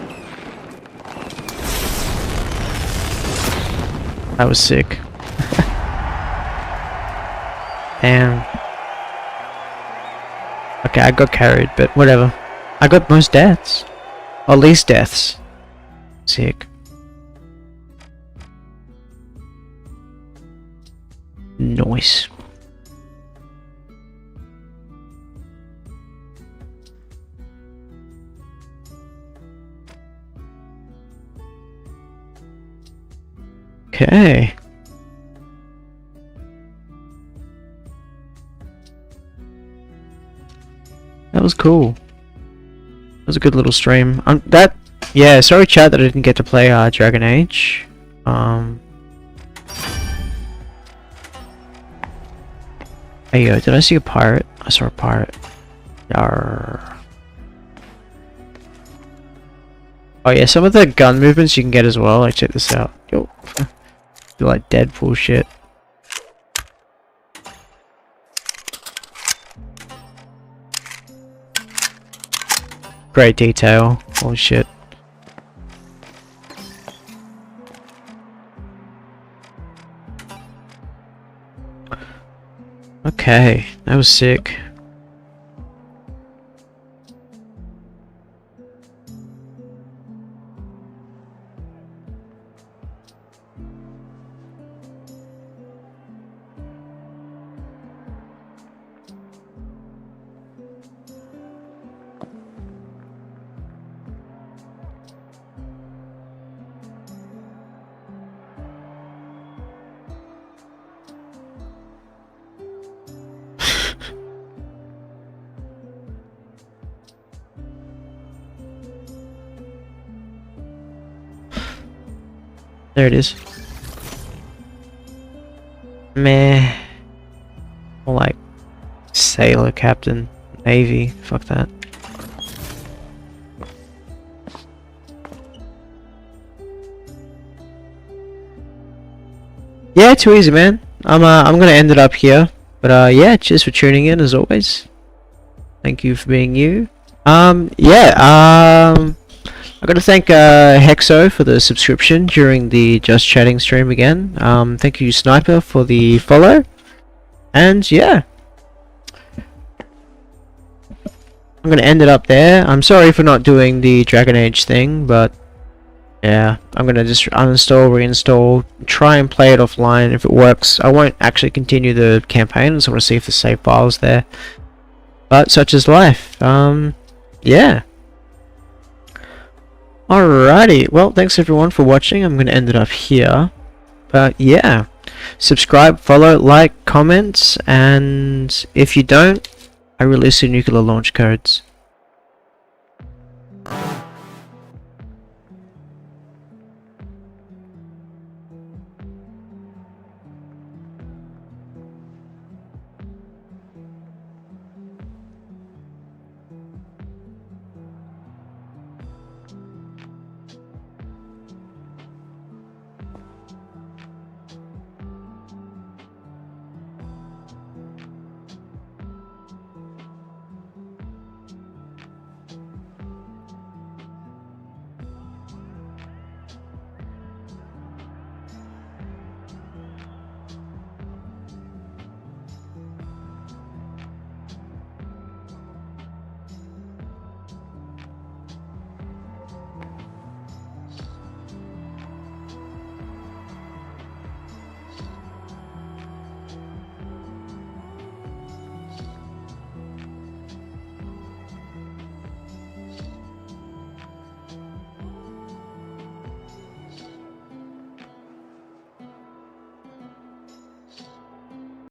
That was sick. Damn. Okay, I got carried, but whatever. I got most deaths. Or least deaths. Sick. Nice. Okay. That was cool. That was a good little stream. Yeah, sorry chat that I didn't get to play Dragon Age. Hey yo, did I see a pirate? I saw a pirate. Yarr. Oh yeah, some of the gun movements you can get as well. Like, check this out. Yo. Do like Deadpool shit. Great detail. Holy shit. Okay, that was sick. There it is. Meh. Or like sailor, captain, navy. Fuck that. Yeah, too easy, man. I'm gonna end it up here. But yeah, cheers for tuning in as always. Thank you for being you. I gotta thank Hexo for the subscription during the Just Chatting stream again. Thank you Sniper for the follow. And yeah. I'm gonna end it up there. I'm sorry for not doing the Dragon Age thing, but yeah, I'm gonna just uninstall, reinstall, try and play it offline. If it works, I won't actually continue the campaign. I just want to see if the save file's there. But such is life. Yeah. Alrighty, well, thanks everyone for watching. I'm going to end it up here. But yeah, subscribe, follow, like, comment, and if you don't, I release the nuclear launch codes.